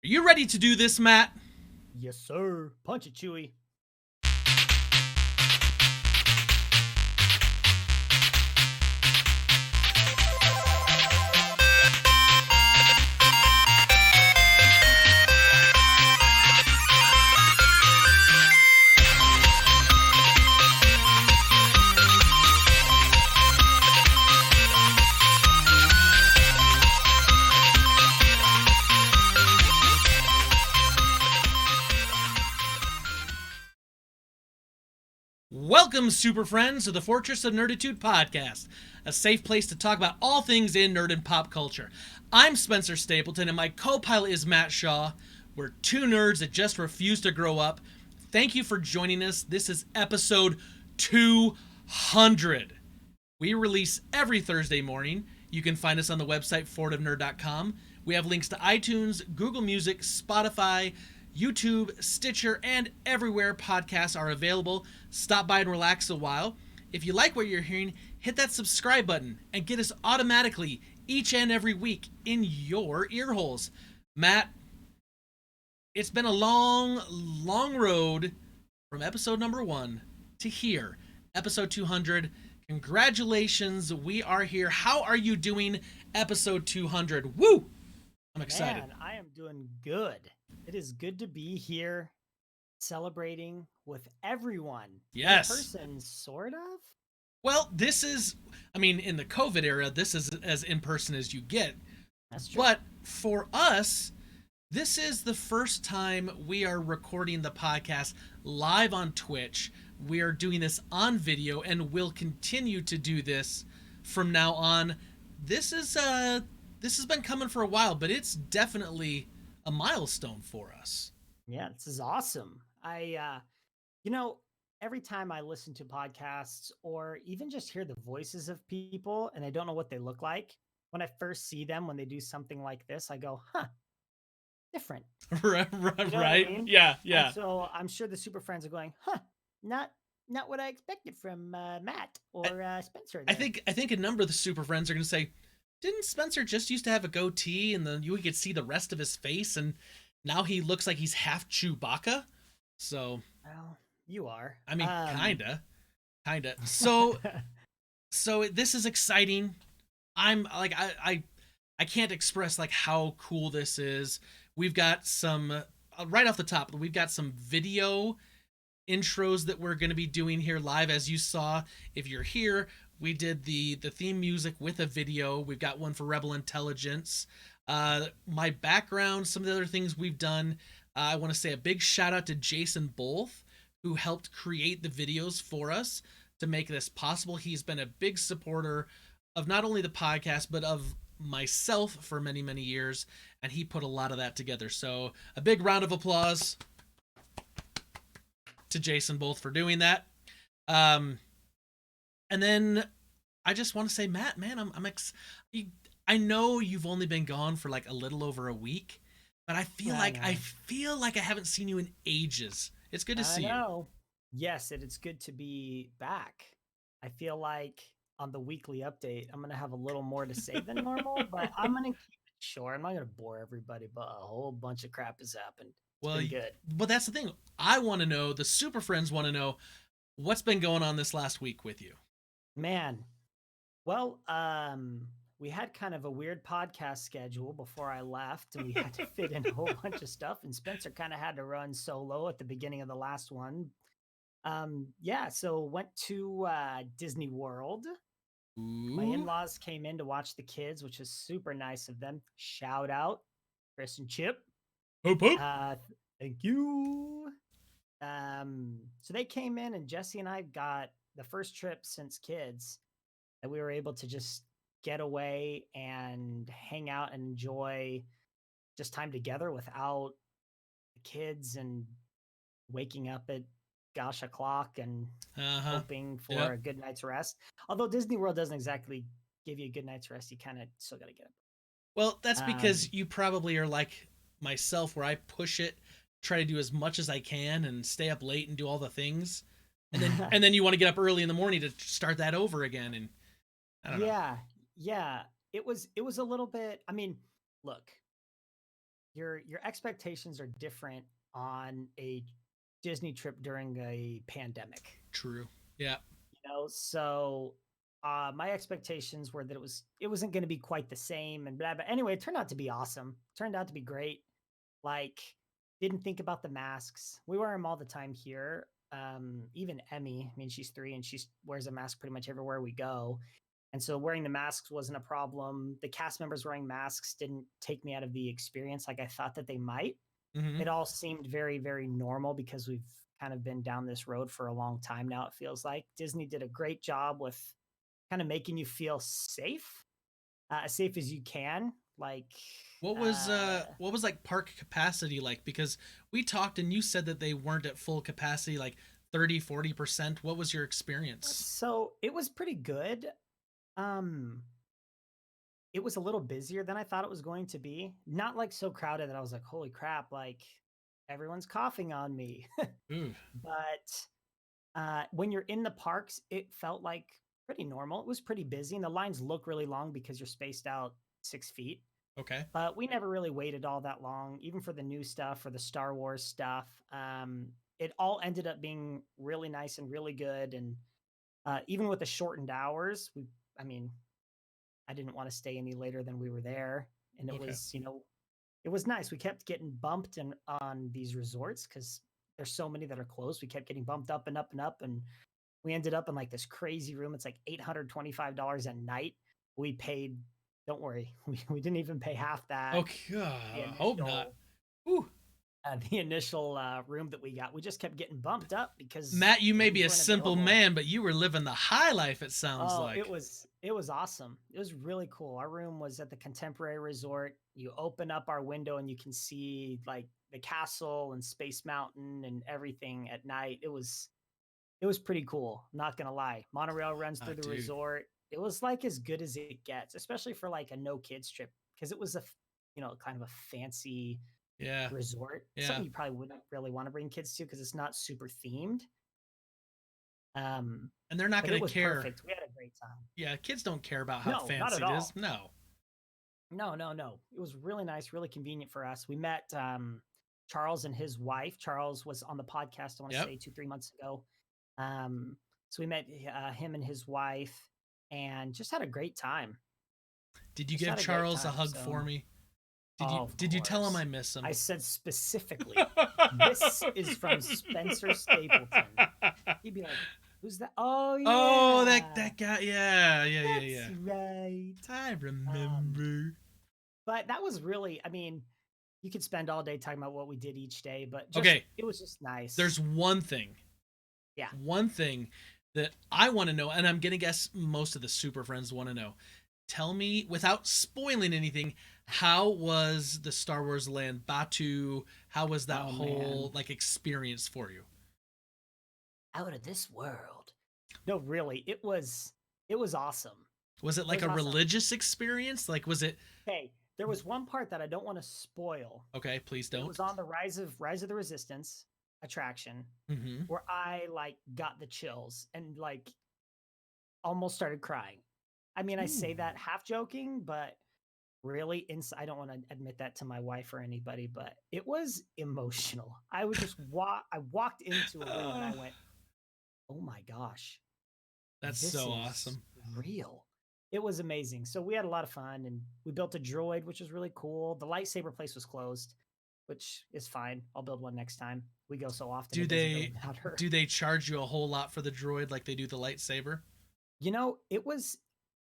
Are you ready to do this, Matt? Yes, sir. Punch it, Chewy. Welcome, super friends, to the Fortress of Nerditude podcast, a safe place to talk about all things in nerd and pop culture. I'm Spencer Stapleton, and my co-pilot is Matt Shaw. We're two nerds that just refuse to grow up. Thank you for joining us. This is episode 200. We release every Thursday morning. You can find us on the website, fortofnerd.com. We have links to iTunes, Google Music, Spotify, YouTube, Stitcher, and everywhere podcasts are available. Stop by and relax a while. If you like what you're hearing, hit that subscribe button and get us automatically each and every week in your ear holes. Matt, it's been a long, long road from episode number 1 to here, episode 200. Congratulations, we are here. How are you doing, episode 200? Woo! I'm excited. Man, I am doing good. It is good to be here celebrating with everyone. Yes. In person, sort of. Well, this is, in the COVID era, this is as in person as you get. That's true. But for us, this is the first time we are recording the podcast live on Twitch. We are doing this on video and will continue to do this from now on. This has been coming for a while, but it's definitely a milestone for us. Yeah, this is awesome. Every time I listen to podcasts or even just hear the voices of people and I don't know what they look like, when I first see them, when they do something like this, I go, huh, different. Right? You know what I mean? Yeah. And so I'm sure the super friends are going, huh, not what I expected from Matt or Spencer. I There. think a number of the super friends are going to say, didn't Spencer just used to have a goatee and then you could see the rest of his face and now he looks like he's half Chewbacca? So, Well, you are. kinda. So this is exciting. I'm like I can't express like how cool this is. We've got some right off the top. We've got some video intros that we're going to be doing here live. As you saw, if you're here, we did the theme music with a video. We've got one for Rebel Intelligence. My background, some of the other things we've done. I want to say a big shout out to Jason Bolth, who helped create the videos for us to make this possible. He's been a big supporter of not only the podcast, but of myself for many, many years, and he put a lot of that together. So a big round of applause to Jason Bolth for doing that. And then I just want to say, Matt, man, I know you've only been gone for like a little over a week, but I feel like I haven't seen you in ages. It's good to see you. Yes, it's good to be back. I feel like on the weekly update, I'm going to have a little more to say than normal, but I'm going to keep it short. I'm not going to bore everybody, but a whole bunch of crap has happened. It's been good. But that's the thing. I want to know, the super friends want to know, what's been going on this last week with you? Man, well, we had kind of a weird podcast schedule before I left, and we had to fit in a whole bunch of stuff. And Spencer kind of had to run solo at the beginning of the last one. So went to Disney World. Ooh. My in-laws came in to watch the kids, which is super nice of them. Shout out, Chris and Chip. Hoop, hoop. Thank you. So they came in, and Jesse and I got the first trip since kids that we were able to just get away and hang out and enjoy just time together without the kids and waking up at gosh o'clock and hoping for a good night's rest. Although Disney World doesn't exactly give you a good night's rest, you kind of still got to get up. Well, that's because you probably are like myself, where I push it, try to do as much as I can and stay up late and do all the things. And then you want to get up early in the morning to start that over again. And I don't know. Yeah. It was a little bit, look, your expectations are different on a Disney trip during a pandemic. True. Yeah. So my expectations were that it wasn't going to be quite the same and blah, but anyway, it turned out to be awesome. Turned out to be great. Like, didn't think about the masks. We wear them all the time here. Even Emmy, I mean, she's 3 and she wears a mask pretty much everywhere we go. And so wearing the masks wasn't a problem. The cast members wearing masks didn't take me out of the experience like I thought that they might. Mm-hmm. It all seemed very, very normal because we've kind of been down this road for a long time now, it feels like. Disney did a great job with kind of making you feel safe, as safe as you can. Like, What was like park capacity like? Because we talked and you said that they weren't at full capacity, like 30-40%. What was your experience? so it was pretty good. Um, it was a little busier than I thought it was going to be. Not like so crowded that I was like, holy crap, like everyone's coughing on me. Ooh, But when you're in the parks, it felt like pretty normal. It was pretty busy, and the lines look really long because you're spaced out 6 feet. okay. But we never really waited all that long, even for the new stuff or the Star Wars stuff. It all ended up being really nice and really good. And even with the shortened hours, I mean, I didn't want to stay any later than we were there, and it Okay. was, it was nice. We kept getting bumped on these resorts because there's so many that are closed. We kept getting bumped up and up and up, and we ended up in like this crazy room. It's like $825 a night. We paid. Don't worry, we didn't even pay half that. Okay. The Hope not. initial Ooh. room that we got, we just kept getting bumped up because Matt, you the may be rooms a weren't simple available. man, but you were living the high life, it sounds Oh, like. it was awesome. It was really cool. Our room was at the Contemporary Resort. You open up our window and you can see like the castle and Space Mountain and everything at night. It was pretty cool. Not gonna lie. Monorail runs through the Dude. resort. It was like as good as it gets, especially for like a no kids trip because it was kind of a fancy Yeah. resort. Yeah. Something you probably wouldn't really want to bring kids to because it's not super themed. Um, And they're not but going it to was care. perfect. We had a great time. Yeah, kids don't care about how No, not fancy at it is. all. No. No, no, no. It was really nice, really convenient for us. We met Charles and his wife. Charles was on the podcast, I want to Yep. say 2, 3 months ago. Um, so we met him and his wife and just had a great time. Did you Just give had a great Charles a time. hug for So, me? oh, of Did you tell him course. I miss I him? said specifically, this is from Spencer Stapleton. He'd be like, "Who's that?" Oh Oh, yeah, that guy. Yeah, yeah, yeah, that's yeah. right. I Um, remember. but that was really, I mean, you could spend all day talking about what we did each day, but just Okay, it was just nice. there's Yeah. one thing that I want to know, and I'm gonna guess most of the super friends want to know. Tell me, without spoiling anything, how was the Star Wars land Batu? How was that Oh man, whole like experience for you? out of this world. No, really, it was awesome. Was it It like was a awesome. religious experience? Like, was it Hey, there was one part that I don't want to spoil, okay? Please but it don't. was on the Rise of the Resistance attraction Mm-hmm. where I like got the chills and like almost started crying. I mean, I say Ooh. that half joking, but really I don't want to admit that to my wife or anybody, but it was emotional. I would just I walked into a room and I Uh, went, "Oh my gosh, that's this so is awesome. real." It was amazing. So we had a lot of fun and we built a droid, which was really cool. The lightsaber place was closed, which is fine. I'll build one next time. We go so often Do it doesn't really they matter. do they charge you a whole lot for the droid like they do the lightsaber? It was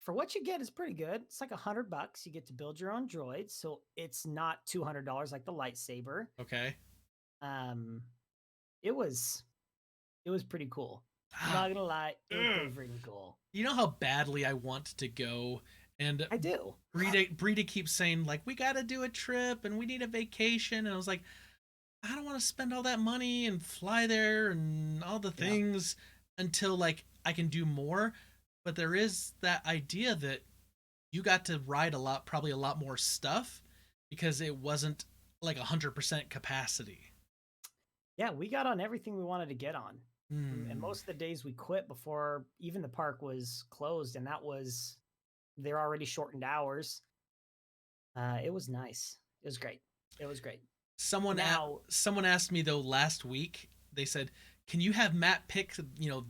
for what you get is pretty good. It's like $100. You get to build your own droid, so it's not $200 like the lightsaber. Okay. Um, it was it was pretty cool. I'm Ah, not gonna lie, it was ugh. pretty freaking cool. You know how badly I want to go, and I do. Brita keeps saying like we got to do a trip and we need a vacation, and I was like, I don't want to spend all that money and fly there and all the Yeah. things until like I can do more. But there is that idea that you got to ride a lot, probably a lot more stuff because it wasn't like 100% capacity. Yeah, we got on everything we wanted to get on. And Hmm. most of the days we quit before even the park was closed, and that was they're already shortened hours. It was nice. It was great. It was great. Someone Now, someone asked me though last week. They said, "Can you have Matt pick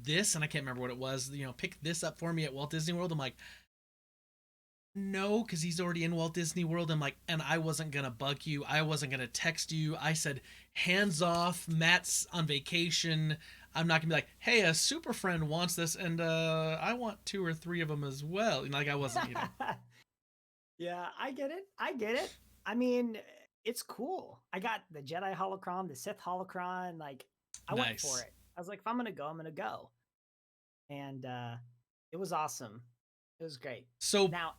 this?" And I can't remember what it was. Pick this up for me at Walt Disney World. I'm like, no, because he's already in Walt Disney World. I'm like, and I wasn't gonna bug you. I wasn't gonna text you. I said, hands off. Matt's on vacation. I'm not gonna be like, hey, a super friend wants this, and I want two or three of them as well. Like I wasn't. yeah, I get it. I get it. I mean, it's cool. I got the Jedi holocron, the Sith holocron. Like, I went for Nice. it. I was like, if I'm gonna go, I'm gonna go. And it was awesome. It was great. So Now,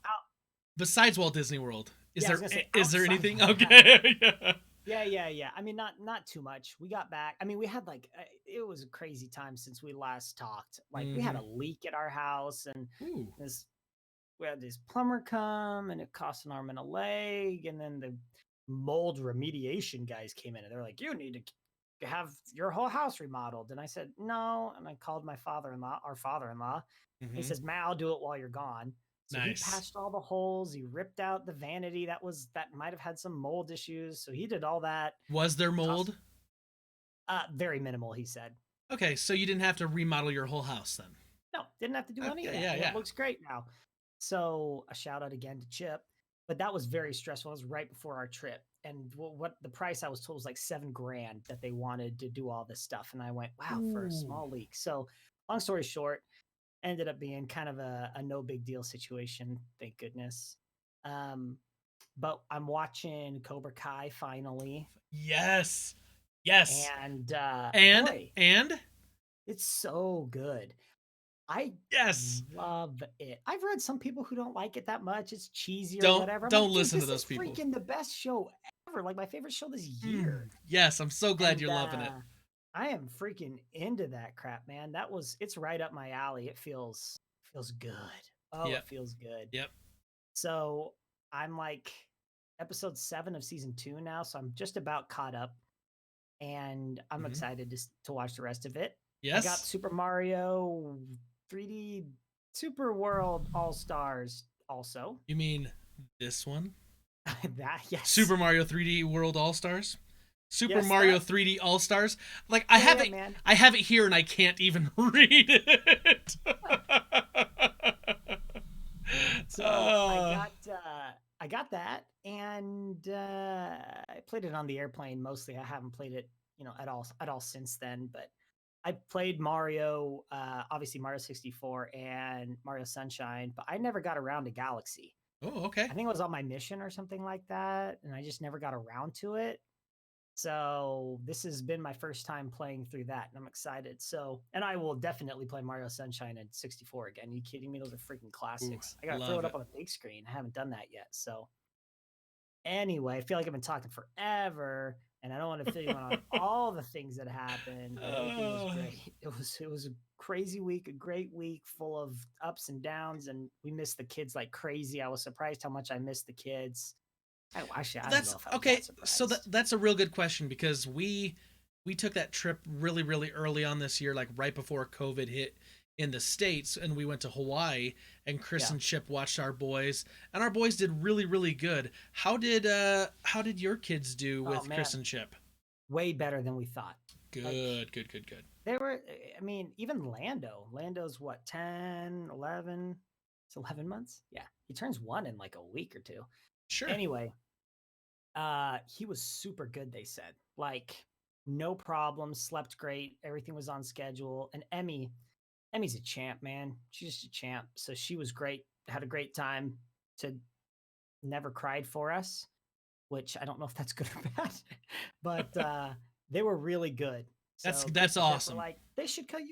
besides Walt Disney World, yeah, I was gonna say is there outside anything? of that. Okay. Yeah. Yeah. I mean, not too much. We got back. I mean, we had like it was a crazy time since we last talked. Like, we had Mm-hmm. a leak at our house, and Ooh. this we had this plumber come, and it cost an arm and a leg, and then the mold remediation guys came in, and they're like, "You need to have your whole house remodeled." And I said, "No," and I called my father-in-law, our father-in-law. He Mm-hmm. says, "Matt, I'll do it while you're gone." So he Nice. patched all the holes. He ripped out the vanity that might have had some mold issues. So he did all that. Was there Cost mold? very minimal, he said. Okay, so you didn't have to remodel your whole house then. No, didn't have to do any of Okay, that, yeah, and it yeah. looks great now. So a shout out again to Chip, but that was very stressful. It was right before our trip, and what the price I was told was like 7 grand that they wanted to do all this stuff, and I went, wow, for a Ooh. small leak. So long story short, ended up being kind of a no big deal situation, thank goodness. Um, but I'm watching Cobra Kai finally, Yes. Yes. and And boy, and it's so good. I yes. love it. I've read some people who don't like it that much. It's cheesy or Don't whatever. I'm don't like, dude, listen to this those is people. freaking the best show ever. Like my favorite show this year. Yes, I'm so glad And you're loving it. I am freaking into that crap, man. It's right up my alley. It feels good. Oh, it Yep. feels good. Yep. So I'm like episode 7 of season 2 now, so I'm just about caught up, and I'm Hmm. excited to watch the rest of it. I got Yes. Super Mario 3D Super World All Stars also. You mean this one? That, yes. Super Mario 3D World All Stars? Super Yes, Mario that. 3D All Stars? Like Yeah, man. I have it here and I can't even read it. So uh, I got that, and I played it on the airplane mostly. I haven't played it, at all since then. But I played Mario, obviously Mario 64 and Mario Sunshine, but I never got around to Galaxy. oh, okay. I think it was on my mission or something like that, and I just never got around to it. So this has been my first time playing through that, and I'm excited. So, and I will definitely play Mario Sunshine and 64 again. Are you kidding me? Those are freaking Ooh, classics. I gotta throw love it up it. on the big screen. I haven't done that yet. So anyway, I feel like I've been talking forever, and I don't want to fill you in on all the things that happened, but everything was Uh, great. It was a crazy week, a great week full of ups and downs, and we missed the kids like crazy. I was surprised how much I missed the kids. I don't know that's if I was okay. that So surprised. that's a real good question because we took that trip really early on this year, like right before COVID hit in the States, and we went to Hawaii. And Chris Yeah. and Chip watched our boys, and our boys did really good. How did your kids do Oh with Chris man, and Chip? way better than we thought. Like Good. they were, I mean, even Lando's what, 10, 11? It's 11 months. Yeah. He turns 1 in like a week or two. Sure. Anyway, he was super good, they said. Like no problems, slept great, everything was on schedule. And Emmy's a champ, man. She's just a champ. So she was great, had a great time to never cried for us, which I don't know if that's good or bad, but they were really good. So That's Chris and Chip were awesome. like,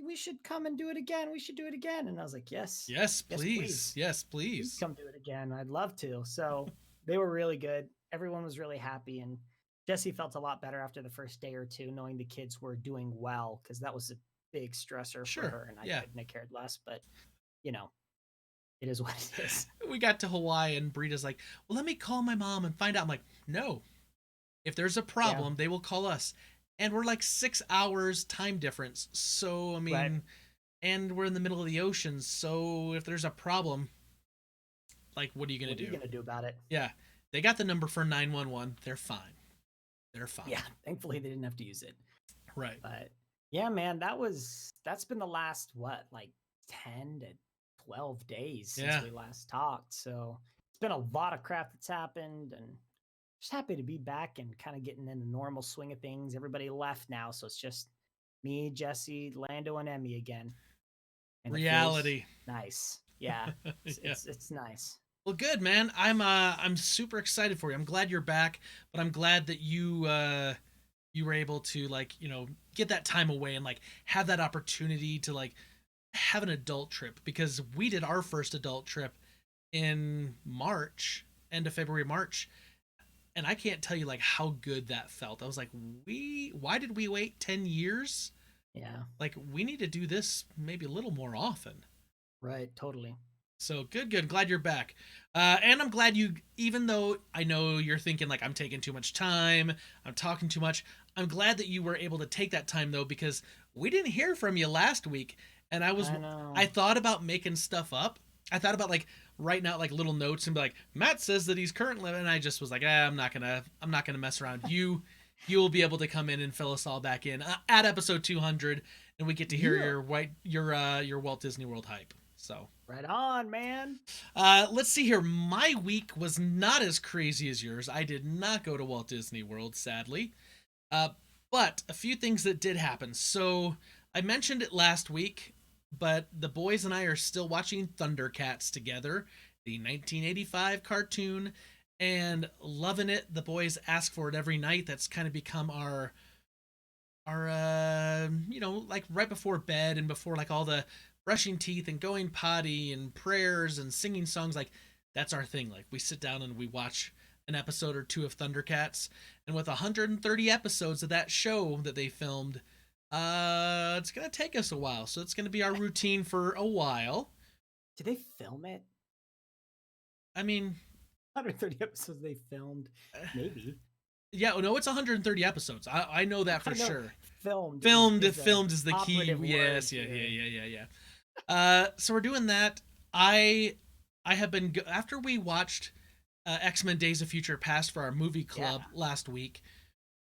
we should come and do it again. We should do it again. And I was like, yes, Yes, yes, please. please. Yes, Please please. come do it again. I'd love to. So they were really good. Everyone was really happy. And Jesse felt a lot better after the first day or two, knowing the kids were doing well, because that was a big stressor for Sure. her. And I Yeah. couldn't have cared less, but you know, it is what it is. We got to Hawaii and Brita's like, well, let me call my mom and find out. I'm like, no. If there's a Yeah. problem, they will call us. And we're like 6 hours time difference. So, I Right. mean, and we're in the middle of the ocean. So if there's a problem, like, what are you going What are to you do? going to do about it? Yeah. They got the number for 911. They're fine. they're fine. Yeah, thankfully they didn't have to use it. Right. But yeah, man, that's been the last what, like 10 to 12 days since Yeah. we last talked. So it's been a lot of crap that's happened, and just happy to be back and kind of getting in the normal swing of things. Everybody left now, so it's just me, Jesse, Lando, and Emmy again. And it feels Reality. nice. Yeah. It's Yeah. it's, it's nice. Well, good, man. I'm super excited for you. I'm glad you're back, but I'm glad that you were able to, like, get that time away and like have that opportunity to like have an adult trip, because we did our first adult trip in March, end of February, March, and I can't tell you like how good that felt. I was like, why did we wait 10 years? Yeah. Like, we need to do this maybe a little more often. Right. Totally. So good, good. Glad you're back. And I'm glad you, even though I know you're thinking like I'm taking too much time, I'm talking too much, I'm glad that you were able to take that time though, because we didn't hear from you last week. And I I know. thought about making stuff up. I thought about like writing out like little notes and be like, Matt says that he's currently, and I just was like, I'm not gonna mess around. You will be able to come in and fill us all back in at episode 200, and we get to hear Yeah. your Walt Disney World hype. So Right on, man. let's see here. My week was not as crazy as yours. I did not go to Walt Disney World, sadly. Uh, but a few things that did happen. So I mentioned it last week, but the boys and I are still watching Thundercats together, the 1985 cartoon, and loving it. The boys ask for it every night. That's kind of become our like right before bed and before like all the brushing teeth and going potty and prayers and singing songs, like that's our thing. Like we sit down and we watch an episode or two of Thundercats, and with 130 episodes of that show that they filmed, it's gonna take us a while, so it's gonna be our routine for a while. Did they film it? I mean, 130 episodes they filmed. Maybe. yeah, no, it's 130 episodes. I know that for I know sure. filmed Filmed, is the filmed is the key. operative word Yes, yeah, yeah, here. yeah, yeah, yeah. So we're doing that. I have been after we watched X-Men Days of Future Past for our movie club Yeah. last week.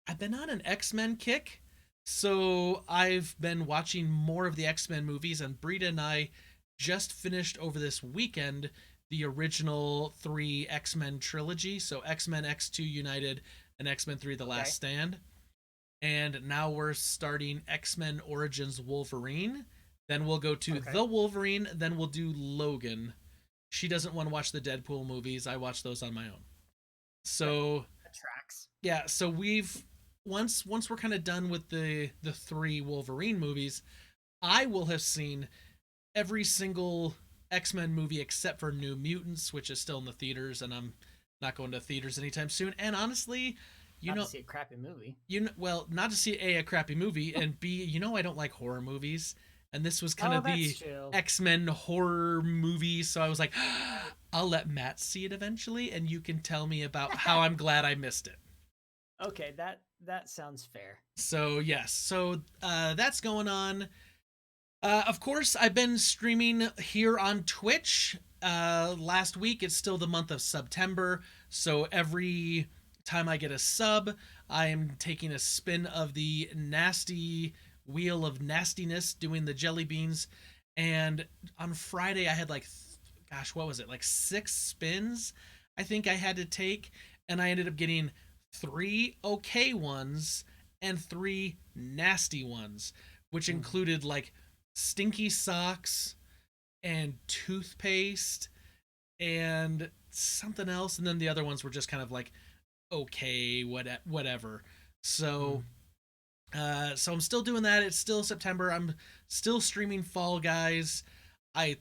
I've been on an X-Men kick, so I've been watching more of the X-Men movies, and Brita and I just finished over this weekend the original 3 X-Men trilogy, so X-Men X2 United and X-Men 3 The Last Okay. Stand. And now we're starting X-Men Origins Wolverine. Then we'll go to Okay. The Wolverine, then we'll do Logan. She doesn't want to watch the Deadpool movies. I watch those on my own. That, So, that tracks. yeah, so we've once we're kind of done with the 3 Wolverine movies, I will have seen every single X-Men movie except for New Mutants, which is still in the theaters, and I'm not going to theaters anytime soon. And honestly, you Not to know, see a crappy movie. well, not to see a crappy movie, and B, I don't like horror movies, and this was kind Oh, of that's the true. X-Men horror movie, so I was like, I'll let Matt see it eventually, and you can tell me about how I'm glad I missed it. Okay, that sounds fair. So yes, so that's going on. Of course, I've been streaming here on Twitch. Last week, it's still the month of September, so every time I get a sub, I am taking a spin of the nasty wheel of nastiness, doing the jelly beans. And on Friday, I had like, gosh, what was it? Like 6 spins, I think I had to take, and I ended up getting 3 okay ones and 3 nasty ones, which Mm. included like stinky socks and toothpaste and something else, and then the other ones were just kind of like okay, whatever. So Mm. so I'm still doing that. It's still September. I'm still streaming Fall Guys. I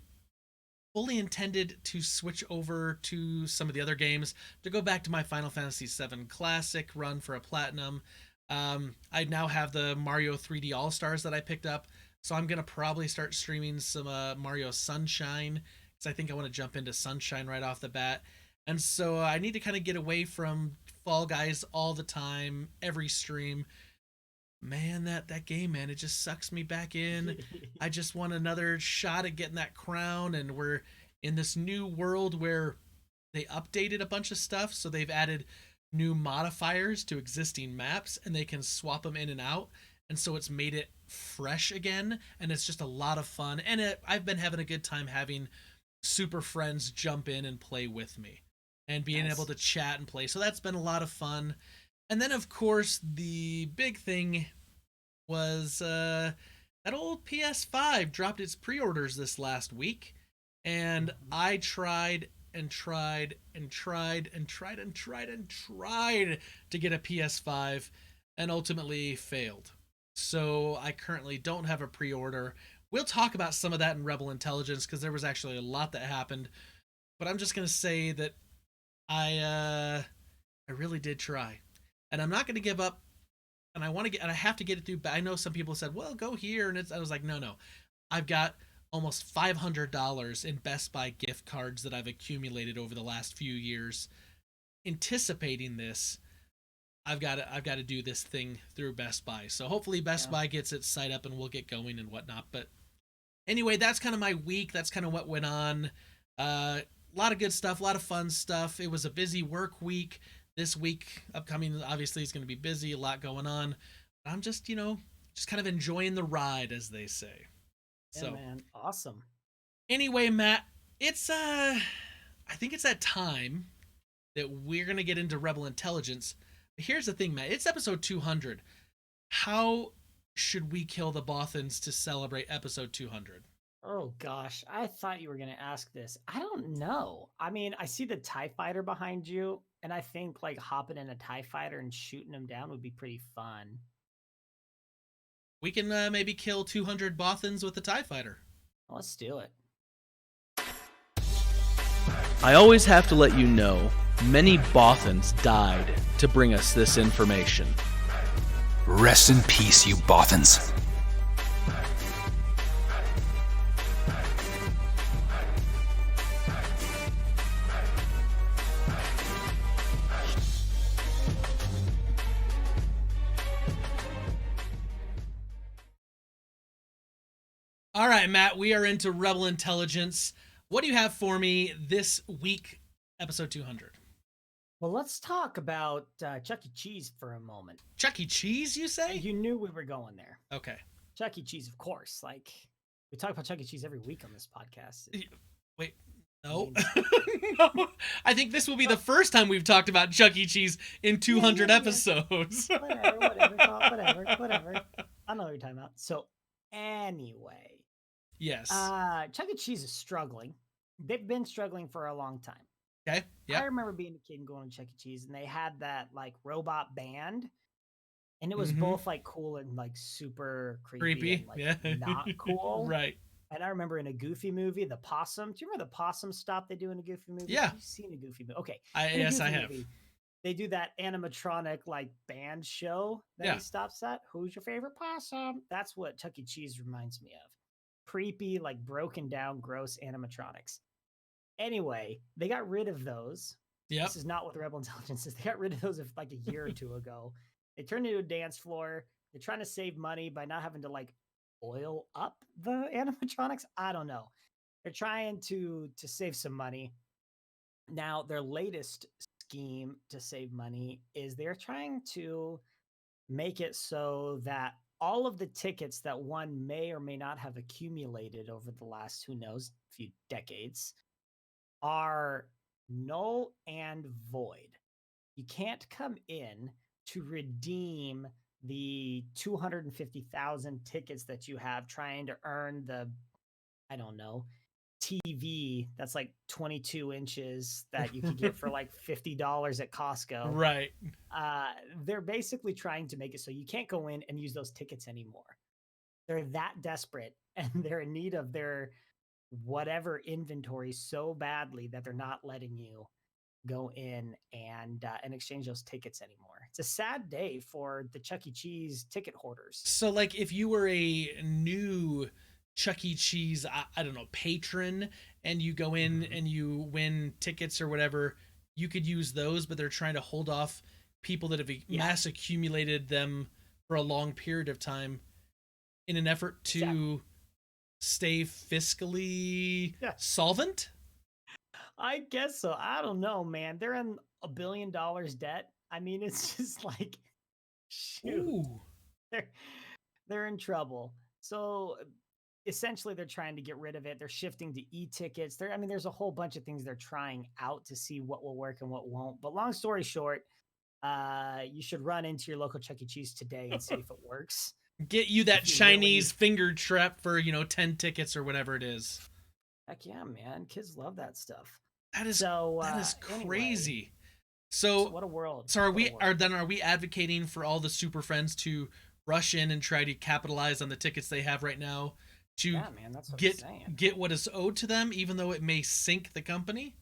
fully intended to switch over to some of the other games, to go back to my Final Fantasy VII Classic run for a platinum. I now have the Mario 3D All Stars that I picked up, so I'm gonna probably start streaming some Mario Sunshine, because I think I want to jump into Sunshine right off the bat. And so I need to kind of get away from Fall Guys all the time, every stream. Man, that game, man, it just sucks me back in. I just want another shot at getting that crown, and we're in this new world where they updated a bunch of stuff, so they've added new modifiers to existing maps, and they can swap them in and out. And so it's made it fresh again, and it's just a lot of fun. And I've been having a good time having super friends jump in and play with me and being able Nice. to chat and play. So that's been a lot of fun. And then, of course, the big thing was that old PS5 dropped its pre-orders this last week, and Mhm. I tried and tried and tried and tried and tried and tried to get a PS5 and ultimately failed. So I currently don't have a pre-order. We'll talk about some of that in Rebel Intelligence because there was actually a lot that happened. But I'm just gonna say that I really did try, and I'm not gonna give up. And I want to get, and I have to get it through. But I know some people said, "Well, go here," and I was like, "No, no, I've got almost $500 in Best Buy gift cards that I've accumulated over the last few years, anticipating this. I've got to do this thing through Best Buy. So hopefully Best Yeah. Buy gets its site up and we'll get going and whatnot. But anyway, that's kind of my week. That's kind of what went on. A lot of good stuff, a lot of fun stuff. It was a busy work week. This week upcoming obviously is going to be busy, a lot going on. I'm just, just kind of enjoying the ride, as they say. Yeah, So man. Awesome. anyway, Matt, it's I think it's that time that we're gonna get into Rebel Intelligence. But here's the thing, Matt. It's episode 200. How should we kill the Bothans to celebrate episode 200? Oh gosh, I thought you were going to ask this. I don't know. I mean, I see the TIE fighter behind you, and I think like hopping in a TIE fighter and shooting them down would be pretty fun. We can maybe kill 200 Bothans with a TIE fighter. Let's do it. I always have to let you know, many Bothans died to bring us this information. Rest in peace, you Bothans. All right, Matt, we are into Rebel Intelligence. What do you have for me this week, episode 200? Well, let's talk about Chuck E. Cheese for a moment. Chuck E. Cheese, you say? You knew we were going there. Okay. Chuck E. Cheese, of course. Like, we talk about Chuck E. Cheese every week on this podcast. Wait, no. I No. I think this will be the first time we've talked about Chuck E. Cheese in 200 yeah. episodes. Whatever. I know what you're talking about. So, anyway, Yes. Chuck E. Cheese is struggling. They've been struggling for a long time. Okay. I Yeah. remember being a kid and going to Chuck E. Cheese, and they had that like robot band, and it was Mhm. both like cool and like super creepy, and like Yeah. not cool. Right. And I remember in a Goofy movie, the possum. Do you remember the possum stop they do in a Goofy movie? Yeah. Have you seen a Goofy movie? Okay. In a Yes, I Goofy have. movie, they do that animatronic like band show that Yeah. he stops at. Who's your favorite possum? That's what Chuck E. Cheese reminds me of. Creepy, like broken down, gross animatronics. Anyway, they got rid of those. Yep. This is not what the Rebel Intelligence is. They got rid of those like a year or two ago. They turned into a dance floor. They're trying to save money by not having to like oil up the animatronics. I don't know. They're trying to save some money. Now, their latest scheme to save money is they're trying to make it so that all of the tickets that one may or may not have accumulated over the last, who knows, few decades are null and void. You can't come in to redeem the 250,000 tickets that you have trying to earn the, I don't know, TV that's like 22 inches that you could get for like $50 at Costco. Right. They're basically trying to make it so you can't go in and use those tickets anymore. They're that desperate and they're in need of their whatever inventory so badly that they're not letting you go in and exchange those tickets anymore. It's a sad day for the Chuck E. Cheese ticket hoarders. So, like, if you were a new Chuck E. Cheese, I don't know, patron, and you go in and you win tickets or whatever, you could use those, but they're trying to hold off people that have mass accumulated them for a long period of time in an effort to stay fiscally solvent. I guess so. I don't know, man. They're in $1 billion debt. I mean, it's just like, shoot, Ooh. they're they're in trouble. So essentially, they're trying to get rid of it. They're shifting to e-tickets. I mean, there's a whole bunch of things they're trying out to see what will work and what won't. But long story short, you should run into your local Chuck E. Cheese today and see if it works. Get you that If you Chinese really- finger trap for 10 tickets or whatever it is. Heck yeah, man! Kids love that stuff. That is So that is anyway, crazy. so So what a world! so are What a we world. are we advocating for all the super friends to rush in and try to capitalize on the tickets they have right now to Yeah, man, that's what I'm saying. get what is owed to them, even though it may sink the company?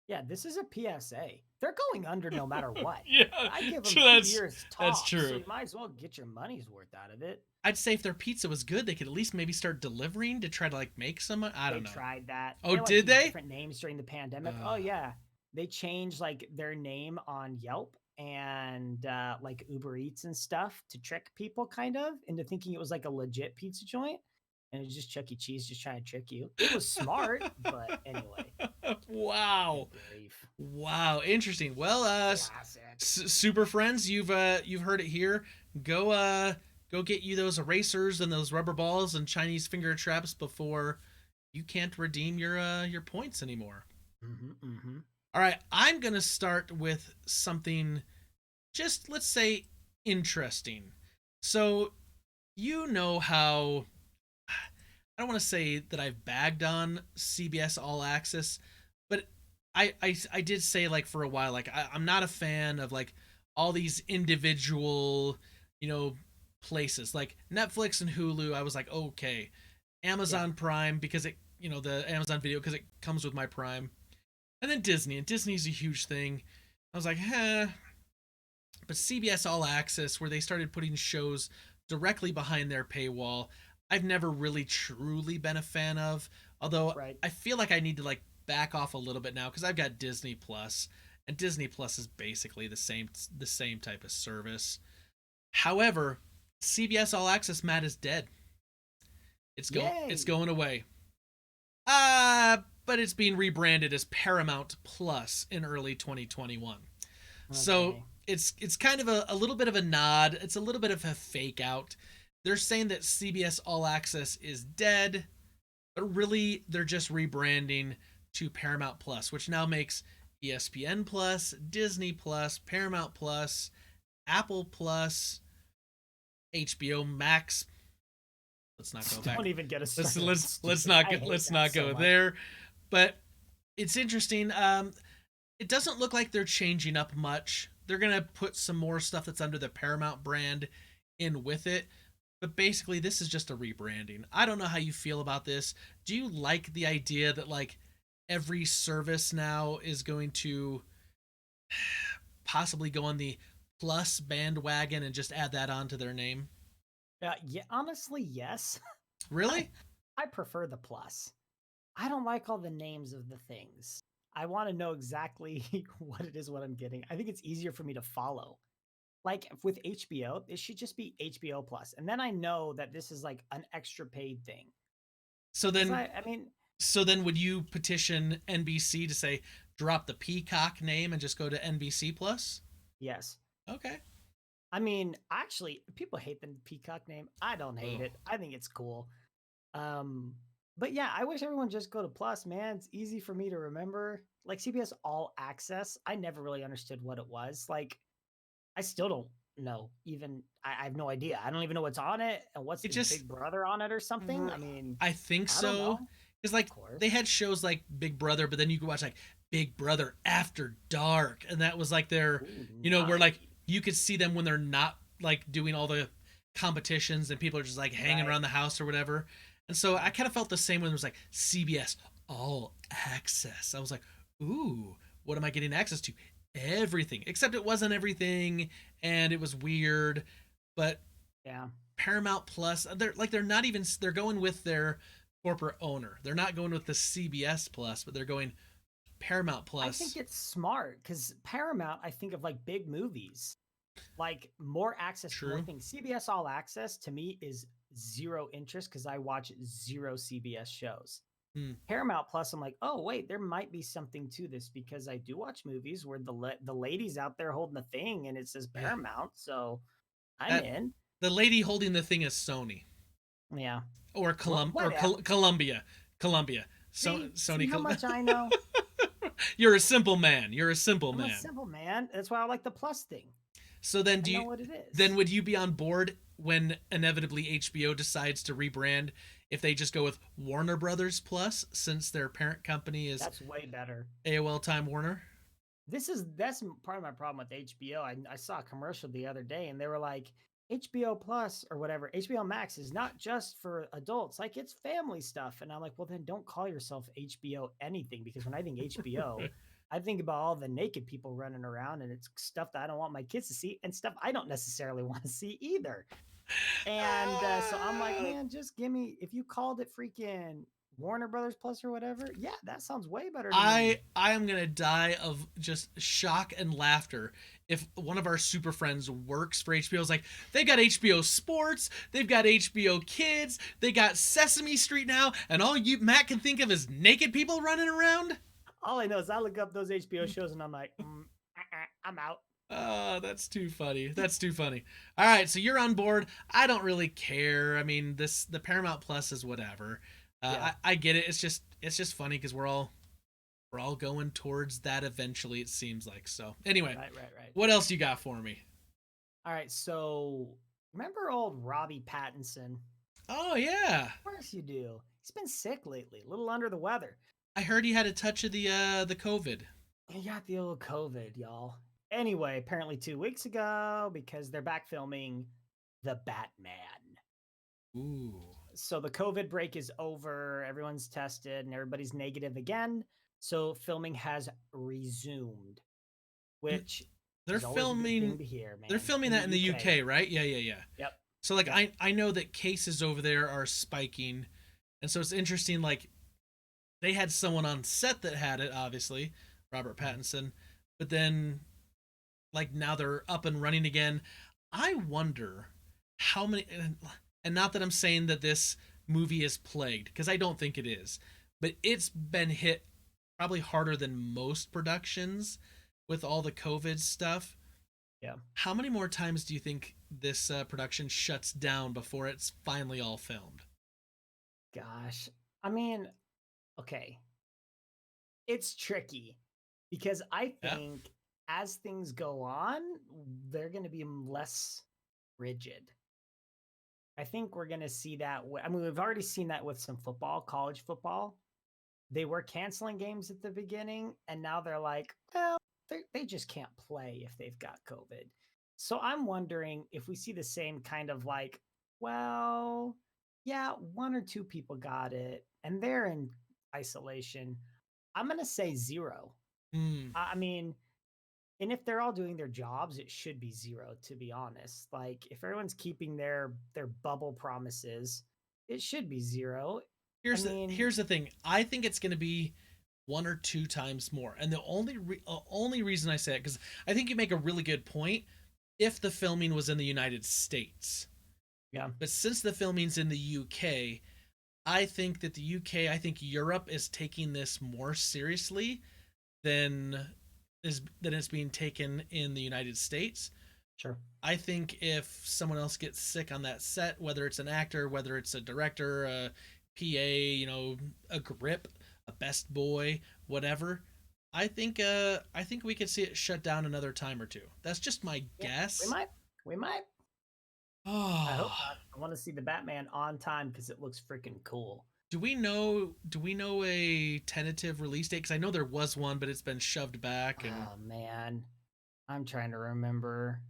Yeah, this is a PSA. They're going under no matter what. Yeah, I give them true, 2 years that's top, true. so you might as well get your money's worth out of it. I'd say if their pizza was good, they could at least maybe start delivering to try to like make some. I don't They know. tried that. Oh, They, like, did used they? different names during the pandemic. Uh. Oh yeah, they changed like their name on Yelp and like Uber Eats and stuff to trick people kind of into thinking it was like a legit pizza joint, and it was just Chuck E. Cheese just trying to trick you. It was smart, but anyway. Wow. Good grief. Wow, interesting. Well, Classic. super friends, you've heard it here. Go get you those erasers and those rubber balls and Chinese finger traps before you can't redeem your points anymore. All right, I'm going to start with something just, let's say, interesting. So, you know how I don't want to say that I've bagged on CBS All Access, but I did say, like, for a while, like, I'm not a fan of, like, all these individual, places. Like, Netflix and Hulu, I was like, okay. Amazon Prime, because it, the Amazon Video, because it comes with my Prime. And then Disney, and Disney's a huge thing. I was like, But CBS All Access, where they started putting shows directly behind their paywall, I've never really truly been a fan of. Although Right. I feel like I need to like back off a little bit now because I've got Disney Plus, and Disney Plus is basically the same type of service. However, CBS All Access, Matt, is dead. It's going away. But it's being rebranded as Paramount Plus in early 2021. Okay. So it's kind of a little bit of a nod. It's a little bit of a fake out. They're saying that CBS All Access is dead, but really they're just rebranding to Paramount Plus, which now makes ESPN Plus, Disney Plus, Paramount Plus, Apple Plus, HBO Max. Let's not go back. Don't even get us started. Let's not go there. But it's interesting. It doesn't look like they're changing up much. They're gonna put some more stuff that's under the Paramount brand in with it. But basically, this is just a rebranding. I don't know how you feel about this. Do you like the idea that like every service now is going to possibly go on the Plus bandwagon and just add that onto their name? Yeah, honestly, yes. Really? I prefer the Plus. I don't like all the names of the things. I want to know exactly what it is, what I'm getting. I think it's easier for me to follow. Like with HBO, it should just be HBO Plus. And then I know that this is like an extra paid thing. So then, I mean, so then would you petition NBC to say, drop the Peacock name and just go to NBC Plus? yes. Okay. I mean, actually, people hate the Peacock name. I don't hate it. I think it's cool. But yeah, I wish everyone just go to Plus, man. It's easy for me to remember. Like CBS All Access, I never really understood what it was. Like, I still don't know. Even I have no idea. I don't even know what's on it and what's It this just- Big Brother on it or something. I mean, I think I don't so. know. Because like Of course. they had shows like Big Brother, but then you could watch like Big Brother After Dark, and that was like their, Ooh, where like you could see them when they're not like doing all the competitions and people are just like hanging Right. around the house or whatever. And so I kind of felt the same when it was like CBS All Access. I was like, ooh, what am I getting access to? Everything. Except it wasn't everything, and it was weird. But yeah. Paramount Plus, they're not even, they're going with their corporate owner. They're not going with the CBS Plus, but they're going Paramount Plus. I think it's smart because Paramount, I think of like big movies, like more access to more True. things. CBS All Access to me is zero interest because I watch zero CBS shows. Paramount Plus, I'm like, oh wait, there might be something to this because I do watch movies where the ladies out there holding the thing and it says Yeah. Paramount, so I'm That in. the lady holding the thing is Sony Yeah. or Well, whatever. Columbia. See how Col- much I know? You're a simple man. You're a simple I'm a man. simple man. That's why I like the Plus thing. So then I know what it then is. would you be on board when inevitably HBO decides to rebrand if they just go with Warner Brothers Plus since their parent company is That's way better. AOL Time Warner? That's part of my problem with HBO. I saw a commercial the other day and they were like, HBO Plus or whatever, HBO Max is not just for adults, like it's family stuff. And I'm like, well, then don't call yourself HBO anything because when I think HBO, I think about all the naked people running around and it's stuff that I don't want my kids to see and stuff I don't necessarily want to see either. And so I'm like, man, just give me, if you called it freaking Warner Brothers Plus or whatever, yeah, that sounds way better to me. I am gonna die of just shock and laughter if one of our super friends works for HBO. It's like they got HBO Sports, they've got HBO Kids, they got Sesame Street now, and all you Matt can think of is naked people running around. All I know is I look up those HBO shows and I'm like, I'm out. Oh, that's too funny. That's too funny. All right, so you're on board. I don't really care. I mean, the Paramount Plus is whatever. Yeah. I get it. It's just funny because we're all going towards that eventually. It seems like so. Anyway, Right. what else you got for me? All right. So remember old Robbie Pattinson? Oh yeah, Of course you do. He's been sick lately, a little under the weather. I heard he had a touch of the COVID. He got the old COVID, y'all. Anyway, apparently 2 weeks ago, because they're back filming The Batman. Ooh. So the COVID break is over, everyone's tested, and everybody's negative again. So filming has resumed, which They're is always a good filming. thing to hear, man. They're filming that in the UK, right? Yeah. Yep. So like Yep. I know that cases over there are spiking, and so it's interesting. Like they had someone on set that had it, obviously, Robert Pattinson, but then like now they're up and running again. I wonder how many, and not that I'm saying that this movie is plagued because I don't think it is, but it's been hit probably harder than most productions with all the COVID stuff. Yeah. How many more times do you think this production shuts down before it's finally all filmed? Gosh. I mean, okay. It's tricky because I Yeah. think as things go on, they're going to be less rigid. I think we're going to see that. I mean, we've already seen that with some football, college football. They were canceling games at the beginning, and now they're like, well, they just can't play if they've got COVID. So I'm wondering if we see the same kind of like, well, yeah, one or two people got it, and they're in isolation. I'm going to say zero. Hmm. I mean, and if they're all doing their jobs, it should be zero, to be honest. Like if everyone's keeping their bubble promises, it should be zero. I mean, Here's the thing. I think it's going to be one or two times more, and the only reason I say it because I think you make a really good point. If the filming was in the United States, yeah, but since the filming's in the UK, I think that I think Europe is taking this more seriously than than it's being taken in the United States. sure. I think if someone else gets sick on that set, whether it's an actor, whether it's a director, a PA, a grip, a best boy, whatever, I think we could see it shut down another time or two. That's just my guess. We might. Oh, I hope not. I want to see the Batman on time because it looks freaking cool. do we know a tentative release date? Because I know there was one, but it's been shoved back, and Oh man, I'm trying to remember.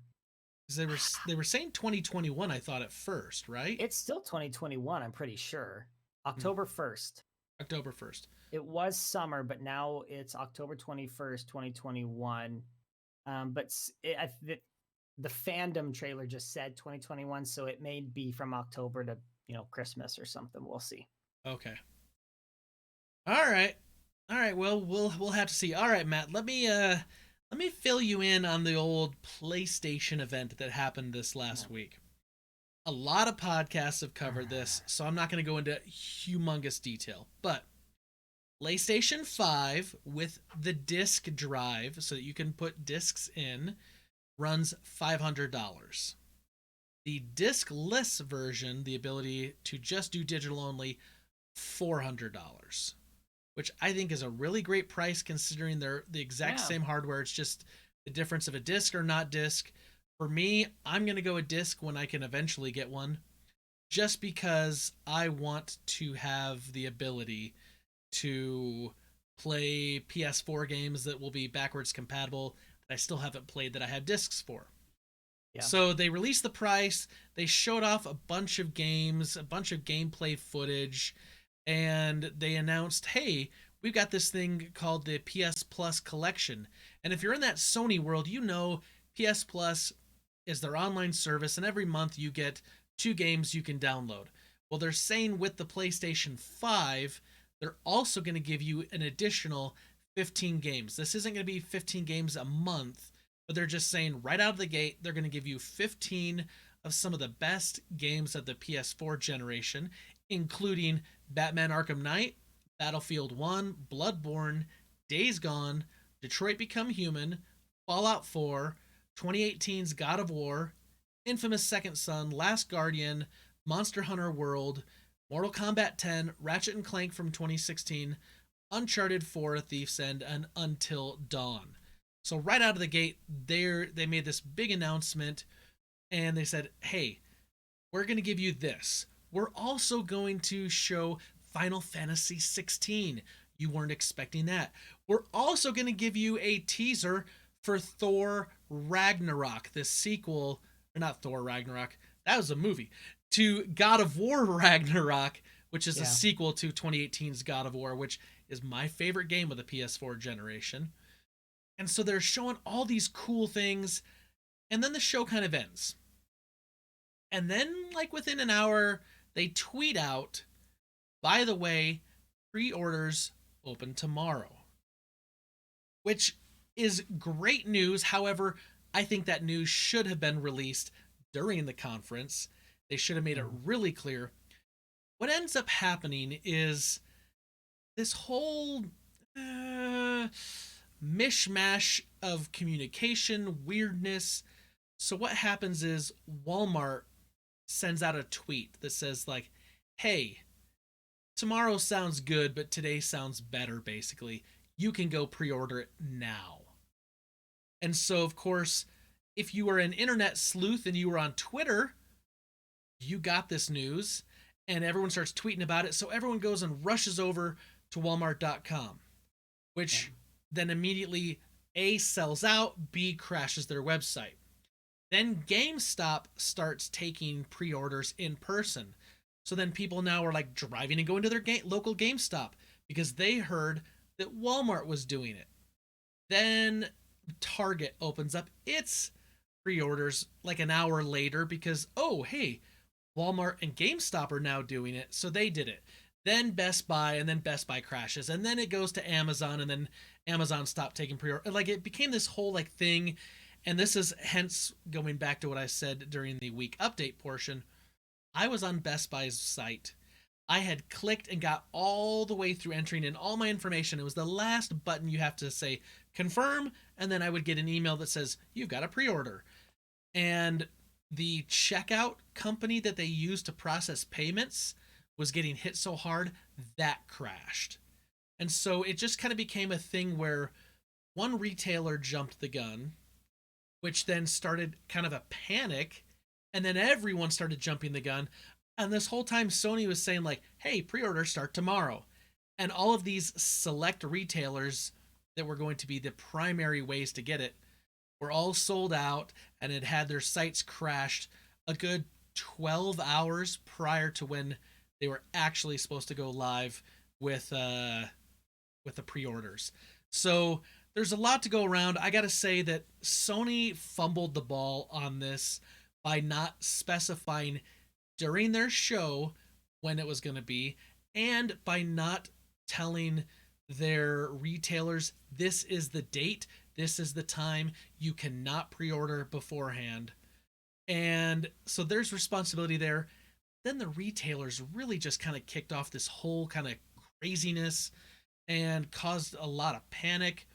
because they were saying 2021. I thought at first, right? It's still 2021. I'm pretty sure. Hmm. October 1st. October 1st. It was summer, but now it's October 21st, 2021. But the fandom trailer just said 2021, so it may be from October to Christmas or something. We'll see. Okay. All right. Well, we'll have to see. All right, Matt. Let me fill you in on the old PlayStation event that happened this last week. A lot of podcasts have covered this, so I'm not going to go into humongous detail. But PlayStation 5 with the disc drive so that you can put discs in runs $500. The discless version, the ability to just do digital only, $400, which I think is a really great price considering they're the exact same hardware. It's just the difference of a disc or not disc. For me, I'm going to go a disc when I can eventually get one, just because I want to have the ability to play PS4 games that will be backwards compatible that I still haven't played that I have discs for. Yeah. So they released the price, they showed off a bunch of games, a bunch of gameplay footage, and they announced, hey, we've got this thing called the PS Plus Collection. And if you're in that Sony world, you know PS Plus is their online service, and every month you get 2 games you can download. Well, they're saying with the PlayStation 5, they're also going to give you an additional 15 games. This isn't going to be 15 games a month, but they're just saying right out of the gate, they're going to give you 15 of some of the best games of the PS4 generation, including Batman Arkham Knight, Battlefield 1, Bloodborne, Days Gone, Detroit Become Human, Fallout 4, 2018's God of War, Infamous Second Son, Last Guardian, Monster Hunter World, Mortal Kombat 10, Ratchet & Clank from 2016, Uncharted 4, Thief's End, and Until Dawn. So right out of the gate, they made this big announcement, and they said, hey, we're going to give you this. We're also going to show Final Fantasy 16. You weren't expecting that. We're also going to give you a teaser for Thor Ragnarok, the sequel, or not Thor Ragnarok, that was a movie, to God of War Ragnarok, which is a sequel to 2018's God of War, which is my favorite game of the PS4 generation. And so they're showing all these cool things, and then the show kind of ends. And then, like within an hour, they tweet out, by the way, pre-orders open tomorrow. Which is great news. However, I think that news should have been released during the conference. They should have made it really clear. What ends up happening is this whole mishmash of communication, weirdness. So what happens is Walmart sends out a tweet that says like, hey, tomorrow sounds good, but today sounds better, basically. You can go pre-order it now. And so, of course, if you were an internet sleuth and you were on Twitter, you got this news, and everyone starts tweeting about it. So everyone goes and rushes over to Walmart.com, which then immediately A, sells out, B, crashes their website. Then GameStop starts taking pre-orders in person. So then people now are like driving and going to their local GameStop because they heard that Walmart was doing it. Then Target opens up its pre-orders like an hour later because, oh, hey, Walmart and GameStop are now doing it, so they did it. Then Best Buy, and then Best Buy crashes, and then it goes to Amazon, and then Amazon stopped taking pre-order. Like, it became this whole like thing, and this is hence going back to what I said during the week update portion. I was on Best Buy's site. I had clicked and got all the way through entering in all my information. It was the last button you have to say confirm, and then I would get an email that says you've got a pre-order. And the checkout company that they used to process payments was getting hit so hard that crashed. And so it just kind of became a thing where one retailer jumped the gun, which then started kind of a panic, and then everyone started jumping the gun. And this whole time Sony was saying like, hey, pre-orders start tomorrow. And all of these select retailers that were going to be the primary ways to get it were all sold out and had their sites crashed a good 12 hours prior to when they were actually supposed to go live with the pre-orders. So there's a lot to go around. I got to say that Sony fumbled the ball on this by not specifying during their show when it was going to be, and by not telling their retailers, this is the date, this is the time, you cannot pre-order beforehand. And so there's responsibility there. Then the retailers really just kind of kicked off this whole kind of craziness, and caused a lot of panic.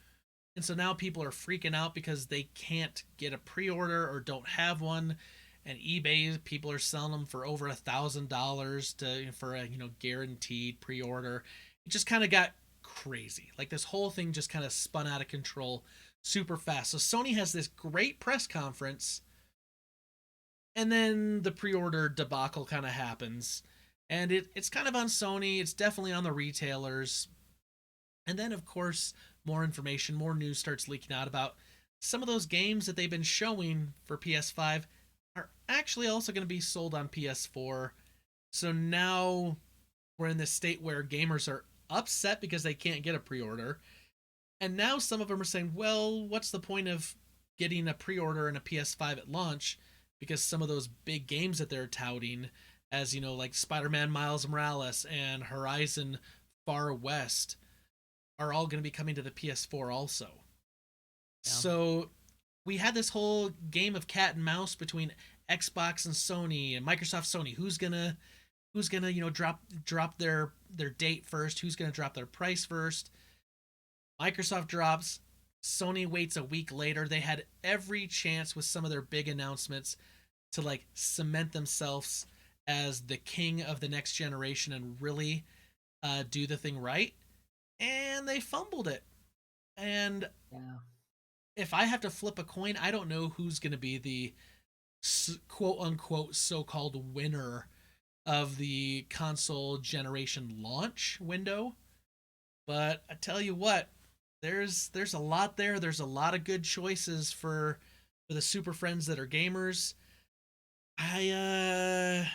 And so now people are freaking out because they can't get a pre-order or don't have one. And eBay, people are selling them for over $1,000 for a guaranteed pre-order. It just kind of got crazy. Like this whole thing just kind of spun out of control super fast. So Sony has this great press conference, and then the pre-order debacle kind of happens, and it's kind of on Sony. It's definitely on the retailers. And then, of course, more information, more news starts leaking out about some of those games that they've been showing for PS5 are actually also going to be sold on PS4. So now we're in this state where gamers are upset because they can't get a pre-order. And now some of them are saying, well, what's the point of getting a pre-order and a PS5 at launch? Because some of those big games that they're touting, as like Spider-Man Miles Morales and Horizon Far West, are all going to be coming to the PS4 also. Yeah. So we had this whole game of cat and mouse between Xbox and Sony and Microsoft Sony. Who's gonna drop their date first? Who's gonna drop their price first? Microsoft drops. Sony waits a week later. They had every chance with some of their big announcements to cement themselves as the king of the next generation and really do the thing right. And they fumbled it. And if I have to flip a coin, I don't know who's going to be the quote-unquote so-called winner of the console generation launch window. But I tell you what, there's a lot there. There's a lot of good choices for the super friends that are gamers. I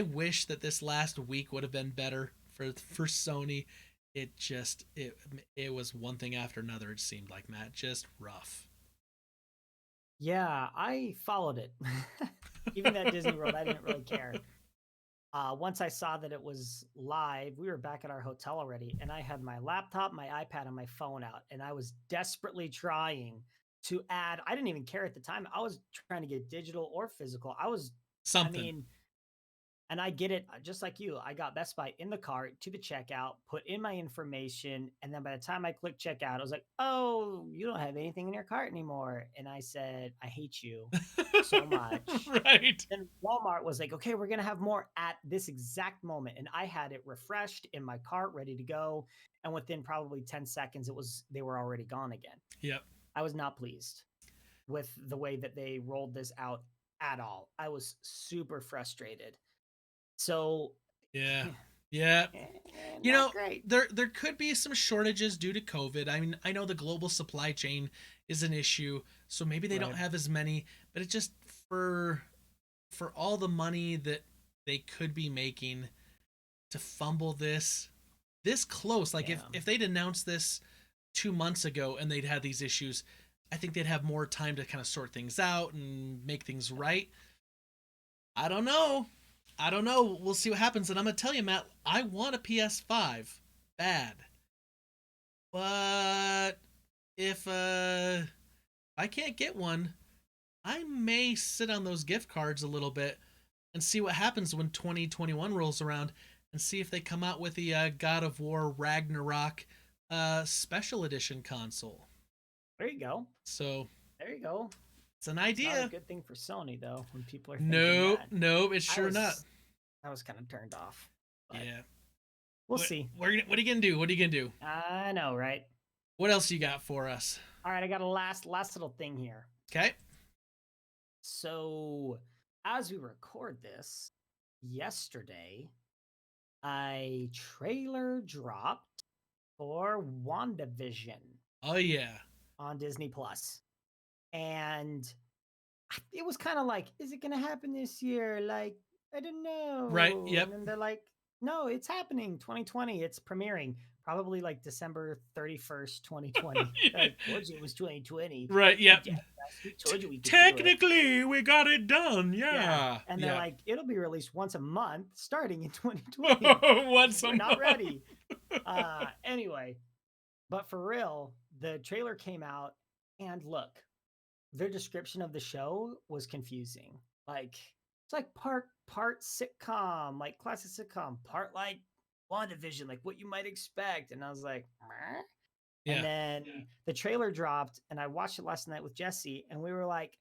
wish that this last week would have been better for Sony. It was one thing after another. It seemed like, Matt, just rough. Yeah, I followed it. Even at Disney World, I didn't really care. Once I saw that it was live, we were back at our hotel already, and I had my laptop, my iPad, and my phone out, and I was desperately trying to add. I didn't even care at the time. I was trying to get digital or physical. And I get it, just like you. I got Best Buy in the cart to the checkout, put in my information, and then by the time I clicked checkout, I was like, oh, you don't have anything in your cart anymore. And I said, I hate you so much. Right. And Walmart was like, okay, we're going to have more at this exact moment. And I had it refreshed in my cart, ready to go. And within probably 10 seconds, they were already gone again. Yep. I was not pleased with the way that they rolled this out at all. I was super frustrated. So yeah. Great. There could be some shortages due to COVID. I mean, I know the global supply chain is an issue, so maybe they don't have as many, but it's just for all the money that they could be making to fumble this close. If they'd announced this 2 months ago and they'd had these issues, I think they'd have more time to kind of sort things out and make things right. I don't know. We'll see what happens. And I'm going to tell you, Matt, I want a PS5 bad. But if I can't get one, I may sit on those gift cards a little bit and see what happens when 2021 rolls around and see if they come out with the God of War Ragnarok special edition console. There you go. So there you go. It's an idea. It's not a good thing for Sony, though, when people are thinking that. No, it's sure not. I was kind of turned off. Yeah. We'll see. What are you going to do? I know, right? What else you got for us? All right, I got a last little thing here. Okay. So, as we record this, yesterday, a trailer dropped for WandaVision. Oh, yeah. On Disney Plus. And it was kind of like, is it going to happen this year? Like, I don't know. Right. Yep. And then they're like, no, it's happening. 2020. It's premiering probably like December 31st, 2020. I told you it was 2020. Right. Yep. Told you we Technically, we got it done. Yeah. And they're like, it'll be released once a month starting in 2020. We're not ready. Anyway, but for real, the trailer came out, and look, their description of the show was confusing. Like, it's like part sitcom, like classic sitcom, part like WandaVision, like what you might expect. And I was like, "Meh." And Yeah. then the trailer dropped, and I watched it last night with Jesse, and we were like,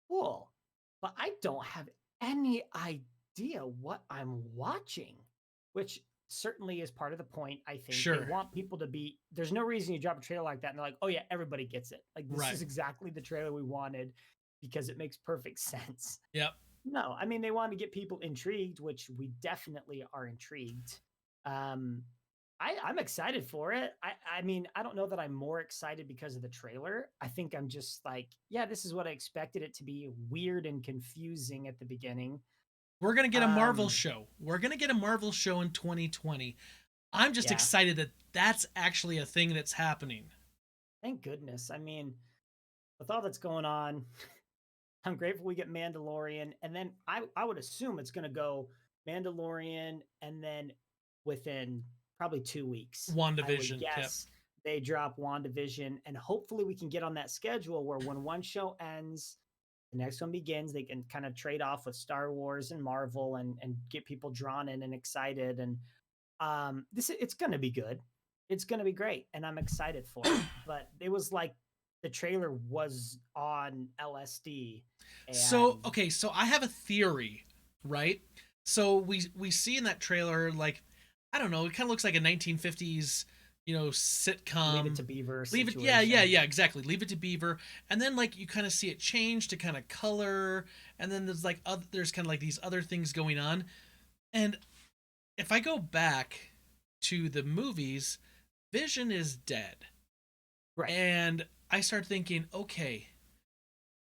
cool. But I don't have any idea what I'm watching, which certainly is part of the point. I think they Sure. want people to be, there's no reason you drop a trailer like that and they're like, oh yeah, everybody gets it. Like, this Right. is exactly the trailer we wanted because it makes perfect sense. Yep. No, I mean, they want to get people intrigued, which we definitely are intrigued. Um, I'm excited for it. I mean, I don't know that I'm more excited because of the trailer. I think I'm just like, yeah, this is what I expected it to be, weird and confusing at the beginning. We're going to get a Marvel Um, show. We're going to get a Marvel show in 2020. I'm just Yeah. excited that that's actually a thing that's happening. Thank goodness. I mean, with all that's going on, I'm grateful we get Mandalorian. And then I would assume it's going to go Mandalorian and then within probably 2 weeks, I WandaVision. would Yep. guess they drop WandaVision. And hopefully we can get on that schedule where when one show ends, the next one begins. They can kind of trade off with Star Wars and Marvel and get people drawn in and excited. And it's going to be good. It's going to be great, and I'm excited for it. But it was like the trailer was on LSD. So and- okay, so I have a theory, right? So we see in that trailer, like, I don't know, it kind of looks like a 1950s, sitcom. Leave It to Beaver. Leave it, situation. yeah, exactly. Leave It to Beaver, and then like you kind of see it change to kind of color, and then there's like there's kind of like these other things going on, and if I go back to the movies, Vision is dead, Right. and I start thinking, okay,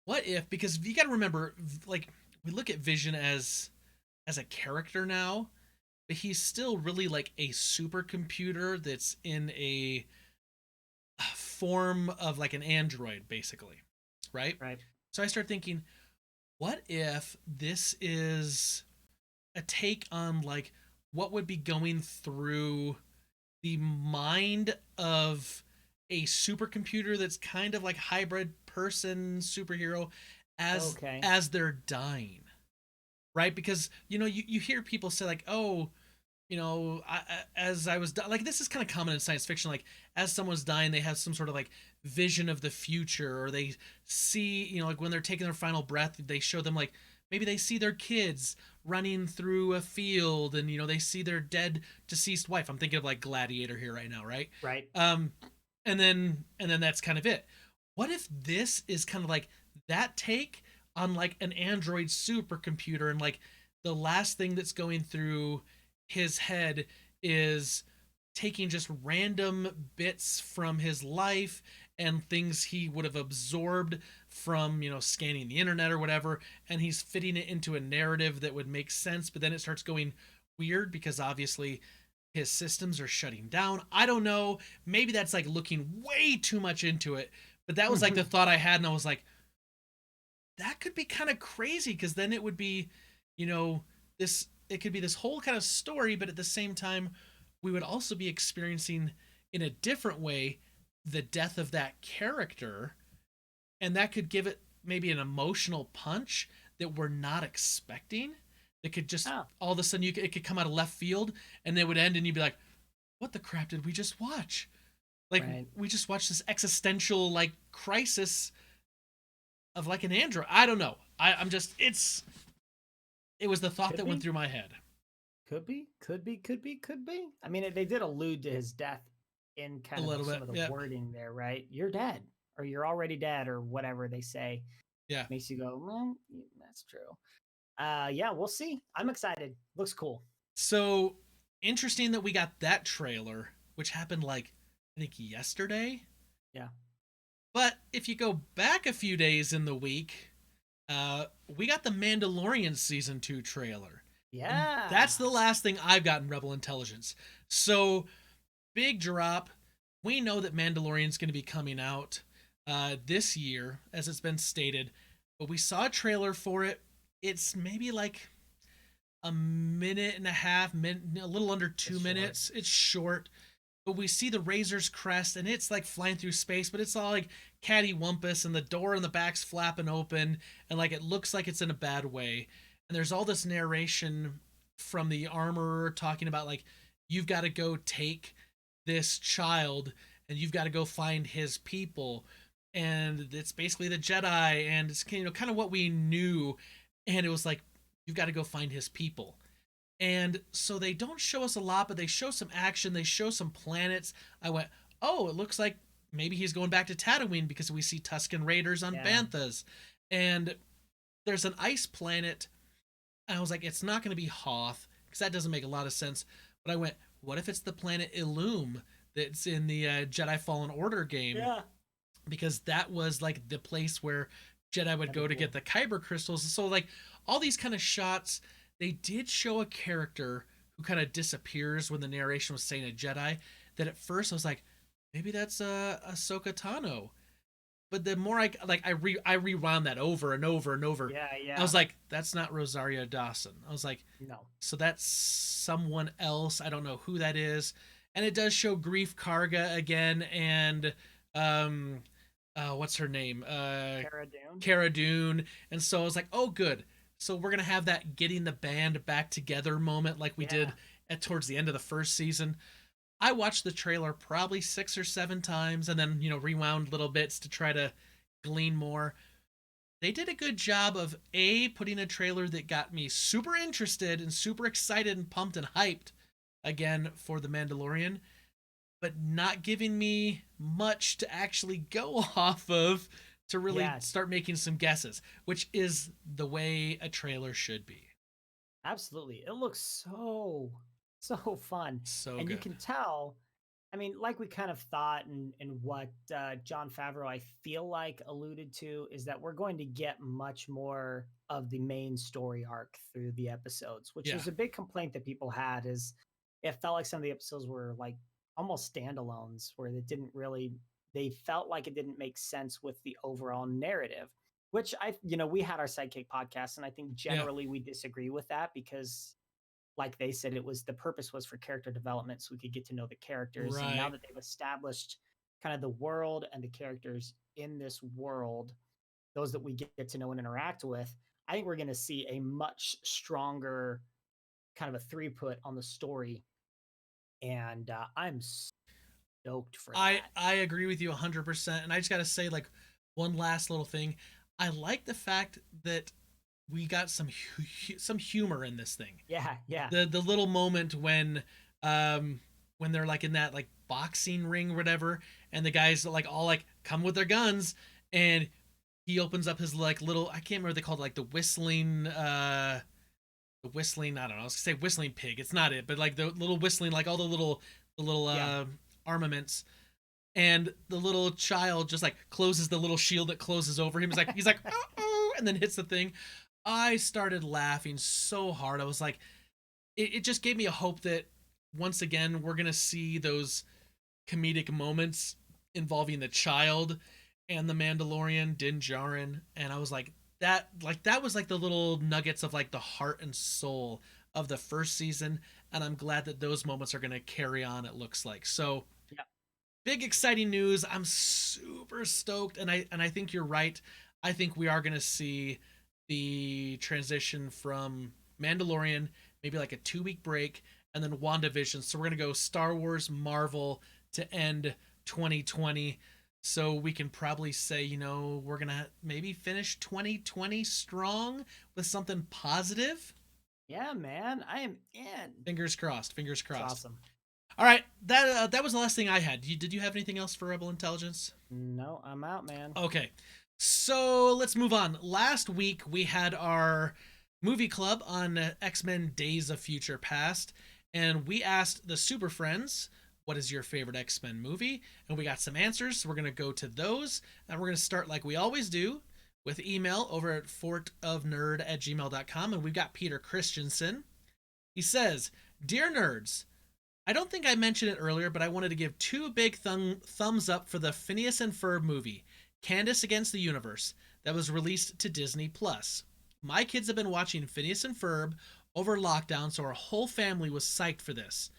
what if? Because you got to remember, like, we look at Vision as a character now, but he's still really like a supercomputer that's in a form of like an android, basically, right? Right. So I start thinking, what if this is a take on like what would be going through the mind of a supercomputer that's kind of like hybrid person superhero as they're dying, right? Because you hear people say like, oh, as I was like, this is kind of common in science fiction, like as someone's dying they have some sort of like vision of the future, or they see, like when they're taking their final breath, they show them like maybe they see their kids running through a field, and they see their dead deceased wife. I'm thinking of like Gladiator here right now, right? Right. And then that's kind of it. What if this is kind of like that take on like an android supercomputer, and like the last thing that's going through his head is taking just random bits from his life and things he would have absorbed from scanning the internet or whatever, and he's fitting it into a narrative that would make sense, but then it starts going weird because obviously his systems are shutting down. I don't know, maybe that's like looking way too much into it, but that was like the thought I had, and I was like, that could be kind of crazy, because then it would be it could be this whole kind of story, but at the same time we would also be experiencing in a different way the death of that character, and that could give it maybe an emotional punch that we're not expecting. It could just all of a sudden it could come out of left field, and it would end, and you'd be like, what the crap did we just watch? Like, right. We just watched this existential like crisis of like an android. I don't know. I'm just, it was the thought that went through my head. Could be. I mean, they did allude to his death in kind of some of the wording there, right? You're dead, or you're already dead, or whatever they say. Yeah. Makes you go, well, that's true. Yeah, we'll see. I'm excited. Looks cool. So interesting that we got that trailer, which happened like, I think yesterday. Yeah. But if you go back a few days in the week, we got the Mandalorian Season 2 trailer. Yeah. And that's the last thing I've got in Rebel Intelligence. So, big drop. We know that Mandalorian's going to be coming out this year, as it's been stated. But we saw a trailer for it. It's maybe like a minute and a half, a little under 2 minutes. It's short. But we see the Razor's crest, and it's like flying through space, but it's all like cattywampus, and the door in the back's flapping open, and like it looks like it's in a bad way. And there's all this narration from the armorer talking about like, you've got to go take this child and you've got to go find his people, and it's basically the Jedi, and it's kind of what we knew, and it was like, you've got to go find his people. And so they don't show us a lot, but they show some action, they show some planets. I went, oh, it looks like maybe he's going back to Tatooine because we see Tusken Raiders on Banthas, and there's an ice planet. And I was like, it's not going to be Hoth because that doesn't make a lot of sense. But I went, what if it's the planet Illume that's in the Jedi Fallen Order game? Yeah. Because that was like the place where Jedi would go to get the Kyber crystals. So like all these kind of shots, they did show a character who kind of disappears when the narration was saying a Jedi. That at first I was like, maybe that's Ahsoka Tano. But the more I rewound that over and over and over. Yeah. I was like, that's not Rosario Dawson. I was like, no. So that's someone else. I don't know who that is. And it does show Grief Karga again, and what's her name? Cara Dune. And so I was like, oh, good. So we're gonna have that getting the band back together moment like we did towards the end of the first season. I watched the trailer probably 6 or 7 times and then, rewound little bits to try to glean more. They did a good job of putting a trailer that got me super interested and super excited and pumped and hyped again for The Mandalorian, but not giving me much to actually go off of to really start making some guesses, which is the way a trailer should be. Absolutely. It looks so fun. So and good. You can tell, I mean, like we kind of thought, and what Jon Favreau, I feel like, alluded to, is that we're going to get much more of the main story arc through the episodes, which was a big complaint that people had, is it felt like some of the episodes were like almost standalones, where they felt like it didn't make sense with the overall narrative, which we had our Sidekick podcast, and I think generally we disagree with that, because like they said, the purpose was for character development, so we could get to know the characters. Right. And now that they've established kind of the world and the characters in this world, those that we get to know and interact with, I think we're going to see a much stronger kind of a throughput on the story. And I'm stoked for that. I agree with you 100%. And I just got to say, like, one last little thing. I like the fact that we got some humor in this thing. Yeah. The little moment when they're like in that like boxing ring or whatever, and the guys like all like come with their guns, and he opens up his like little, I can't remember what they called it, like the whistling I don't know, I was gonna say whistling pig. It's not it, but like the little whistling, like all the little armaments. And the little child just like closes the little shield that closes over him. He's like, oh, and then hits the thing. I started laughing so hard. I was like, it just gave me a hope that once again we're gonna see those comedic moments involving the child and the Mandalorian, Din Djarin, and I was like, that was like the little nuggets of like the heart and soul of the first season, and I'm glad that those moments are gonna carry on. It looks like so. Big exciting news. I'm super stoked, and I think you're right. I think we are gonna see the transition from Mandalorian, maybe like a 2-week break, and then WandaVision. So we're going to go Star Wars, Marvel to end 2020. So we can probably say, we're going to maybe finish 2020 strong with something positive. Yeah, man. I am in. Fingers crossed. That's awesome. All right. That was the last thing I had. Did you have anything else for Rebel Intelligence? No, I'm out, man. Okay. So let's move on. Last week we had our movie club on X-Men Days of Future Past, and we asked the Super Friends, what is your favorite X-Men movie? And we got some answers, so we're going to go to those, and we're going to start like we always do with email over at fortofnerd@gmail.com, and we've got Peter Christensen. He says, Dear Nerds, I don't think I mentioned it earlier, but I wanted to give 2 big thumbs up for the Phineas and Ferb movie, Candace Against the Universe, that was released to Disney+. My kids have been watching Phineas and Ferb over lockdown, so our whole family was psyched for this.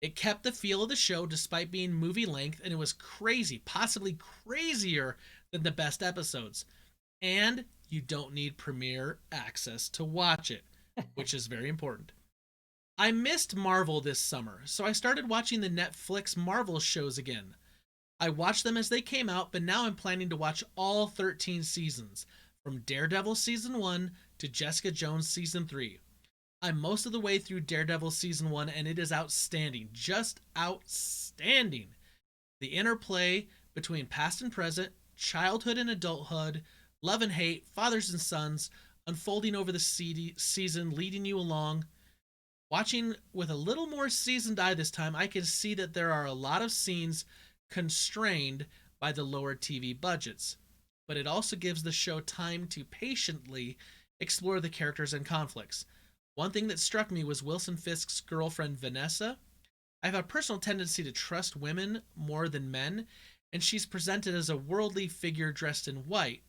It kept the feel of the show despite being movie length, and it was crazy, possibly crazier than the best episodes. And you don't need premiere access to watch it, which is very important. I missed Marvel this summer, so I started watching the Netflix Marvel shows again. I watched them as they came out, but now I'm planning to watch all 13 seasons, from Daredevil Season 1 to Jessica Jones Season 3. I'm most of the way through Daredevil Season 1, and it is outstanding. Just outstanding. The interplay between past and present, childhood and adulthood, love and hate, fathers and sons, unfolding over the season, leading you along. Watching with a little more seasoned eye this time, I can see that there are a lot of scenes constrained by the lower TV budgets, but it also gives the show time to patiently explore the characters and conflicts. One thing that struck me was Wilson Fisk's girlfriend, Vanessa. I have a personal tendency to trust women more than men, and she's presented as a worldly figure dressed in white.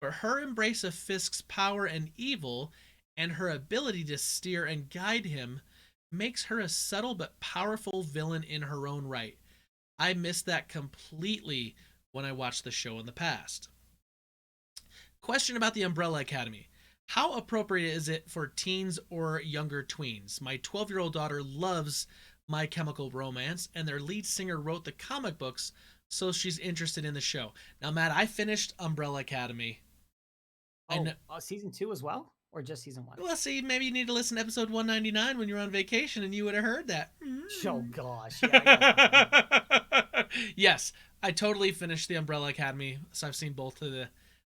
But her embrace of Fisk's power and evil, and her ability to steer and guide him, makes her a subtle but powerful villain in her own right. I missed that completely when I watched the show in the past. Question about the Umbrella Academy. How appropriate is it for teens or younger tweens? My 12-year-old daughter loves My Chemical Romance, and their lead singer wrote the comic books, so she's interested in the show. Now, Matt, I finished Umbrella Academy. Season 2 as well? Or just season 1? Well, see, maybe you need to listen to episode 199 when you're on vacation, and you would have heard that. Oh, gosh. Yeah, yes, I totally finished the Umbrella Academy, so I've seen both of the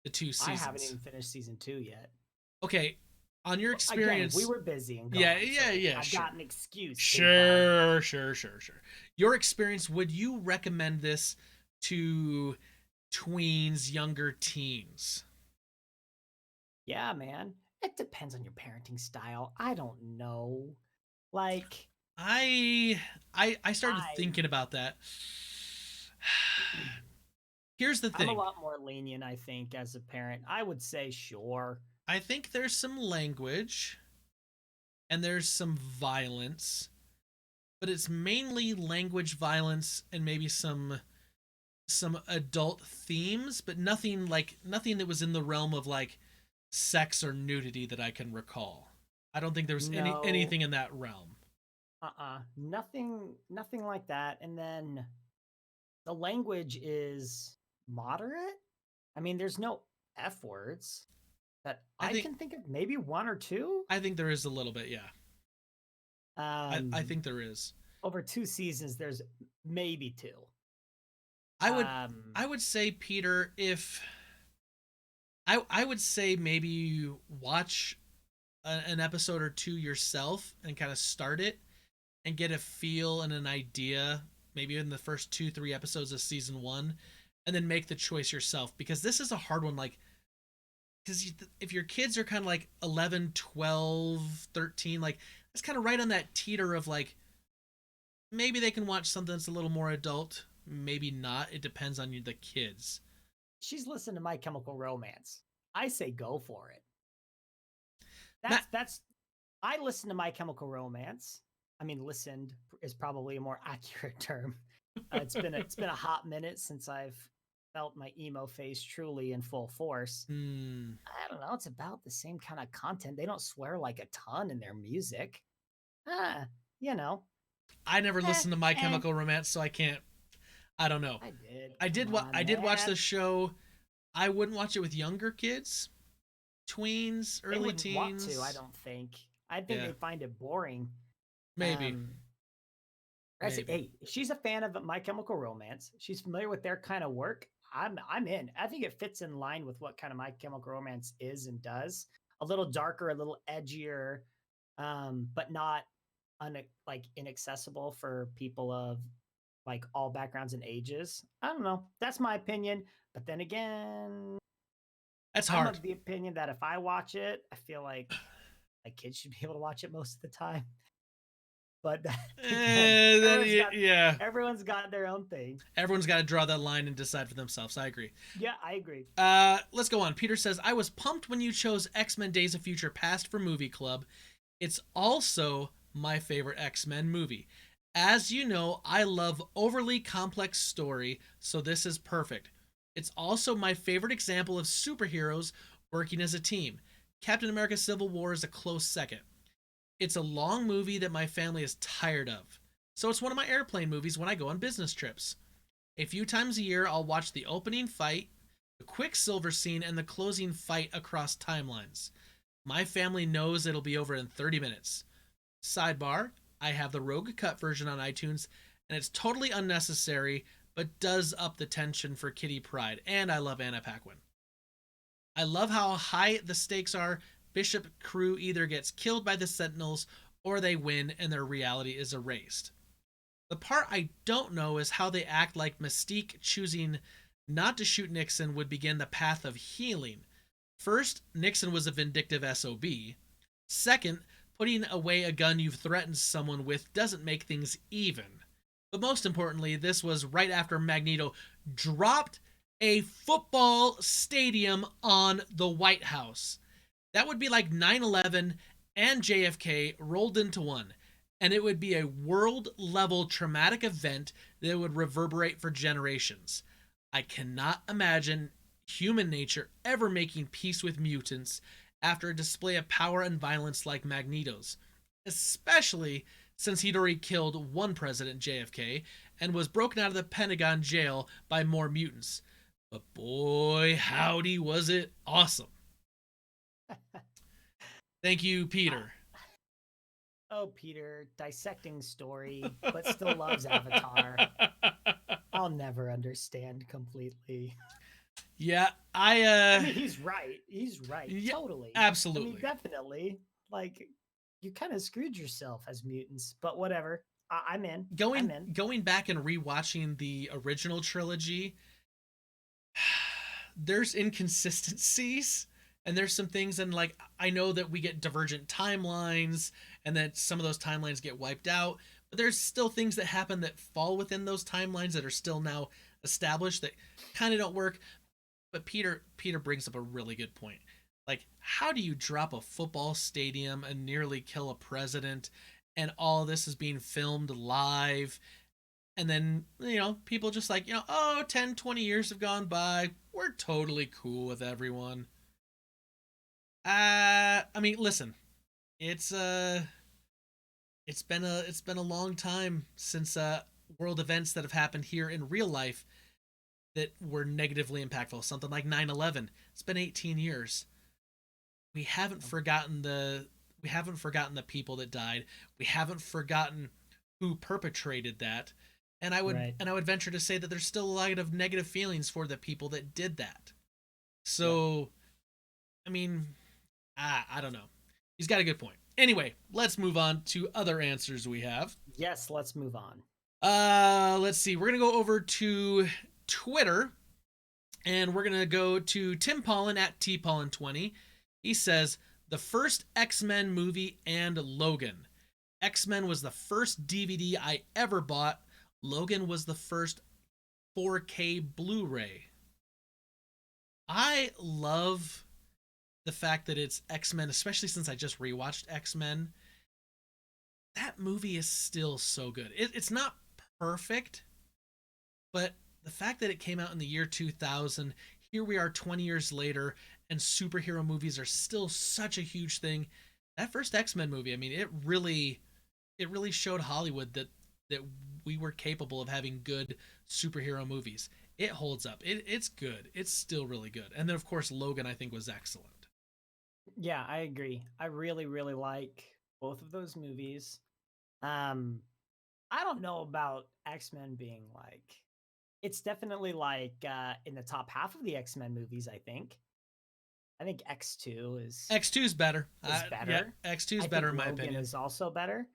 two seasons. I haven't even finished season 2 yet. Okay, on your experience... Again, we were busy and gone, yeah. I've Sure. got an excuse. Sure. Your experience, would you recommend this to tweens, younger teens? Yeah, man. It depends on your parenting style. I don't know. Like, I started thinking about that. Here's the thing. I'm a lot more lenient, I think, as a parent. I would say sure. I think there's some language and there's some violence, but it's mainly language, violence, and maybe some adult themes, but nothing that was in the realm of like sex or nudity that I can recall. I don't think there's anything in that realm. Nothing like that. And then the language is moderate. I mean, there's no F words that I can think of, maybe one or two. I think there is a little bit, yeah. I think there is. Over 2 seasons, there's maybe 2. I would say, Peter, if I would say maybe you watch an episode or two yourself and kind of start it and get a feel and an idea, maybe in the first 2-3 episodes of season 1, and then make the choice yourself, because this is a hard one. Like, because if your kids are kind of like 11, 12, 13, like it's kind of right on that teeter of like, maybe they can watch something that's a little more adult, maybe not. It depends on the kids. She's listened to My Chemical Romance. I say go for it. I listened to My Chemical Romance. I mean, listened is probably a more accurate term. It's been a hot minute since I've felt my emo phase truly in full force. I don't know. It's about the same kind of content. They don't swear like a ton in their music. You know. I never listened to My Chemical Romance, so I can't. I don't know. I did watch the show. I wouldn't watch it with younger kids, tweens, early teens. Want to? I don't think. I think they find it boring. Maybe. I say, hey, she's a fan of My Chemical Romance. She's familiar with their kind of work. I'm in. I think it fits in line with what kind of My Chemical Romance is and does. A little darker, a little edgier, but not inaccessible for people of like all backgrounds and ages. I don't know. That's my opinion. But then again, that's hard. I'm of the opinion that if I watch it, I feel like my kids should be able to watch it most of the time. But again, everyone's got their own thing. Everyone's got to draw that line and decide for themselves. I agree. Yeah, I agree. Let's go on. Peter says, I was pumped when you chose X-Men Days of Future Past for Movie Club. It's also my favorite X-Men movie. As you know, I love overly complex story, so this is perfect. It's also my favorite example of superheroes working as a team. Captain America Civil War is a close second. It's a long movie that my family is tired of. So it's one of my airplane movies when I go on business trips. A few times a year, I'll watch the opening fight, the Quicksilver scene, and the closing fight across timelines. My family knows it'll be over in 30 minutes. Sidebar, I have the Rogue Cut version on iTunes, and it's totally unnecessary, but does up the tension for Kitty Pryde, and I love Anna Paquin. I love how high the stakes are. Bishop crew either gets killed by the Sentinels, or they win and their reality is erased. The part I don't know is how they act like Mystique choosing not to shoot Nixon would begin the path of healing. First, Nixon was a vindictive SOB. Second, putting away a gun you've threatened someone with doesn't make things even. But most importantly, this was right after Magneto dropped a football stadium on the White House. That would be like 9/11 and JFK rolled into one. And it would be a world-level traumatic event that would reverberate for generations. I cannot imagine human nature ever making peace with mutants after a display of power and violence like Magneto's, especially since he'd already killed one president, JFK, and was broken out of the Pentagon jail by more mutants. But boy, howdy, was it awesome. Thank you, Peter. Oh, Peter, dissecting story, but still loves Avatar. I'll never understand completely. Yeah, I mean, he's right. He's right. Yeah, totally. absolutely. I mean, definitely. Like, you kind of screwed yourself as mutants, but whatever. I'm in. I'm in. Going back and rewatching the original trilogy, there's inconsistencies and there's some things, and like I know that we get divergent timelines and that some of those timelines get wiped out, but there's still things that happen that fall within those timelines that are still now established that kind of don't work. But Peter brings up a really good point. Like, how do you drop a football stadium and nearly kill a president, and all this is being filmed live? And then, people just like, 10, 20 years have gone by. We're totally cool with everyone. I mean, listen, it's been a long time since world events that have happened here in real life that were negatively impactful. Something like 9/11. It's been 18 years. We haven't forgotten the people that died. We haven't forgotten who perpetrated that. And I would venture to say that there's still a lot of negative feelings for the people that did that. So, I mean, I don't know. He's got a good point. Anyway, let's move on to other answers we have. Yes, let's move on. Let's see. We're going to go over to Twitter, and we're going to go to Tim Paulin at tpaulin20. He says, the first X-Men movie and Logan. X-Men was the first DVD I ever bought. Logan was the first 4K Blu-ray. I love the fact that it's X-Men, especially since I just rewatched X-Men. That movie is still so good. It's not perfect, but the fact that it came out in the year 2000, here we are 20 years later, and superhero movies are still such a huge thing. That first X-Men movie, I mean, it really showed Hollywood that we were capable of having good superhero movies. It holds up. It's good. It's still really good. And then, of course, Logan, I think, was excellent. Yeah, I agree. I really, really like both of those movies. I don't know about X-Men being like, it's definitely like in the top half of the X-Men movies, I think. I think X2 is better. better. Yeah, X2 is better in my opinion. Logan is also better.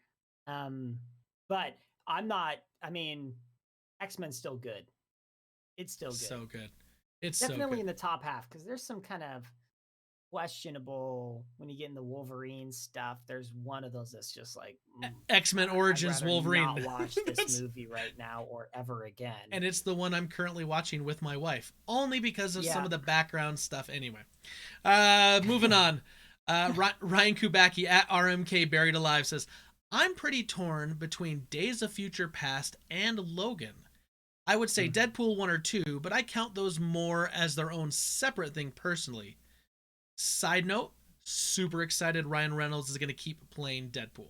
But I'm not, I mean, X-Men's still good. It's still good. So good. It's definitely so good. in the top half, because there's some kind of questionable when you get in the Wolverine stuff. There's one of those that's just like X-Men Origins I'd rather Wolverine. not watch this movie right now or ever again. And it's the one I'm currently watching with my wife, only because of some of the background stuff. Anyway, moving on. Ryan Kubacki at RMK Buried Alive says, I'm pretty torn between Days of Future Past and Logan. I would say Deadpool 1 or 2, but I count those more as their own separate thing personally. Side note, super excited Ryan Reynolds is going to keep playing Deadpool.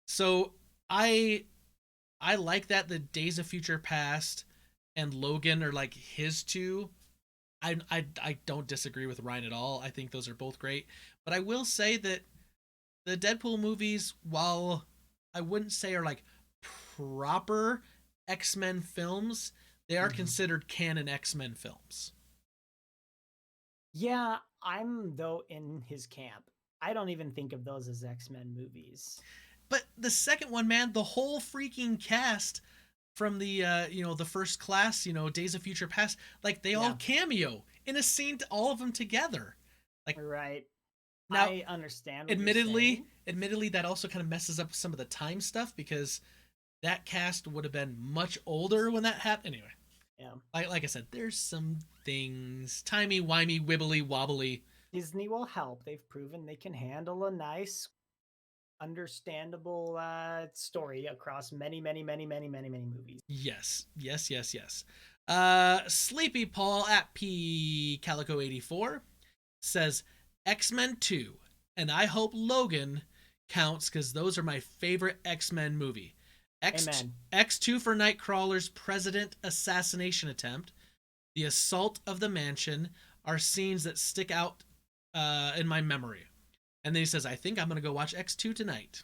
So I like that the Days of Future Past and Logan are like his two. I don't disagree with Ryan at all. I think those are both great. But I will say that the Deadpool movies, while I wouldn't say are like proper X-Men films, they are considered canon X-Men films. Yeah, I'm though in his camp. I don't even think of those as X-Men movies. But the second one, man, the whole freaking cast from the the First Class, Days of Future Past, like they all cameo in a scene, all of them together. Like right. Now, I understand what you're saying. admittedly, that also kind of messes up some of the time stuff because that cast would have been much older when that happened. Anyway, yeah. Like I said, there's some things timey-wimey, wibbly-wobbly. Disney will help. They've proven they can handle a nice, understandable story across many movies. Yes. Sleepy Paul at P Calico 84 says X-Men 2, and I hope Logan counts because those are my favorite X-Men movie. X2 for Nightcrawler's president assassination attempt, the assault of the mansion are scenes that stick out in my memory. And then he says, I think I'm going to go watch X2 tonight.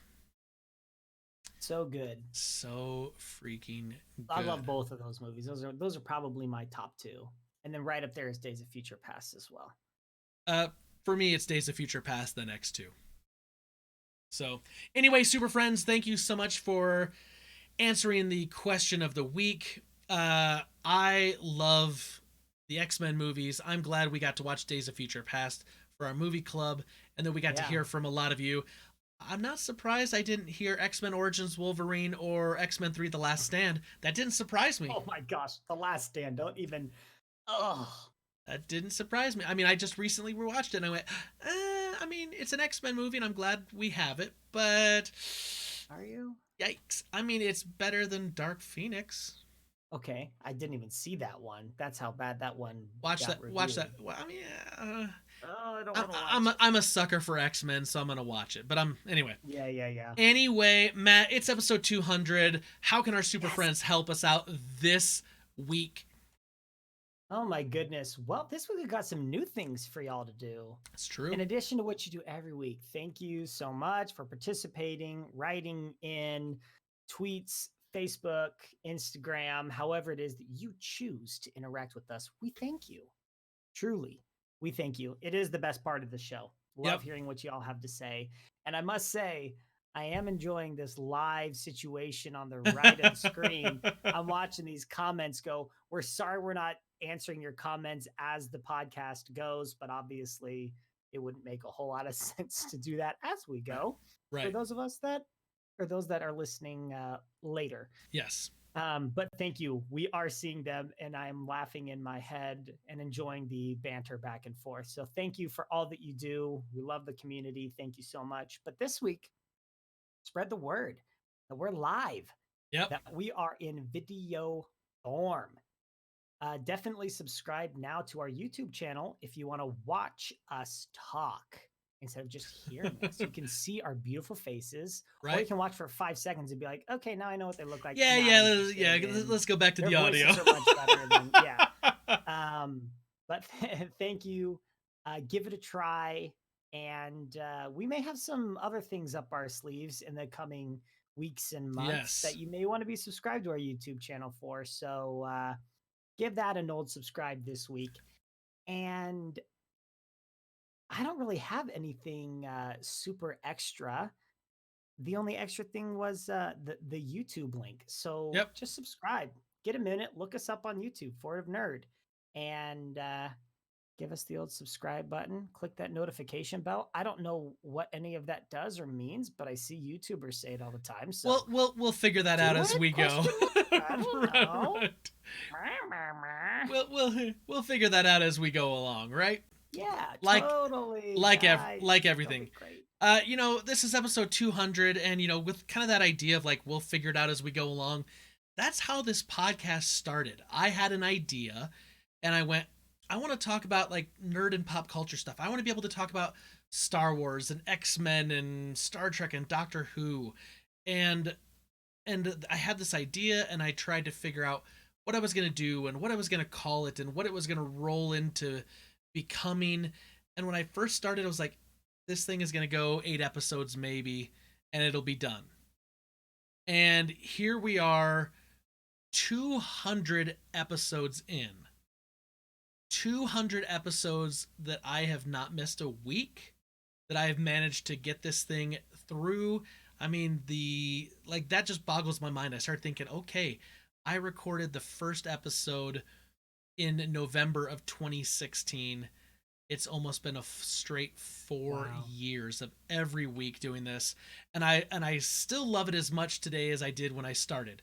So good. So freaking good. I love both of those movies. Those are probably my top two. And then right up there is Days of Future Past as well. For me, it's Days of Future Past, then X2. So anyway, Super Friends, thank you so much for answering the question of the week. I love the X-Men movies. I'm glad we got to watch Days of Future Past for our movie club, and then we got to hear from a lot of you. I'm not surprised I didn't hear X-Men Origins Wolverine or X-Men 3 The Last Stand. That didn't surprise me. Oh my gosh, The Last Stand. Don't even... Ugh. That didn't surprise me. I mean, I just recently rewatched it, and I went, I mean, it's an X-Men movie, and I'm glad we have it, but... Are you? Yikes. I mean, it's better than Dark Phoenix. Okay, I didn't even see that one. That's how bad that one Watch that. reviewed. Watch that. Well, I mean, I don't want to watch I'm a sucker for X-Men, so I'm gonna watch it. But anyway. Yeah. Anyway, Matt, it's episode 200. How can our super friends help us out this week? Oh my goodness. Well, this week we got some new things for y'all to do. It's true. In addition to what you do every week. Thank you so much for participating, writing in tweets, Facebook, Instagram, however it is that you choose to interact with us. We thank you. Truly, we thank you. It is the best part of the show. Love hearing what you all have to say. And I must say, I am enjoying this live situation on the right of the screen. I'm watching these comments go, we're sorry we're not answering your comments as the podcast goes, but obviously it wouldn't make a whole lot of sense to do that as we go. Right. For those of us that are listening later. Yes. But thank you. We are seeing them, and I'm laughing in my head and enjoying the banter back and forth. So thank you for all that you do. We love the community. Thank you so much. But this week, spread the word that we're live. Yep. That we are in video form. Definitely subscribe now to our YouTube channel if you want to watch us talk instead of just hearing us. You can see our beautiful faces, right? Or you can watch for 5 seconds and be like, okay, now I know what they look like. Let's go back to the audio. Are much better than, but thank you. Give it a try. And we may have some other things up our sleeves in the coming weeks and months that you may want to be subscribed to our YouTube channel for. So give that an old subscribe this week. And I don't really have anything super extra. The only extra thing was the YouTube link. So just subscribe. Get a minute. Look us up on YouTube, Fort of Nerd. And give us the old subscribe button. Click that notification bell. I don't know what any of that does or means, but I see YouTubers say it all the time. So we'll figure that out as we go. I don't know. We'll figure that out as we go along, right? Yeah, totally. Like everything. This is episode 200, and with kind of that idea of like we'll figure it out as we go along. That's how this podcast started. I had an idea, and I went, I want to talk about like nerd and pop culture stuff. I want to be able to talk about Star Wars and X-Men and Star Trek and Doctor Who. And I had this idea and I tried to figure out what I was going to do and what I was going to call it and what it was going to roll into becoming. And when I first started, I was like, this thing is going to go 8 episodes maybe, and it'll be done. And here we are, 200 episodes in. 200 episodes that I have not missed a week, that I have managed to get this thing through. I mean, that just boggles my mind. I started thinking, okay, I recorded the first episode in November of 2016. It's almost been a straight 4 years of every week doing this, and I still love it as much today as I did when I started.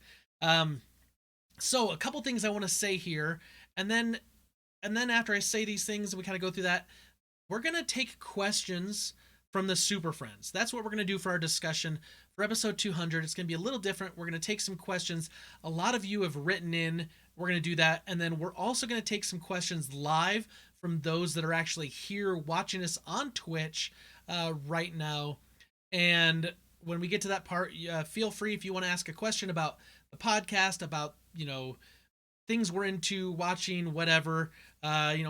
So a couple things I want to say here, and then after I say these things, we kind of go through that. We're gonna take questions from the Super Friends. That's what we're gonna do for our discussion for episode 200. It's gonna be a little different. We're gonna take some questions. A lot of you have written in. We're gonna do that, and then we're also gonna take some questions live from those that are actually here watching us on Twitch right now. And when we get to that part, feel free if you want to ask a question about the podcast, about things we're into, watching, whatever.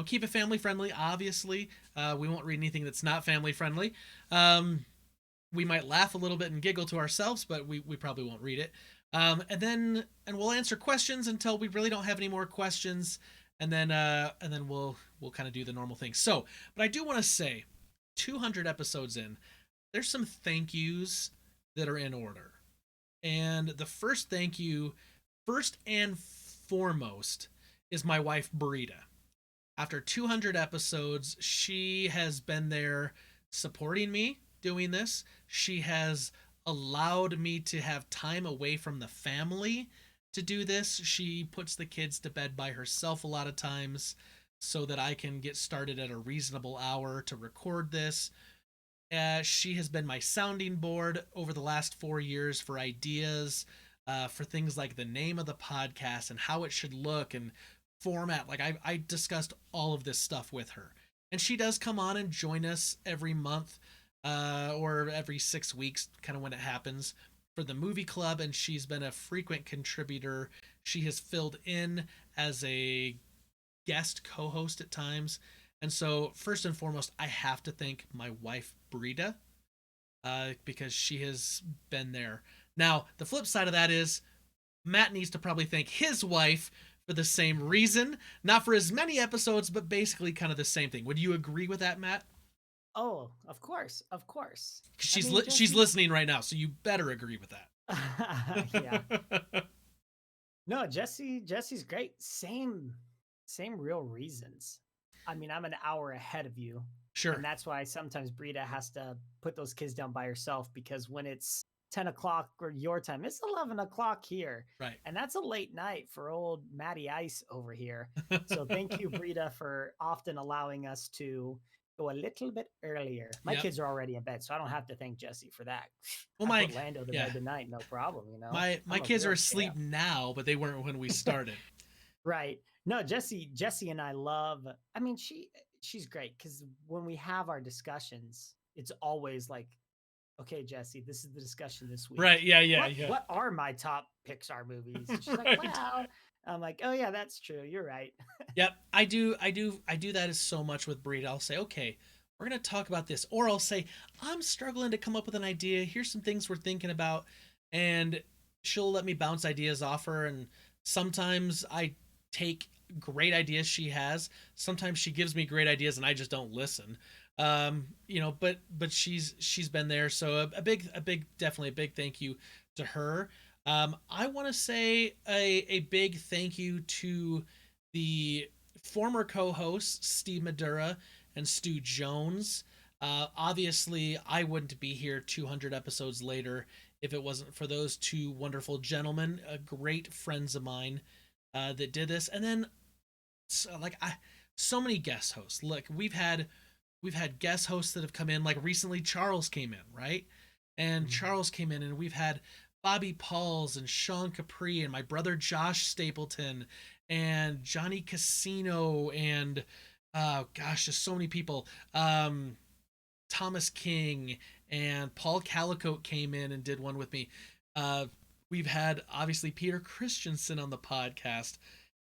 Keep it family friendly. Obviously, we won't read anything that's not family friendly. We might laugh a little bit and giggle to ourselves, but we probably won't read it. And we'll answer questions until we really don't have any more questions, and then we'll kind of do the normal thing. So, but I do want to say, 200 episodes in, there's some thank yous that are in order. And the first thank you, first and foremost, is my wife, Brita. After 200 episodes, she has been there supporting me doing this. She has allowed me to have time away from the family to do this. She puts the kids to bed by herself a lot of times so that I can get started at a reasonable hour to record this. She has been my sounding board over the last 4 years for ideas, for things like the name of the podcast and how it should look and format. Like I discussed all of this stuff with her, and she does come on and join us every month or every 6 weeks, kind of when it happens, for the movie club, and she's been a frequent contributor. She has filled in as a guest co-host at times. And so first and foremost, I have to thank my wife, Brita, because she has been there. Now, the flip side of that is Matt needs to probably thank his wife for the same reason. Not for as many episodes, but basically kind of the same thing. Would you agree with that, Matt? Oh, of course, of course. She's listening right now, so you better agree with that. Yeah. No, Jesse's great. Same real reasons. I mean, I'm an hour ahead of you. Sure. And that's why sometimes Brita has to put those kids down by herself, because when it's 10 o'clock or your time, it's 11 o'clock here. Right. And that's a late night for old Matty Ice over here. So thank you, Brita, for often allowing us to go a little bit earlier. My kids are already in bed, so I don't have to thank Jesse for that. Well, I put Lando to bed tonight, no problem, My kids are asleep now, but they weren't when we started. Right. No, Jesse and I love, I mean, she's great, because when we have our discussions, it's always like, okay, Jesse, this is the discussion this week. Right. Yeah. What are my top Pixar movies? She's right. like, well, I'm like, oh yeah, that's true. You're right. Yep. I do that so much with Brita. I'll say, okay, we're going to talk about this. Or I'll say, I'm struggling to come up with an idea. Here's some things we're thinking about. And she'll let me bounce ideas off her. And sometimes I take great ideas she has. Sometimes she gives me great ideas and I just don't listen. But she's been there. So definitely a big thank you to her. I want to say a big thank you to the former co-hosts, Steve Madura and Stu Jones. Obviously, I wouldn't be here 200 episodes later if it wasn't for those two wonderful gentlemen, great friends of mine that did this. And then, so many guest hosts. Look, we've had guest hosts that have come in. Like recently, Charles came in, right? And Charles came in, and we've had Bobby Pauls and Sean Capri and my brother Josh Stapleton and Johnny Casino and Oh gosh, just so many people. Thomas King and Paul Calicote came in and did one with me. Uh, we've had obviously Peter Christensen on the podcast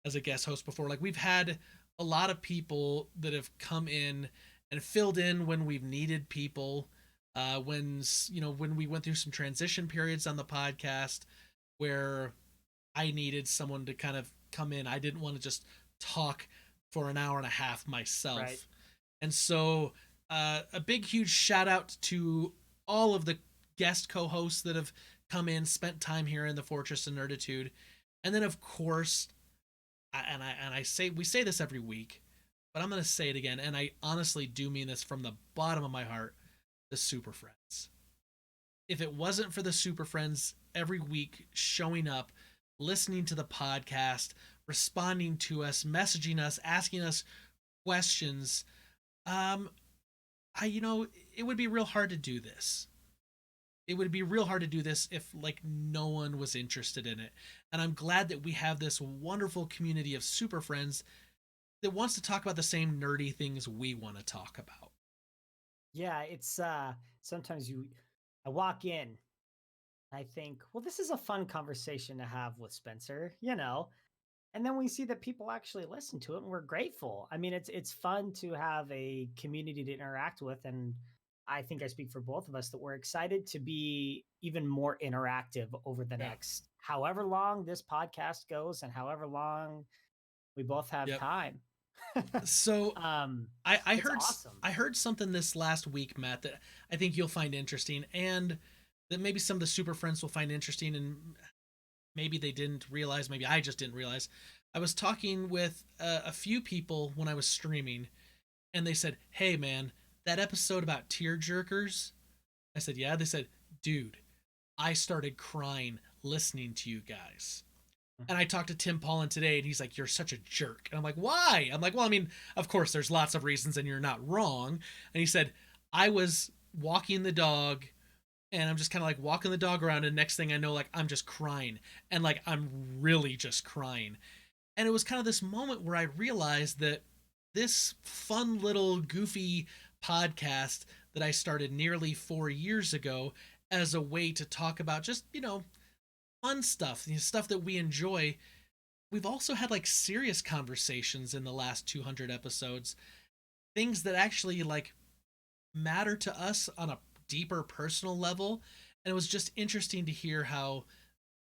as a guest host before. Like we've had a lot of people that have come in and filled in when we've needed people. When we went through some transition periods on the podcast where I needed someone to kind of come in. I didn't want to just talk for an hour and a half Right. myself. And so, a big, huge shout out to all of the guest co hosts that have come in, spent time here in the Fortress of Nerditude. And then, of course, I say, we say this every week, but I'm going to say it again. And I honestly do mean this from the bottom of my heart, the Super Friends. If it wasn't for the Super Friends every week showing up, listening to the podcast, responding to us, messaging us, asking us questions, um, it would be real hard to do this. It would be real hard to do this if like no one was interested in it. And I'm glad that we have this wonderful community of super friends that wants to talk about the same nerdy things we want to talk about. Yeah, it's sometimes I walk in, I think, well, this is a fun conversation to have with Spencer, and then we see that people actually listen to it and we're grateful. I mean, it's fun to have a community to interact with, and I think I speak for both of us that we're excited to be even more interactive over the Yeah. next however long this podcast goes and however long we both have Yep. time. So um I it's heard awesome. I heard something this last week, Matt, that I think you'll find interesting, and that maybe some of the super friends will find interesting, and maybe they didn't realize, maybe I just didn't realize. I was talking with a few people when I was streaming, and they said, "Hey, man, that episode about tear jerkers." I said, "Yeah." They said, "Dude, I started crying listening to you guys." And I talked to Tim Paulin today, and he's like, "You're such a jerk." And I'm like, "Why?" I'm like, "Well, I mean, of course, there's lots of reasons, and you're not wrong." And he said, "I was walking the dog, and I'm just kind of like walking the dog around, and next thing I know, like I'm just crying, and like I'm really just crying." And it was kind of this moment where I realized that this fun little goofy podcast that I started nearly 4 years ago as a way to talk about just fun stuff, stuff that we enjoy. We've also had like serious conversations in the last 200 episodes, things that actually like matter to us on a deeper personal level. And it was just interesting to hear how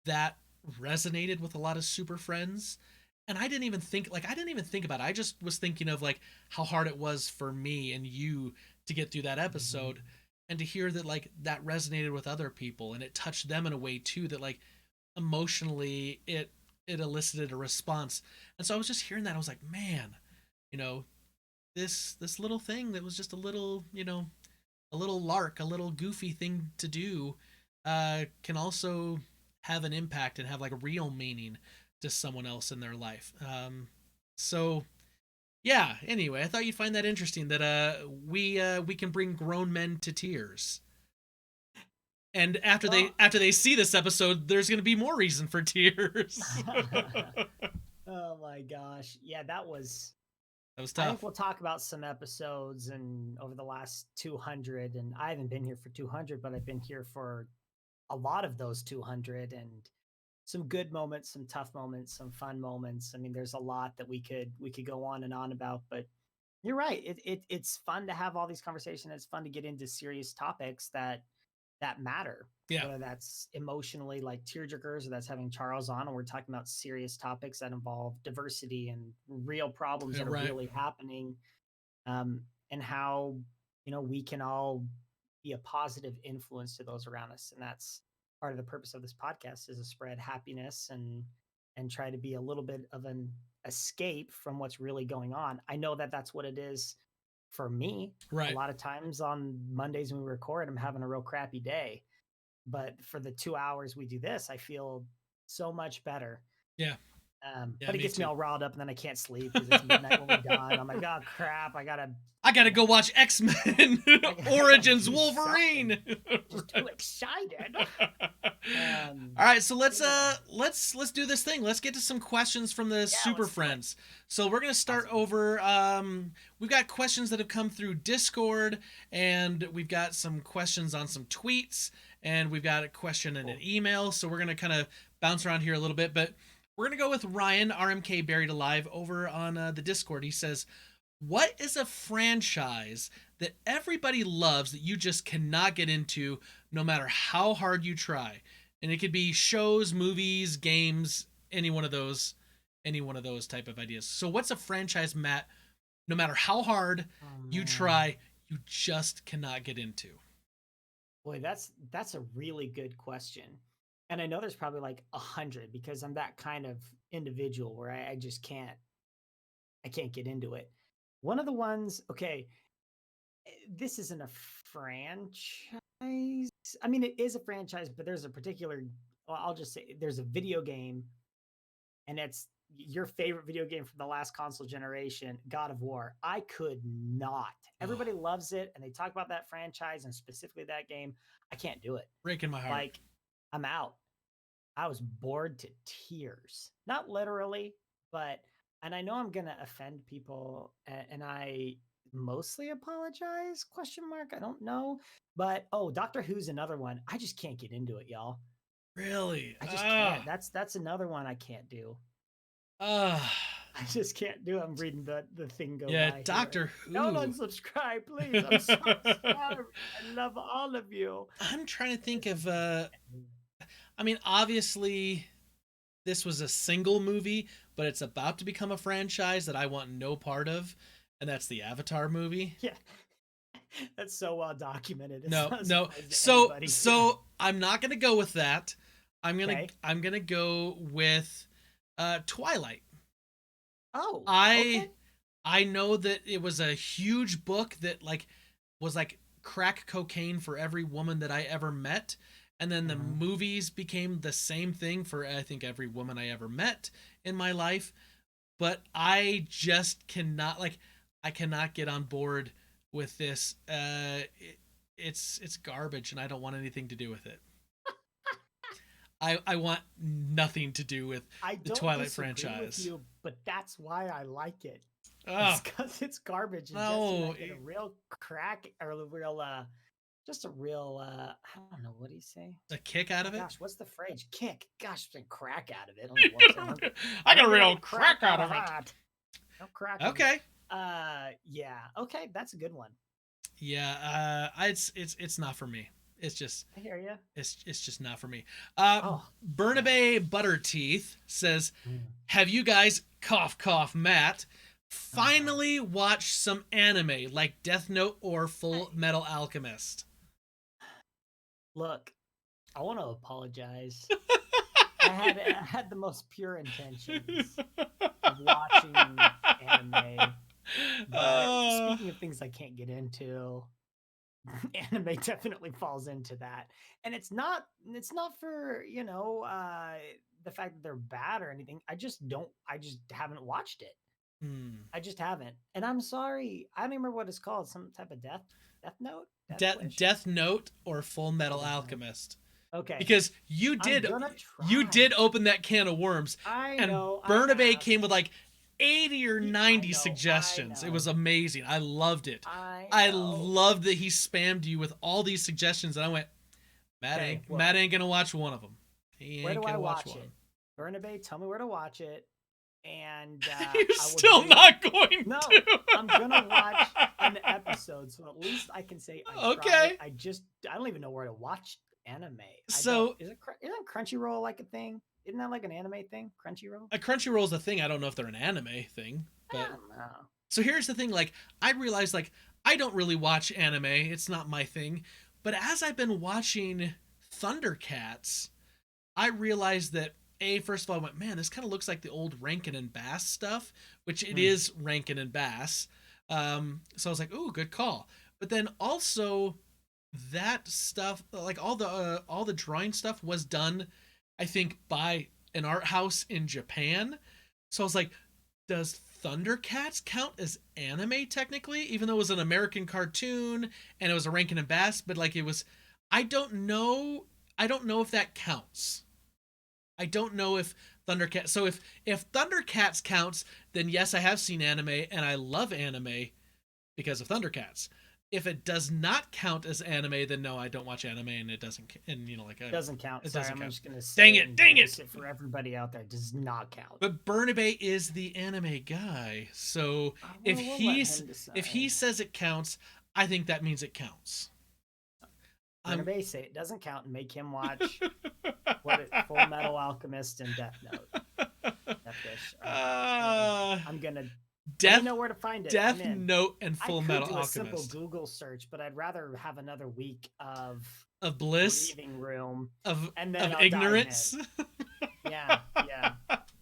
that resonated with a lot of super friends. And I didn't even think about it. I just was thinking of like how hard it was for me and you to get through that episode, and to hear that like that resonated with other people and it touched them in a way too, that like emotionally it elicited a response. And so I was just hearing that, I was like, man, you know this little thing that was just a little, a little lark, a little goofy thing to do, can also have an impact and have like a real meaning to someone else in their life. So yeah. Anyway, I thought you'd find that interesting that we can bring grown men to tears. And Well, after they see this episode, there's going to be more reason for tears. oh my gosh. Yeah, that was That was I think tough. we'll talk about some episodes and over the last 200, and I haven't been here for 200, but I've been here for a lot of those 200, and some good moments, some tough moments, some fun moments. I mean, there's a lot that we could go on and on about, but you're right. It's fun to have all these conversations. It's fun to get into serious topics that matter, Yeah. whether that's emotionally like tearjerkers, or that's having Charles on and we're talking about serious topics that involve diversity and real problems Yeah, that are right. really happening, um, and how we can all be a positive influence to those around us. And that's part of the purpose of this podcast, is to spread happiness and try to be a little bit of an escape from what's really going on. I know that that's what it is for me. A Right. lot of times on Mondays when we record, I'm having a real crappy day, but for the 2 hours we do this, I feel so much better. Yeah. Yeah, But it me gets me too. all riled up, and then I can't sleep because it's midnight when we're done. I'm like, oh crap, I gotta go watch X-Men gotta Origins do Wolverine. just too excited. All right, so let's yeah. let's do this thing. Let's get to some questions from the Super let's do it. Friends. So we're gonna start Awesome. over. We've got questions that have come through Discord, and we've got some questions on some tweets, and we've got a question in an email. So we're gonna kind of bounce around here a little bit, but we're gonna go with Ryan RMK Buried Alive over on the Discord. He says, "What is a franchise that everybody loves that you just cannot get into, no matter how hard you try?" And it could be shows, movies, games, any one of those type of ideas. So what's a franchise, Matt, no matter how hard you try, you just cannot get into? Boy, that's a really good question. And I know there's probably like 100 because I'm that kind of individual where I just I can't get into it. One of the ones, okay, this isn't a franchise. I mean, it is a franchise, but there's a particular, well, I'll just say there's a video game, and it's your favorite video game from the last console generation, God of War. I could not. Everybody loves it, and they talk about that franchise and specifically that game. I can't do it. Breaking my heart. Like, I'm out. I was bored to tears. Not literally, but, and I know I'm going to offend people, and I mostly apologize, question mark. I don't know. But Doctor Who's another one. I just can't get into it, y'all. Really? I just can't. That's another one I can't do. I just can't do it. I'm reading the thing go by. Doctor Who. Don't unsubscribe, please. I'm so sorry. I love all of you. I'm trying to think of I mean, obviously this was a single movie, but it's about to become a franchise that I want no part of, and that's the Avatar movie. Yeah. That's so well documented. It's no. So I'm not gonna go with that. I'm gonna go with Twilight. Oh, I know that it was a huge book that was like crack cocaine for every woman that I ever met, and then the movies became the same thing for I think every woman I ever met in my life. But I just cannot I cannot get on board with this. It's garbage, and I don't want anything to do with it. I want nothing to do with the Twilight franchise. With you, but that's why I like it. It's because it's garbage. And no, get a real crack or a real, just a real, I don't know, what do you say? A kick out of it? Gosh, what's the phrase? Kick. Gosh, crack out of it. I got a real crack out of it. No crack. Okay. Yeah. Okay, that's a good one. Yeah. It's not for me. It's just, I hear you. It's just not for me. Bernabe Butterteeth says, "Have you guys cough Matt finally watched some anime like Death Note or Full Metal Alchemist?" Look, I want to apologize. I had the most pure intentions of watching anime. But speaking of things I can't get into, anime definitely falls into that. And it's not for, the fact that they're bad or anything. I just haven't watched it. I just haven't. And I'm sorry. I don't even remember what it's called. Some type of Death Note? Death Note or Full Metal Alchemist. Okay. Because you did open that can of worms. I know. And Bernabe came with 80 or 90 suggestions. It was amazing. I loved it. I loved that he spammed you with all these suggestions, and I went, Matt ain't gonna watch one of them. He ain't gonna watch one. Bernabe, tell me where to watch it. And you're still not going to. No, I'm gonna watch an episode, so at least I can say I tried. I don't even know where to watch anime. Isn't Crunchyroll like a thing? Isn't that like an anime thing? Crunchyroll? A Crunchyroll's a thing. I don't know if they're an anime thing. But I don't know. So here's the thing, I realized I don't really watch anime. It's not my thing. But as I've been watching Thundercats, I realized that first of all, I went, man, this kind of looks like the old Rankin and Bass stuff, which it is Rankin and Bass. So I was like, ooh, good call. But then also that stuff, all the drawing stuff was done, I think, by an art house in Japan. So I was like, does Thundercats count as anime technically, even though it was an American cartoon and it was a Rankin and Bass, but like it was, I don't know. I don't know if that counts. I don't know if Thundercats. So if Thundercats counts, then yes, I have seen anime and I love anime because of Thundercats. If it does not count as anime, then no, I don't watch anime and it doesn't. And like it doesn't count. It Sorry, doesn't I'm count. just gonna say Dang it! for everybody out there. It does not count. But Burnaby is the anime guy, so We'll if he says it counts, I think that means it counts. Burnaby say it doesn't count and make him watch Full Metal Alchemist and Death Note. Death Wish. I'm gonna. I know where to find it. Death Note and Full Metal Alchemist. I could do a Alchemist. simple Google search, but I'd rather have another week of bliss, breathing room, of I'll ignorance. Yeah.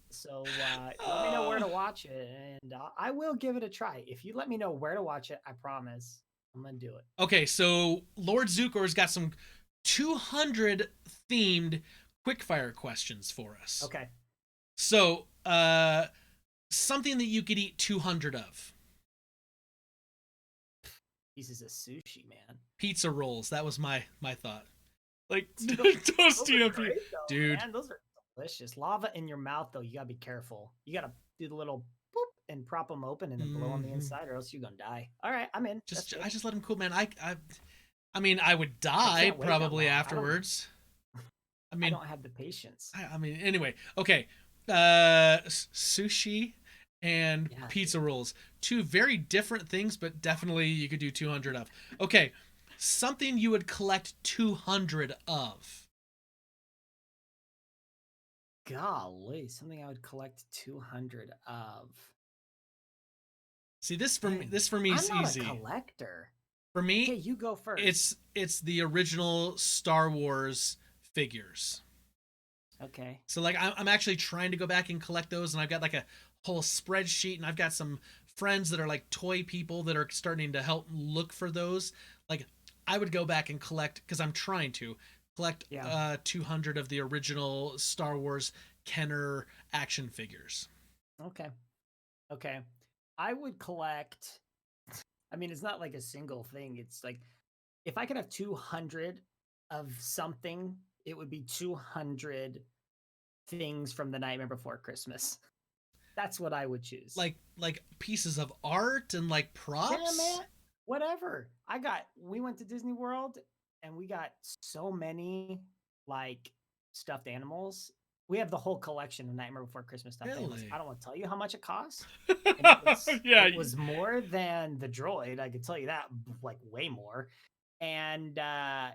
So let me know where to watch it, and I will give it a try. If you let me know where to watch it, I promise I'm gonna do it. Okay, so Lord Zukor's got some 200 themed quickfire questions for us. Okay. So, something that you could eat 200 of. Pieces of sushi, man. Pizza rolls. That was my thought. Like toasting up, dude. Man, those are delicious. Lava in your mouth, though. You gotta be careful. You gotta do the little boop and prop them open and then blow on the inside, or else you're gonna die. All right, I'm in. I just let them cool, man. I mean, I would die probably afterwards. I mean, I don't have the patience. I mean, anyway, okay. Sushi and pizza rolls. Two very different things, but definitely you could do 200 of. Okay, something you would collect 200 of. Golly, something I would collect 200 of. See, this for me is I'm not easy. A collector. For me, okay, you go first. It's the original Star Wars figures. Okay. So like I'm actually trying to go back and collect those, and I've got like a whole spreadsheet, and I've got some friends that are like toy people that are starting to help look for those. Like I would go back and collect, because I'm trying to collect 200 of the original Star Wars Kenner action figures. Okay. I would collect, I mean, it's not like a single thing. It's like if I could have 200 of something, it would be 200 things from The Nightmare Before Christmas. That's what I would choose. Like pieces of art and like props. Yeah, man. Whatever. We went to Disney World and we got so many like stuffed animals. We have the whole collection of Nightmare Before Christmas stuffed animals. I don't want to tell you how much it costs. It was more than the droid. I could tell you that, like way more. And so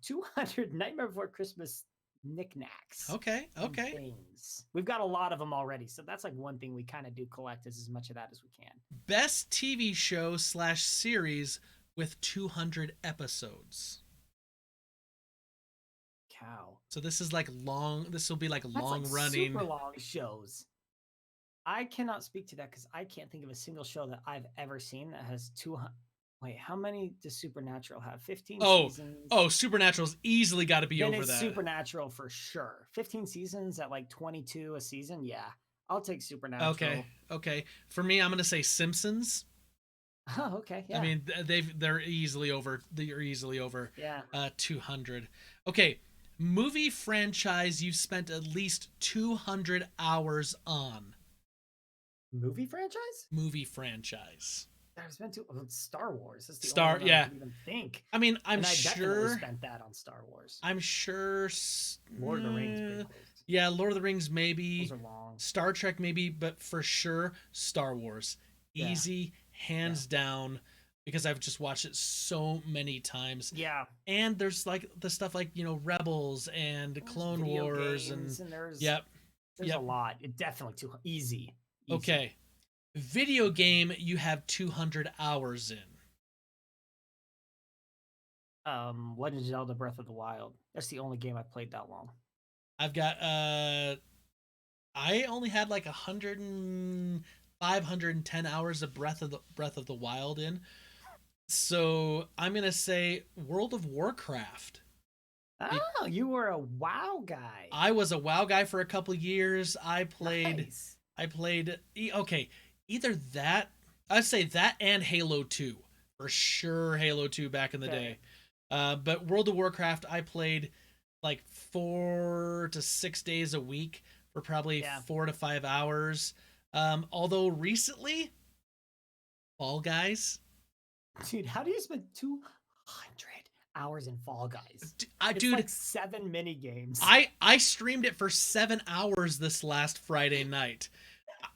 200 Nightmare Before Christmas knickknacks. Okay. Things. We've got a lot of them already, so that's like one thing we kind of do collect is as much of that as we can. Best TV show / series with 200 episodes. Cow. So this is like long. This will be like long running, super long shows. I cannot speak to that because I can't think of a single show that I've ever seen that has 200. Wait, how many does Supernatural have? 15 seasons. Oh, Supernatural's easily got to be over that. Supernatural for sure. 15 seasons at like 22 a season. Yeah, I'll take Supernatural. Okay. For me, I'm gonna say Simpsons. Oh, okay. Yeah. I mean, they're easily over. Yeah. 200. Okay, movie franchise you've spent at least 200 hours on. Movie franchise. There's been Star Wars. That's the Star. Only one I can even think. I mean, I definitely spent that on Star Wars. I'm sure. Lord of the Rings. Yeah, Lord of the Rings maybe. Those are long. Star Trek maybe, but for sure Star Wars. Easy, hands down, because I've just watched it so many times. Yeah. And there's like the stuff like, Rebels and Clone Wars and there's a lot. It definitely too easy. Okay. Video game you have 200 hours in. Legend of Zelda Breath of the Wild. That's the only game I've played that long. I've got I only had like 510 hours of Breath of the Wild in. So I'm gonna say World of Warcraft. Oh, you were a WoW guy. I was a WoW guy for a couple years. I played Nice. I played okay, either that, I'd say that and Halo 2. For sure Halo 2 back in the day. But World of Warcraft I played like 4 to 6 days a week for probably Yeah. 4 to 5 hours. Although recently Fall Guys, Dude, how do you spend 200 hours in Fall Guys? It's dude, like 7 mini games. I streamed it for 7 hours this last Friday night.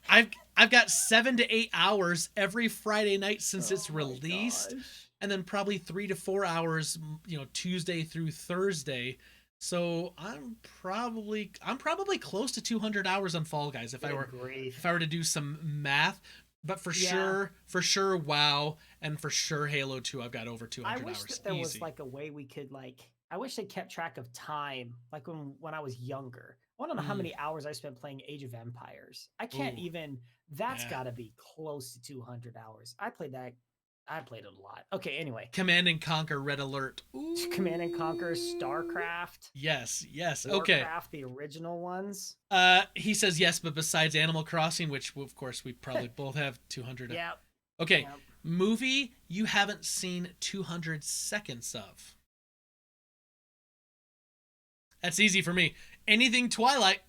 I've got 7 to 8 hours every Friday night since it's Oh my released, gosh. and then probably 3 to 4 hours, Tuesday through Thursday. So I'm probably close to 200 hours on Fall Guys if I Good were grief. to do some math. But for Yeah. sure, WoW, and for sure Halo 2, I've got over 200 I wish hours that there was easy. like a way we could I wish they kept track of time, like when I was younger. I want to know how Mm. many hours I spent playing Age of Empires. I can't Ooh, even. That's yeah. got to be close to 200 hours. I played that. I played it a lot. Okay, anyway. Command and Conquer Red Alert. Command and Conquer, Ooh. StarCraft, Yes. Okay. Warcraft, the original ones. He says yes, but besides Animal Crossing, which of course we probably both have 200. Yeah. Okay. Yep. Movie you haven't seen 200 seconds of. That's easy for me. Anything Twilight,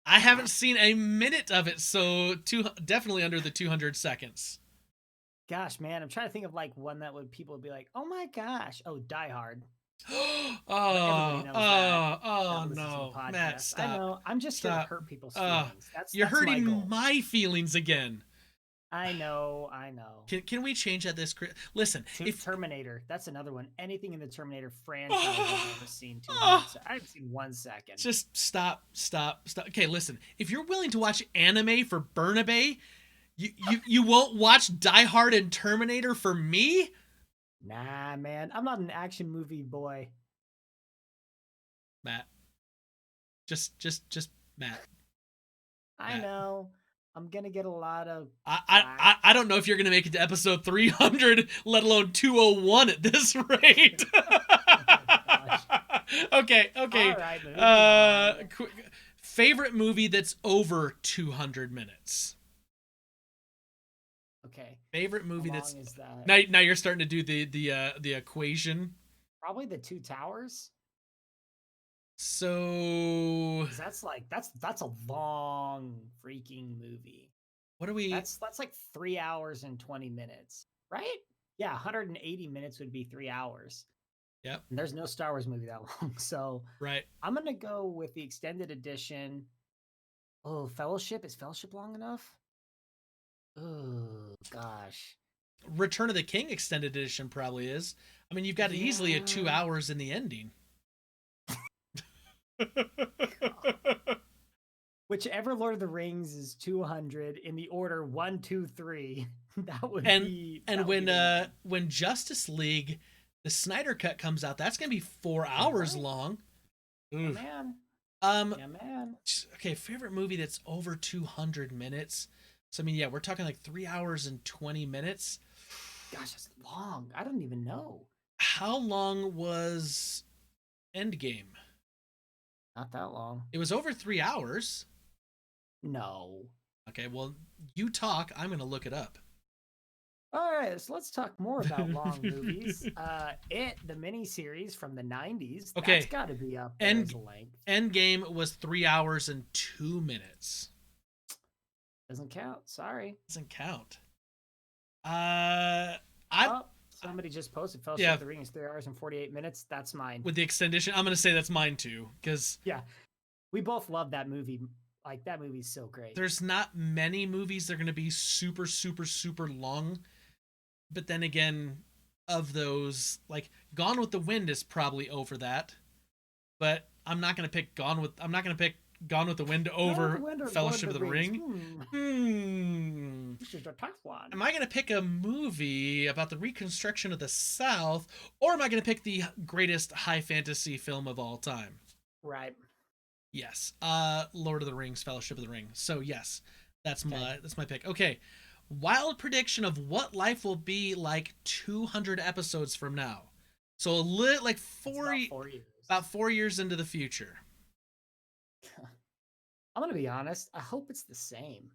I haven't seen a minute of it, so definitely under the 200 seconds. Gosh, man, I'm trying to think of like one that would people would be like, "Oh my gosh!" Oh, Die Hard. Oh, Everybody knows that. oh That listens to the no, podcast. Matt, I stop. know. I'm just here to Stop. hurt people's Uh, feelings. That's You're that's my hurting goal. my feelings again. I know. I know. Can we change that? Listen, if Terminator, that's another one. Anything in the Terminator franchise I've ever seen. I haven't seen 1 second. just stop. Okay, listen. If you're willing to watch anime for Burnaby, you won't watch Die Hard and Terminator for me? Nah, man, I'm not an action movie boy. Matt. Just Matt. I know. I'm gonna get a lot of. I don't know if you're gonna make it to episode 300, let alone 201 at this rate. Okay. All right, moving on. Favorite movie that's over 200 minutes. Okay. Favorite movie How that's long is that? now you're starting to do the equation. Probably The Two Towers. So 'Cause that's a long freaking movie. what do we? That's like 3 hours and 20 minutes, right? Yeah, 180 minutes would be 3 hours. Yep. And there's no Star Wars movie that long. So Right. I'm gonna go with the extended edition. Oh, Fellowship. Is Fellowship long enough? Oh gosh. Return of the King extended edition probably is. I mean, you've got easily a 2 Yeah. hours in the ending. Whichever Lord of the Rings is 200 in the order 1, 2, 3. That would and be. and that would be the one. when Justice League, the Snyder cut comes out, that's gonna be 4 hours Right. long. Yeah, Oof. man. Um. Yeah, man. Okay, favorite movie that's over 200 minutes. So I mean, yeah, we're talking like 3 hours and 20 minutes. Gosh, that's long. I don't even know. How long was Endgame? Not that long. It was over 3 hours. No. Okay, well, you talk. I'm gonna look it up. All right, so let's talk more about long movies. The miniseries from the 90s. Okay. That's got to be up there as a length. Endgame was 3 hours and 2 minutes. Doesn't count. Sorry. Doesn't count. Somebody just posted Fellowship Yeah. of the Ring is 3 hours and 48 minutes. That's mine. With the extension, I'm gonna say that's mine too, because Yeah. We both love that movie. Like, that movie's so great. there's not many movies that are gonna be super, super, super long. But then again, of those, like Gone with the Wind is probably over that. But I'm not gonna pick Gone with the Wind over Fellowship of the Ring. This is a tough one. Am I going to pick a movie about the reconstruction of the South, or am I going to pick the greatest high fantasy film of all time? Right. Yes. Lord of the Rings, Fellowship of the Ring. So yes, that's my pick. Okay. Wild prediction of what life will be like 200 episodes from now. So like about 4 years into the future. I'm gonna be honest. I hope it's the same.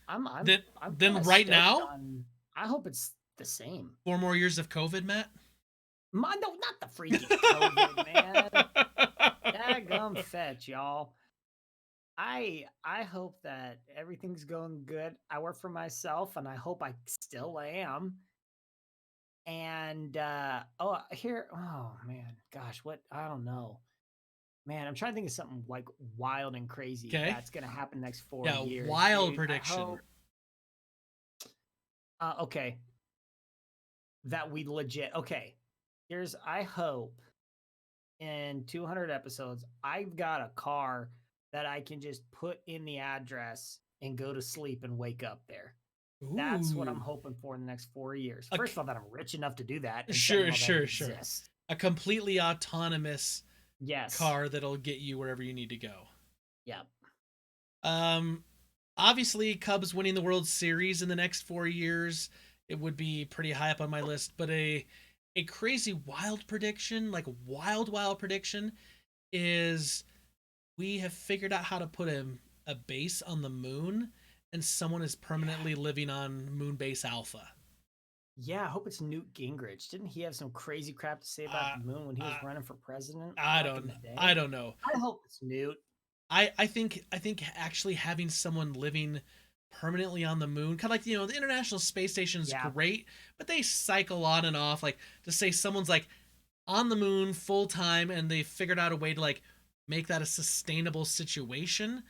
then I'm then kinda right stoked now, on. I hope it's the same. 4 more years of COVID, Matt. No, not the freaking COVID, man. Daggum fetch, y'all. I hope that everything's going good. I work for myself, and I hope I still am. And oh man, gosh, what I don't know. Man, I'm trying to think of something like wild and crazy Okay. that's gonna happen next 4 years. Wild Dude, prediction. Okay. That we legit okay. I hope in 200 episodes, I've got a car that I can just put in the address and go to sleep and wake up there. That's what I'm Ooh. hoping for in the next 4 years. A First of all, that I'm rich enough to do that, and second Sure, of all, that it sure. exists. A completely autonomous Yes. car that'll get you wherever you need to go. Yep. Obviously, Cubs winning the World Series in the next 4 years, it would be pretty high up on my list. But a crazy wild prediction, like wild prediction, is we have figured out how to put a base on the moon, and someone is permanently living on Moon Base Alpha. Yeah, I hope it's Newt Gingrich. Didn't he have some crazy crap to say about the moon when he was running for president? I back in don't the day? I don't know. I hope it's Newt. I think actually having someone living permanently on the moon, kind of like, the International Space Station is great, but they cycle on and off. Like, to say someone's like on the moon full time and they figured out a way to like make that a sustainable situation.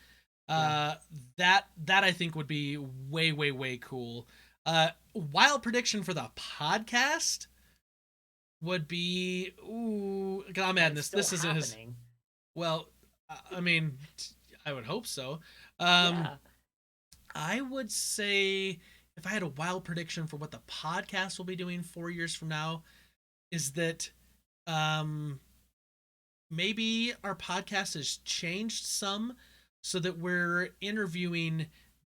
That I think would be way cool. Wild prediction for the podcast would be, God, man, this isn't his. Well, I mean, I would hope so. I would say, if I had a wild prediction for what the podcast will be doing 4 years from now, is that maybe our podcast has changed some, so that we're interviewing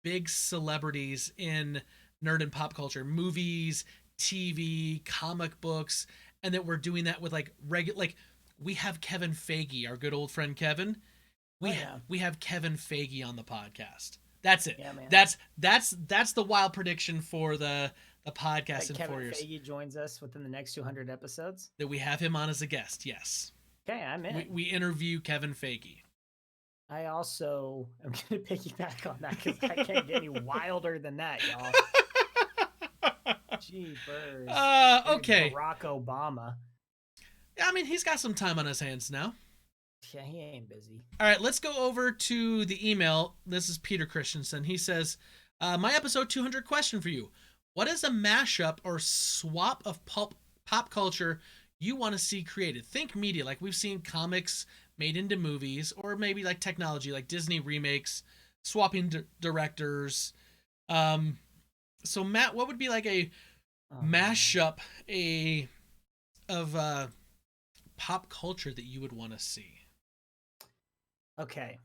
big celebrities in nerd and pop culture, movies, TV, comic books, and that we're doing that with like we have Kevin Feige, our good old friend Kevin. We have Kevin Feige on the podcast. That's it. Yeah, man. That's the wild prediction for the podcast in Kevin 4 years. Feige joins us within the next 200 episodes. That we have him on as a guest. Yes. Okay, I'm in. We interview Kevin Feige. I also am going to piggyback on that because I can't get any wilder than that, y'all. Jeepers. Okay. Barack Obama. I mean, he's got some time on his hands now. Yeah, he ain't busy. All right, let's go over to the email. This is Peter Christensen. He says, my episode 200 question for you. What is a mashup or swap of pop culture you want to see created? Think media, like we've seen comics made into movies, or maybe like technology, like Disney remakes, swapping directors. So Matt, what would be like a mashup of pop culture that you would want to see? Okay.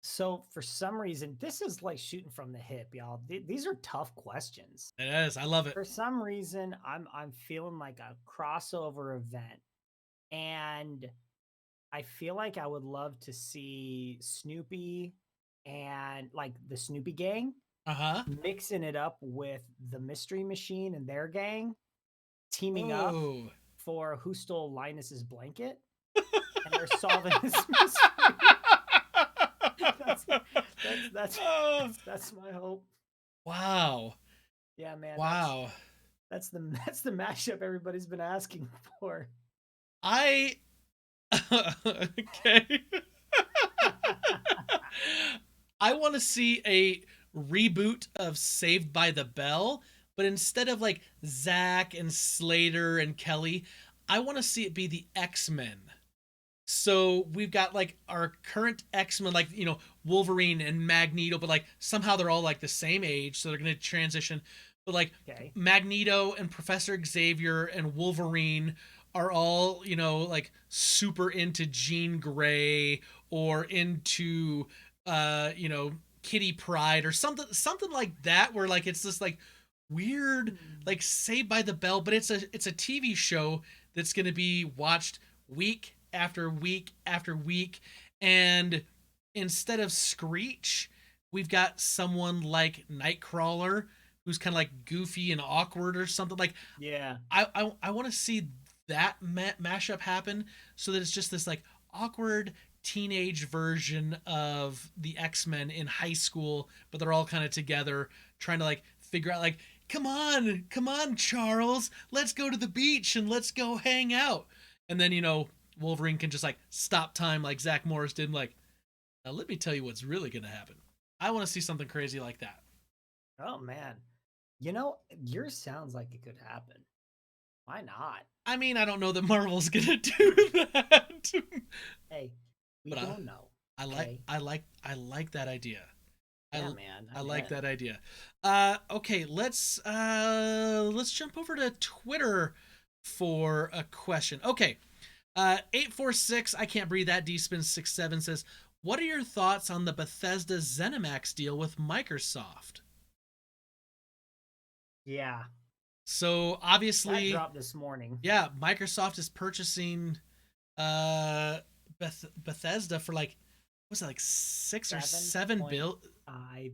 So for some reason, this is like shooting from the hip, y'all. These are tough questions. It is. I love it. For some reason, I'm feeling like a crossover event, and I feel like I would love to see Snoopy and like the Snoopy gang mixing it up with the Mystery Machine and their gang teaming up for Who Stole Linus's Blanket, and they're solving this mystery. That's my hope. Wow. Yeah, man. Wow. That's the mashup everybody's been asking for. Okay. I want to see a reboot of Saved by the Bell, but instead of like Zach and Slater and Kelly, I want to see it be the X-Men. So we've got like our current X-Men, like, Wolverine and Magneto, but like somehow they're all like the same age, so they're going to transition. But like Magneto and Professor Xavier and Wolverine are all, like super into Jean Grey or into Kitty Pryde or something like that, where like it's this like weird like Saved by the Bell, but it's a TV show that's going to be watched week after week after week, and instead of Screech, we've got someone like Nightcrawler who's kind of like goofy and awkward or something. Like Yeah. I want to see that mashup happen so that it's just this like awkward teenage version of the X-Men in high school, but they're all kind of together trying to like figure out like, come on, Charles, let's go to the beach and let's go hang out. And then, Wolverine can just like stop time like Zach Morris did, and like, now let me tell you what's really going to happen. I want to see something crazy like that. Oh man. Yours sounds like it could happen. Why not? I mean, I don't know that Marvel's going to do that. Hey, we But, don't know. I like that idea. Yeah, man. I like that idea. Okay, let's jump over to Twitter for a question. Okay. 846, I can't breathe that. DSpin67 says, what are your thoughts on the Bethesda ZeniMax deal with Microsoft? Yeah. So obviously That dropped this morning. Yeah, Microsoft is purchasing Bethesda for like, what's it, like 6 or 7 billion? 5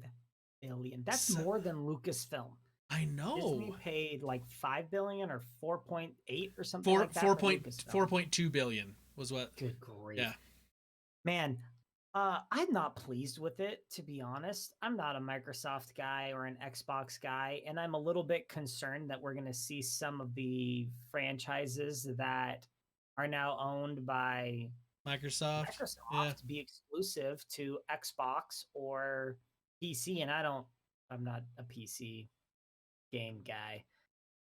billion. That's more than Lucasfilm. I know. Disney paid like 5 billion or 4.8 or something like that. 4.2 billion was what. Good grief. Yeah. Man, I'm not pleased with it, to be honest. I'm not a Microsoft guy or an Xbox guy, and I'm a little bit concerned that we're going to see some of the franchises that are now owned by Microsoft be exclusive to Xbox or PC, and I'm not a PC game guy.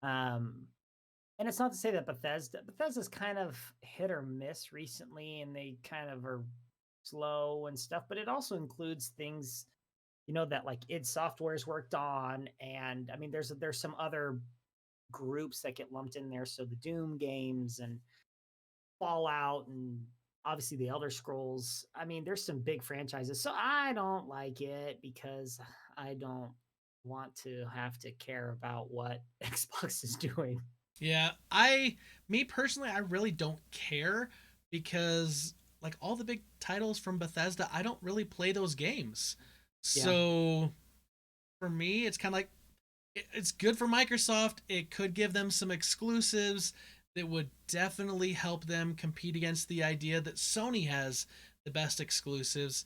And it's not to say that Bethesda's kind of hit or miss recently, and they kind of are slow and stuff, but it also includes things, that like id Software's worked on, and I mean there's some other groups that get lumped in there, so the Doom games and Fallout and obviously the Elder Scrolls. I mean, there's some big franchises. So I don't like it because I don't want to have to care about what Xbox is doing. Yeah, me personally, I really don't care because like all the big titles from Bethesda, I don't really play those games. So for me, it's kind of like it's good for Microsoft. It could give them some exclusives that would definitely help them compete against the idea that Sony has the best exclusives.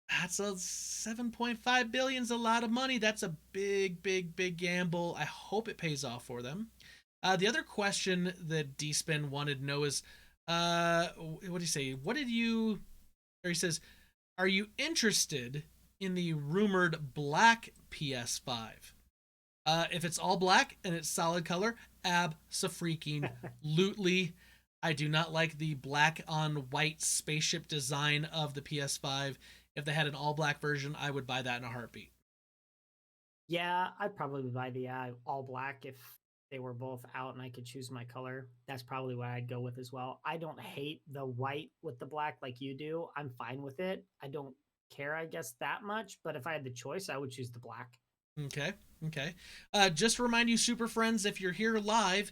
That's a 7.5 billion's a lot of money. That's a big gamble. I hope it pays off for them. The other question that DSpin wanted to know is, what did he say? He says, are you interested in the rumored black PS5? If it's all black and it's solid color, abso-freaking-lutely. I do not like the black on white spaceship design of the PS5. If they had an all black version, I would buy that in a heartbeat. Yeah, I'd probably buy the all black if they were both out and I could choose my color. That's probably what I'd go with as well. I don't hate the white with the black like you do. I'm fine with it. I don't care, I guess, that much, but if I had the choice, I would choose the black. Okay. Just to remind you, super friends, if you're here live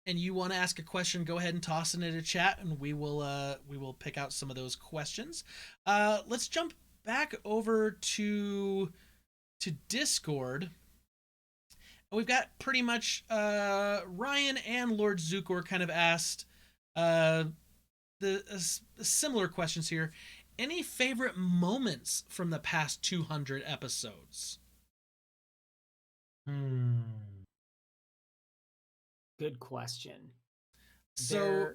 and you want to ask a question, go ahead and toss it in a chat, and we will pick out some of those questions. Let's jump back over to Discord. We've got pretty much Ryan and Lord Zukor kind of asked similar questions here. Any favorite moments from the past 200 episodes? Good question. So,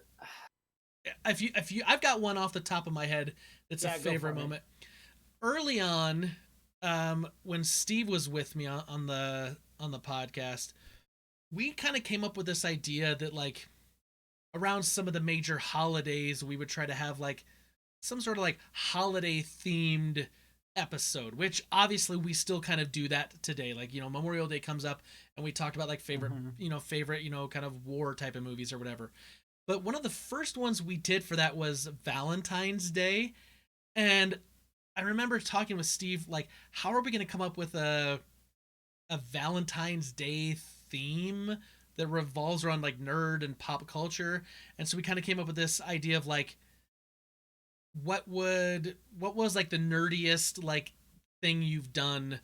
if you, I've got one off the top of my head that's a favorite moment. Early on, when Steve was with me on the podcast, we kind of came up with this idea that like around some of the major holidays, we would try to have like some sort of like holiday themed episode, which obviously we still kind of do that today. Like, Memorial Day comes up and we talked about like favorite kind of war type of movies or whatever. But one of the first ones we did for that was Valentine's Day. And I remember talking with Steve, like, how are we going to come up with a Valentine's Day theme that revolves around like nerd and pop culture? And so we kind of came up with this idea of like, what was like the nerdiest like thing you've done.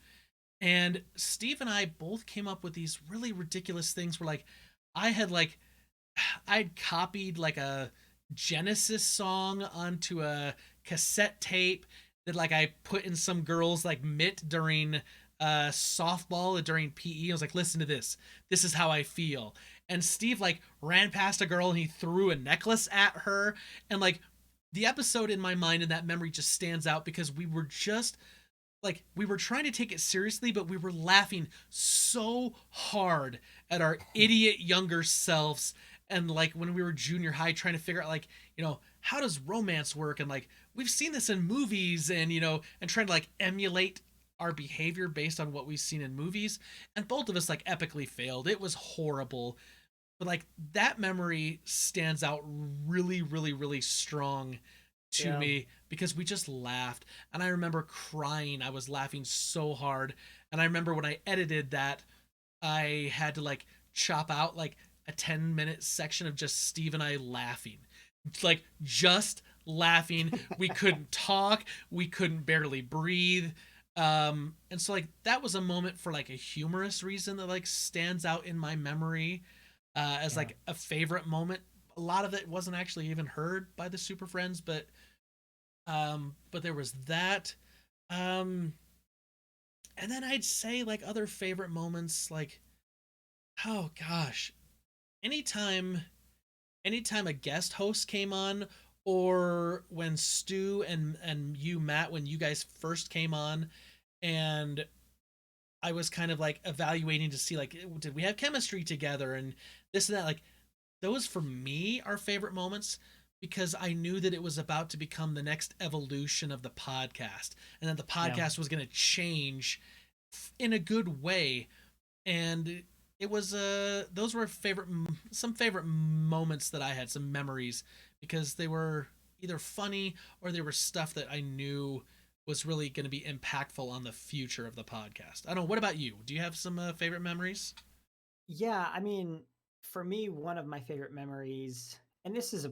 And Steve and I both came up with these really ridiculous things where like I had like I'd copied like a Genesis song onto a cassette tape that like I put in some girl's like mitt during softball during PE. I was like, listen to this. This is how I feel. And Steve like ran past a girl and he threw a necklace at her. And like the episode in my mind and that memory just stands out because we were just like we were trying to take it seriously, but we were laughing so hard at our idiot younger selves. And like when we were junior high trying to figure out like, how does romance work? And like we've seen this in movies and and trying to like emulate our behavior based on what we've seen in movies. And both of us like epically failed. It was horrible. But like that memory stands out really, really, really strong to me because we just laughed. And I remember crying. I was laughing so hard. And I remember when I edited that, I had to like chop out like a 10-minute section of just Steve and I laughing. Like just laughing. We couldn't talk. We couldn't barely breathe. And so like that was a moment for like a humorous reason that like stands out in my memory as like a favorite moment. A lot of it wasn't actually even heard by the Super Friends, but there was that. And then I'd say like other favorite moments, like, oh gosh, anytime a guest host came on, or when Stu and you, Matt, when you guys first came on, and I was kind of like evaluating to see like, did we have chemistry together and this and that, like those for me are favorite moments because I knew that it was about to become the next evolution of the podcast and that the podcast was going to change in a good way. And it was those were some favorite moments that I had, some memories, because they were either funny or they were stuff that I knew was really going to be impactful on the future of the podcast. I don't know. What about you? Do you have some favorite memories? Yeah, I mean, for me, one of my favorite memories, and this is a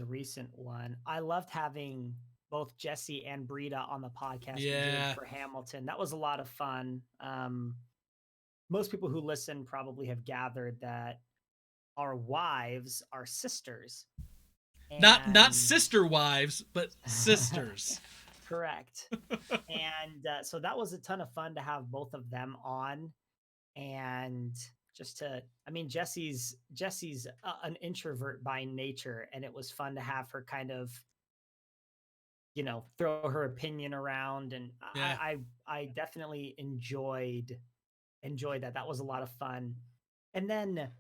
recent one. I loved having both Jesse and Brita on the podcast we did Yeah. for Hamilton. That was a lot of fun. Most people who listen probably have gathered that our wives are sisters. Not And sister wives, but sisters. correct. And so that was a ton of fun to have both of them on. And I mean, Jesse's an introvert by nature, and it was fun to have her kind of, throw her opinion around. And Yeah. I definitely enjoyed that. That was a lot of fun. And then,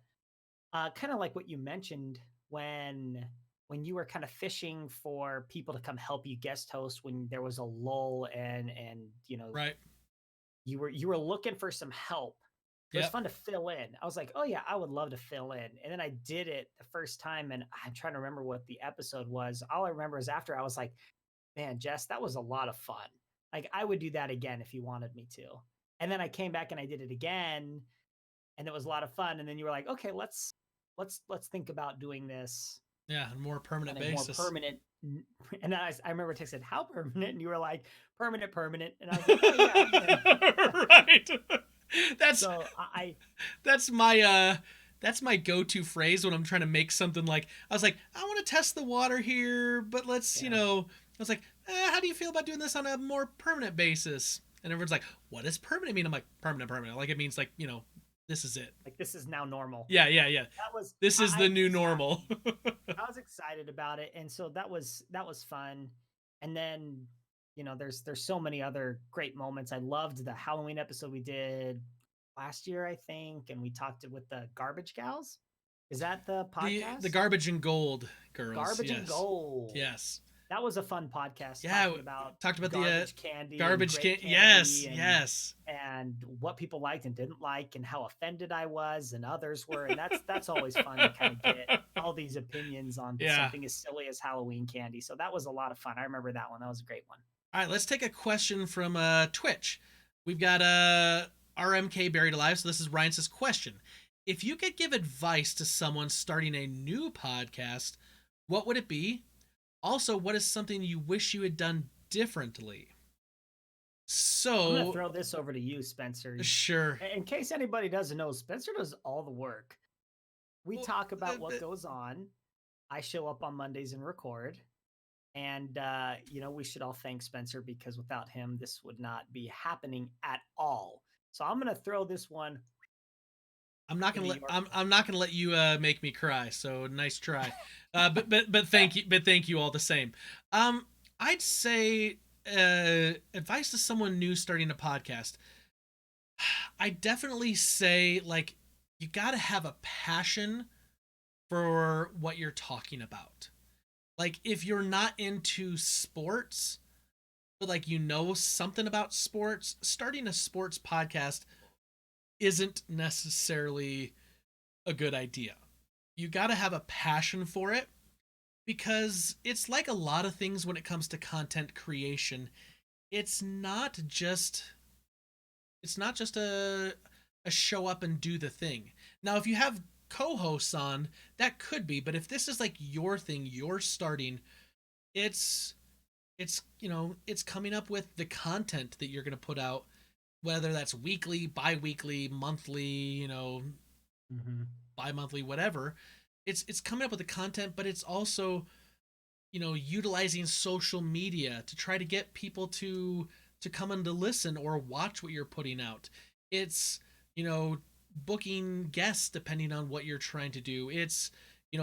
kind of like what you mentioned when you were kind of fishing for people to come help you guest host when there was a lull and Right. you were looking for some help. It was fun to fill in. I was like, oh yeah, I would love to fill in. And then I did it the first time, and I'm trying to remember what the episode was. All I remember is after I was like, man, Jess, that was a lot of fun. Like I would do that again if you wanted me to. And then I came back and I did it again, and it was a lot of fun. And then you were like, okay, let's think about doing this Yeah, on a more permanent on a more basis. permanent. And I remember texting, how permanent? And you were like, permanent. And I was like, oh yeah. Right. That's So that's my go-to phrase when I'm trying to make something. Like I was like, I want to test the water here, but let's I was like, how do you feel about doing this on a more permanent basis? And everyone's like, what does permanent mean? I'm like, permanent. Like it means like, this is it. like this is now normal. Yeah. This is the new exactly. normal. I was excited about it, and so that was fun. And then there's so many other great moments. I loved the Halloween episode we did last year, I think, and we talked with the Garbage Gals. Is that the podcast? The Garbage and Gold girls. Garbage and Gold. Yes. That was a fun podcast. Yeah, talked about garbage the candy, garbage candy. Yes. And what people liked and didn't like, and how offended I was, and others were, and that's always fun to kind of get all these opinions on something as silly as Halloween candy. So that was a lot of fun. I remember that one. That was a great one. All right, let's take a question from Twitch. We've got RMK Buried Alive. So this is Ryan says, question: if you could give advice to someone starting a new podcast, what would it be? Also, what is something you wish you had done differently? I'm gonna So throw this over to you, Spencer. sure. In case anybody doesn't know, Spencer does all the work. We Well, talk about what goes on. I show up on Mondays and record. And we should all thank Spencer because without him, this would not be happening at all. So I'm gonna throw this one I'm not gonna into let your I'm not gonna let you make me cry. So nice try, but thank you all the same. I'd say advice to someone new starting a podcast. I definitely say like you got to have a passion for what you're talking about. Like if you're not into sports, but like you know something about sports, starting a sports podcast isn't necessarily a good idea. You got to have a passion for it because it's like a lot of things when it comes to content creation. It's not just a show up and do the thing. Now, if you have co-hosts on, that could be, but if this is like your thing, you're starting, it's it's coming up with the content that you're going to put out, whether that's weekly, bi-weekly, monthly, Mhm. bi-monthly, whatever. It's coming up with the content, but it's also utilizing social media to try to get people to come and to listen or watch what you're putting out. It's booking guests depending on what you're trying to do. It's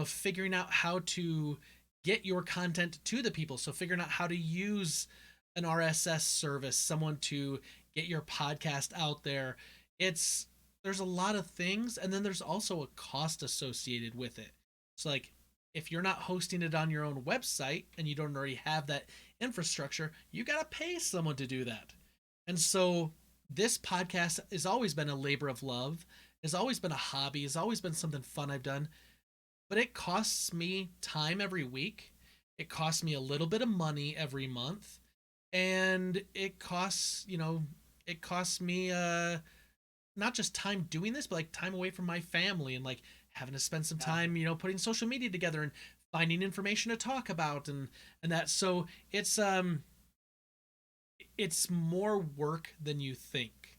figuring out how to get your content to the people, so figuring out how to use an RSS service, someone to get your podcast out there. There's a lot of things, and then there's also a cost associated with it. So like if you're not hosting it on your own website and you don't already have that infrastructure, you got to pay someone to do that. And so this podcast has always been a labor of love, has always been a hobby, has always been something fun I've done, but it costs me time every week. It costs me a little bit of money every month, and it costs me not just time doing this, but like time away from my family and like having to spend some time, putting social media together and finding information to talk about and that. So it's more work than you think.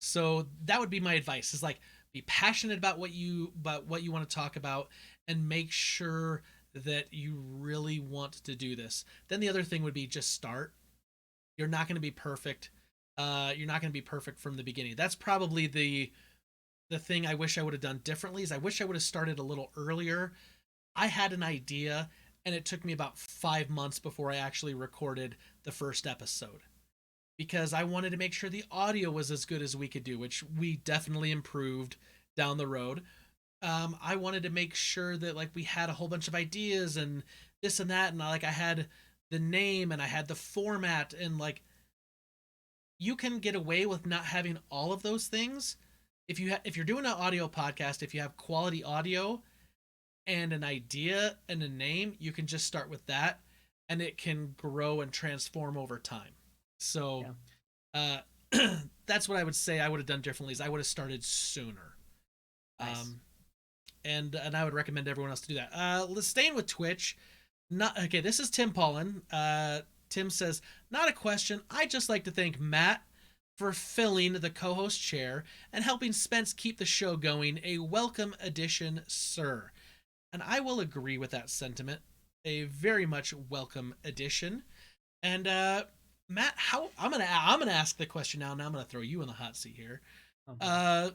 So that would be my advice is like be passionate about what you want to talk about and make sure that you really want to do this. Then the other thing would be just start. You're not going to be perfect. You're not going to be perfect from the beginning. That's probably the thing I wish I would have done differently is I wish I would have started a little earlier. I had an idea and it took me about 5 months before I actually recorded the first episode because I wanted to make sure the audio was as good as we could do, which we definitely improved down the road. I wanted to make sure that like we had a whole bunch of ideas and this and that, and like I had the name and I had the format, and like you can get away with not having all of those things if you're doing an audio podcast. If you have quality audio and an idea and a name, you can just start with that, and it can grow and transform over time. So, that's what I would say I would have done differently. Is I would have started sooner. Nice. And I would recommend everyone else to do that. Staying with Twitch. Not okay. This is Tim Paulin. Tim says, not a question. I just like to thank Matt for filling the co-host chair and helping Spence keep the show going. A welcome addition, sir. And I will agree with that sentiment. A very much welcome addition. And Matt, how I'm gonna ask the question now. Now I'm gonna throw you in the hot seat here. Okay.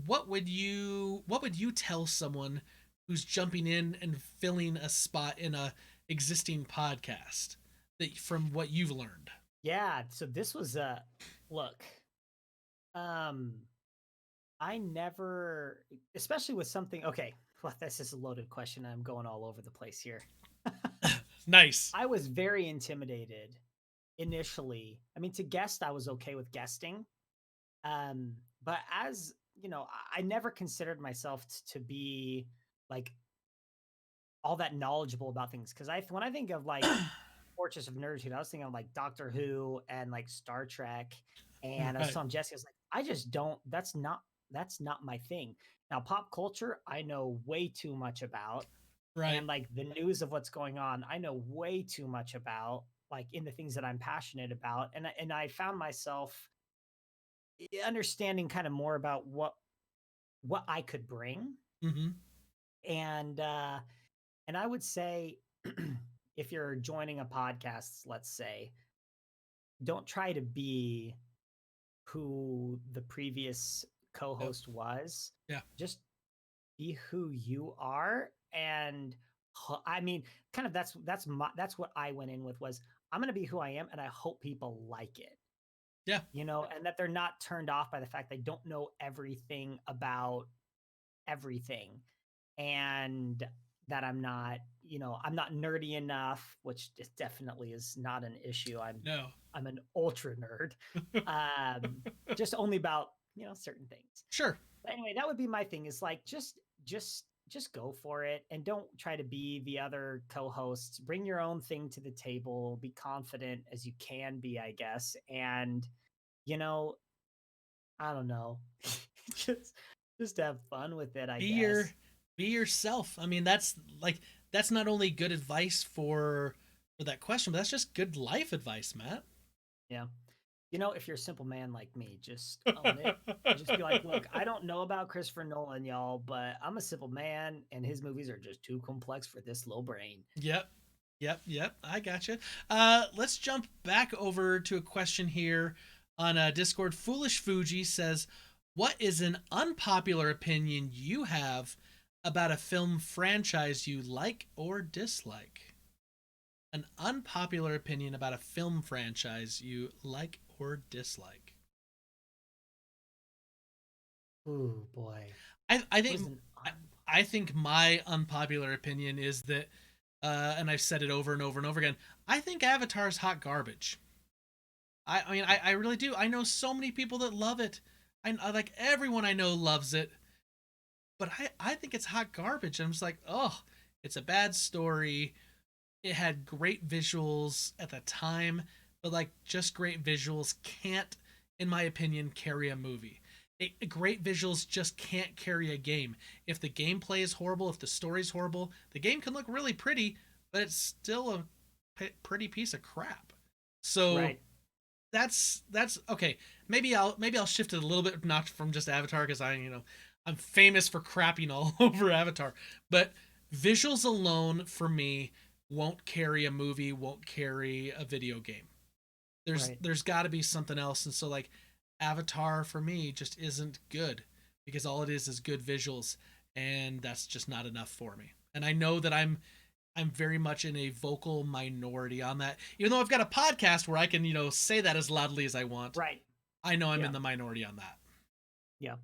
What would you tell someone who's jumping in and filling a spot in a existing podcast that from what you've learned? Yeah, so this was a look. Um I never, especially with something, okay, well, this is a loaded question. I'm going all over the place here. Nice. I was very intimidated initially. I mean, to guest, I was okay with guesting. But as you know, I never considered myself to be like all that knowledgeable about things. Cause when I think of like Fortress of Nerditude, I was thinking of like Doctor Who and like Star Trek. And I was Right. telling Jesse, I was like, I just don't, that's not my thing. Now, pop culture, I know way too much about. Right. And like the news of what's going on, I know way too much about. like in the things that I'm passionate about. And I found myself understanding kind of more about what I could bring. Mm-hmm. And and I would say if you're joining a podcast, let's say, don't try to be who the previous Yep. co-host was. Yeah. Just be who you are. And I mean, kind of that's what I went in with was I'm going to be who I am, and I hope people like it. Yeah. And that they're not turned off by the fact they don't know everything about everything, and that I'm not nerdy enough, which just definitely is not an issue. No. I'm an ultra nerd. Um, just only about, certain things. Sure. But anyway, that would be my thing is like just go for it and don't try to be the other co-hosts. Bring your own thing to the table, be confident as you can be, I guess. And you know, I don't know. just just have fun with it, I Be guess. be yourself. I mean, that's not only good advice for that question, but that's just good life advice, Matt. Yeah. If you're a simple man like me, just own it. Just be like, look, I don't know about Christopher Nolan, y'all, but I'm a simple man, and his movies are just too complex for this little brain. Yep. Yep. I gotcha. Let's jump back over to a question here on Discord. Foolish Fuji says, "What is an unpopular opinion you have about a film franchise you like or dislike?" An unpopular opinion about a film franchise you like or dislike. Ooh, boy. I What is think an I think my unpopular opinion is that, and I've said it over and over and over again. I think Avatar's hot garbage. I mean, I really do. I know so many people that love it. I like everyone I know loves it, but I think it's hot garbage. I'm just like, oh, it's a bad story. It had great visuals at the time, but like just great visuals can't, in my opinion, carry a movie. Great visuals just can't carry a game. If the gameplay is horrible, if the story's horrible, the game can look really pretty, but it's still a pretty piece of crap. So right? that's okay. Maybe I'll shift it a little bit, not from just Avatar, because I'm famous for crapping all over Avatar, but visuals alone for me won't carry a movie, won't carry a video game. There's Right. there's got to be something else, and so like Avatar for me just isn't good because all it is good visuals, and that's just not enough for me. And I know that I'm very much in a vocal minority on that. Even though I've got a podcast where I can, say that as loudly as I want, Right. I know I'm Yeah. in the minority on that. Yeah.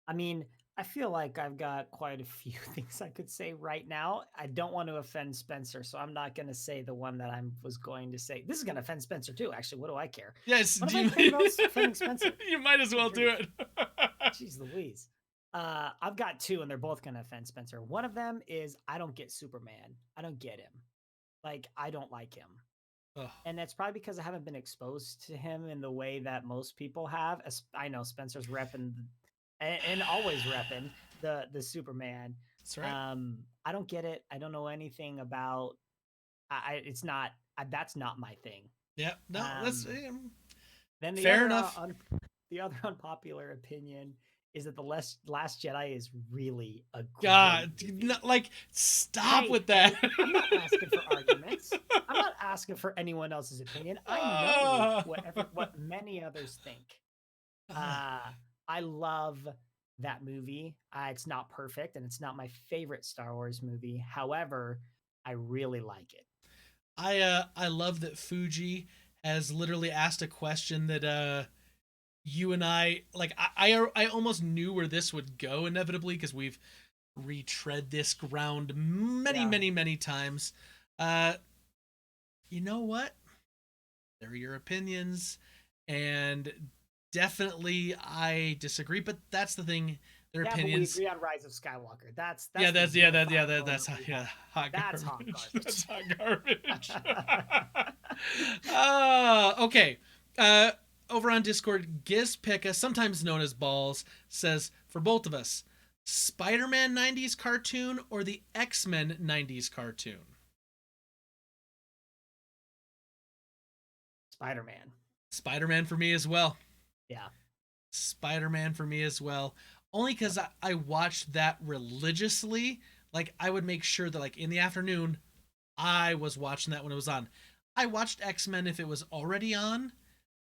I mean, I feel like I've got quite a few things I could say right now. I don't want to offend Spencer, so I'm not going to say the one that I was going to say. This is going to offend Spencer too. Actually, what do I care? Yes, What am I thinking about offending Spencer? you might as well do it. Jeez Louise. I've got two, and they're both going to offend Spencer. One of them is I don't get Superman. I don't get him. Like, I don't like him. Ugh. And that's probably because I haven't been exposed to him in the way that most people have. I know Spencer's repping and always repping the Superman. That's right. I don't get it. I don't know anything about. It's not. That's not my thing. Yeah, no, that's Then fair enough. The other unpopular opinion is that the Last Jedi is really a great God, movie. like stop Hey, with that. hey, I'm not asking for arguments. I'm not asking for anyone else's opinion. I know what many others think. I love that movie. It's not perfect, and it's not my favorite Star Wars movie. However, I really like it. I love that Fuji has literally asked a question that you and I like. I almost knew where this would go inevitably because we've retread this ground many Yeah. many many times. You know what? They're your opinions, and definitely I disagree. But that's the thing. Their Yeah, opinions. but we agree on Rise of Skywalker. That's Yeah, the that's unifying moment that's we have. hot That's garbage. hot garbage. That's hot garbage. Okay. Over on Discord, Gizpicka, sometimes known as Balls, says for both of us, Spider-Man 90s cartoon or the X-Men 90s cartoon? Spider-Man. Spider-Man for me as well. Yeah. Spider-Man for me as well. Only because I watched that religiously. Like, I would make sure that, like, in the afternoon, I was watching that when it was on. I watched X-Men if it was already on.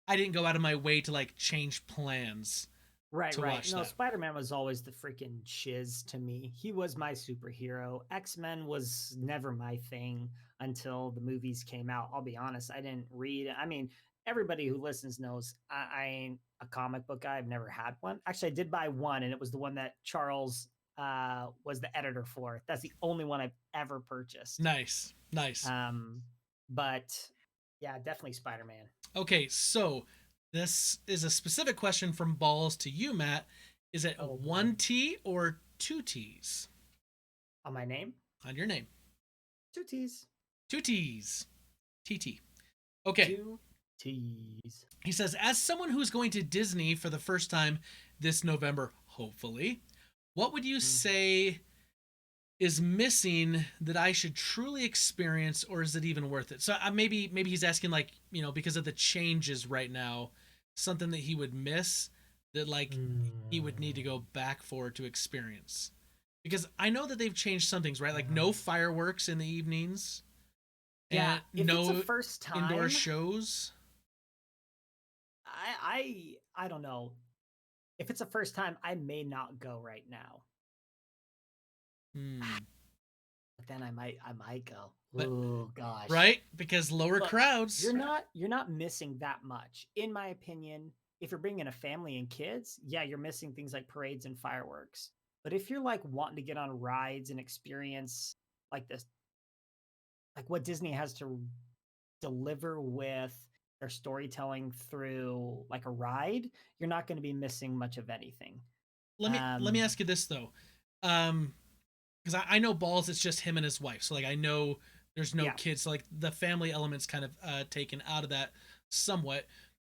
I didn't go out of my way to, like, change plans Right, to right. watch No, that. Spider-Man was always the freaking shiz to me. He was my superhero. X-Men was never my thing until the movies came out. I'll be honest, I didn't read. I mean, everybody who listens knows I ain't a comic book guy. I've never had one. Actually, I did buy one, and it was the one that Charles was the editor for. That's the only one I've ever purchased. Nice. Um, but yeah, definitely Spider-Man. Okay, so this is a specific question from Balls to you, Matt. Is it Oh, boy. 1 T or 2 T's On my name, on your name? 2 T's. 2 T's. TT. Okay. 2 T's. He says, as someone who's going to Disney for the first time this November, hopefully, what would you say is missing that I should truly experience, or is it even worth it? So maybe he's asking, like, you know, because of the changes right now, something that he would miss that, like, he would need to go back for to experience. Because I know that they've changed some things, right? Like no fireworks in the evenings. Yeah, And if no it's a first time, indoor shows. I don't know. If it's a first time, I may not go right now. But then I might go. Oh gosh. Right? Because lower Look, crowds. You're not missing that much. In my opinion, if you're bringing a family and kids, yeah, you're missing things like parades and fireworks. But if you're like wanting to get on rides and experience like this, like what Disney has to deliver with their storytelling through like a ride, you're not going to be missing much of anything. Let me ask you this though. Because I know Balls, it's just him and his wife. So like I know there's no kids. So like the family element's kind of taken out of that somewhat.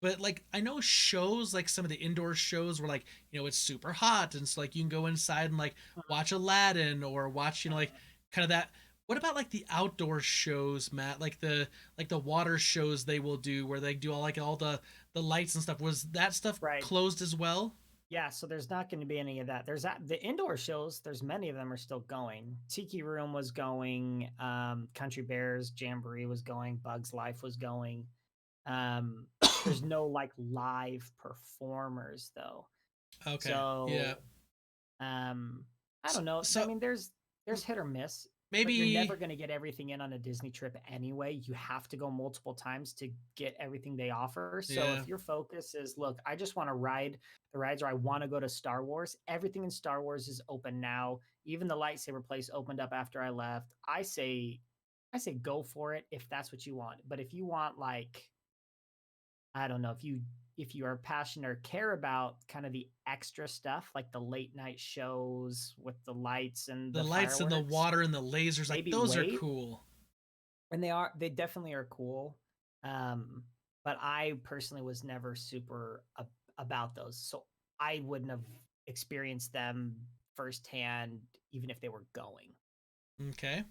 But like I know shows, like some of the indoor shows where like, you know, it's super hot and so like you can go inside and like watch Aladdin or watch, you know, like kind of that. What about like the outdoor shows, Matt? Like the water shows they will do where they do all the lights and stuff. Was that stuff closed as well? Yeah, so there's not going to be any of that. There's the indoor shows. There's many of them are still going. Tiki Room was going. Country Bears Jamboree was going. Bugs Life was going. There's no like live performers though. Okay. So yeah. I don't know. So I mean, there's hit or miss. Maybe but you're never going to get everything in on a Disney trip anyway. You have to go multiple times to get everything they offer. So if your focus is, look, I just want to ride the rides, or I want to go to Star Wars, everything in Star Wars is open now. Even the lightsaber place opened up after I left. I say go for it if that's what you want. But if you want, like, I don't know, if you are passionate or care about kind of the extra stuff, like the late night shows with the lights and the lights and the water and the lasers, like those are cool. And they definitely are cool. But I personally was never super about those. So I wouldn't have experienced them firsthand, even if they were going. Okay.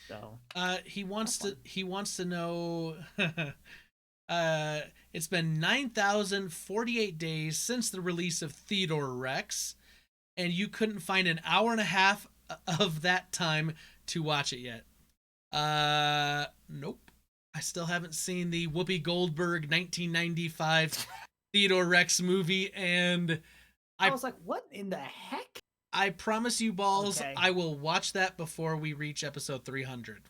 So he wants to know it's been 9,048 days since the release of Theodore Rex, and you couldn't find an hour and a half of that time to watch it yet. Nope. I still haven't seen the Whoopi Goldberg 1995 Theodore Rex movie, and I was like, what in the heck? I promise you, Balls, I will watch that before we reach episode 300.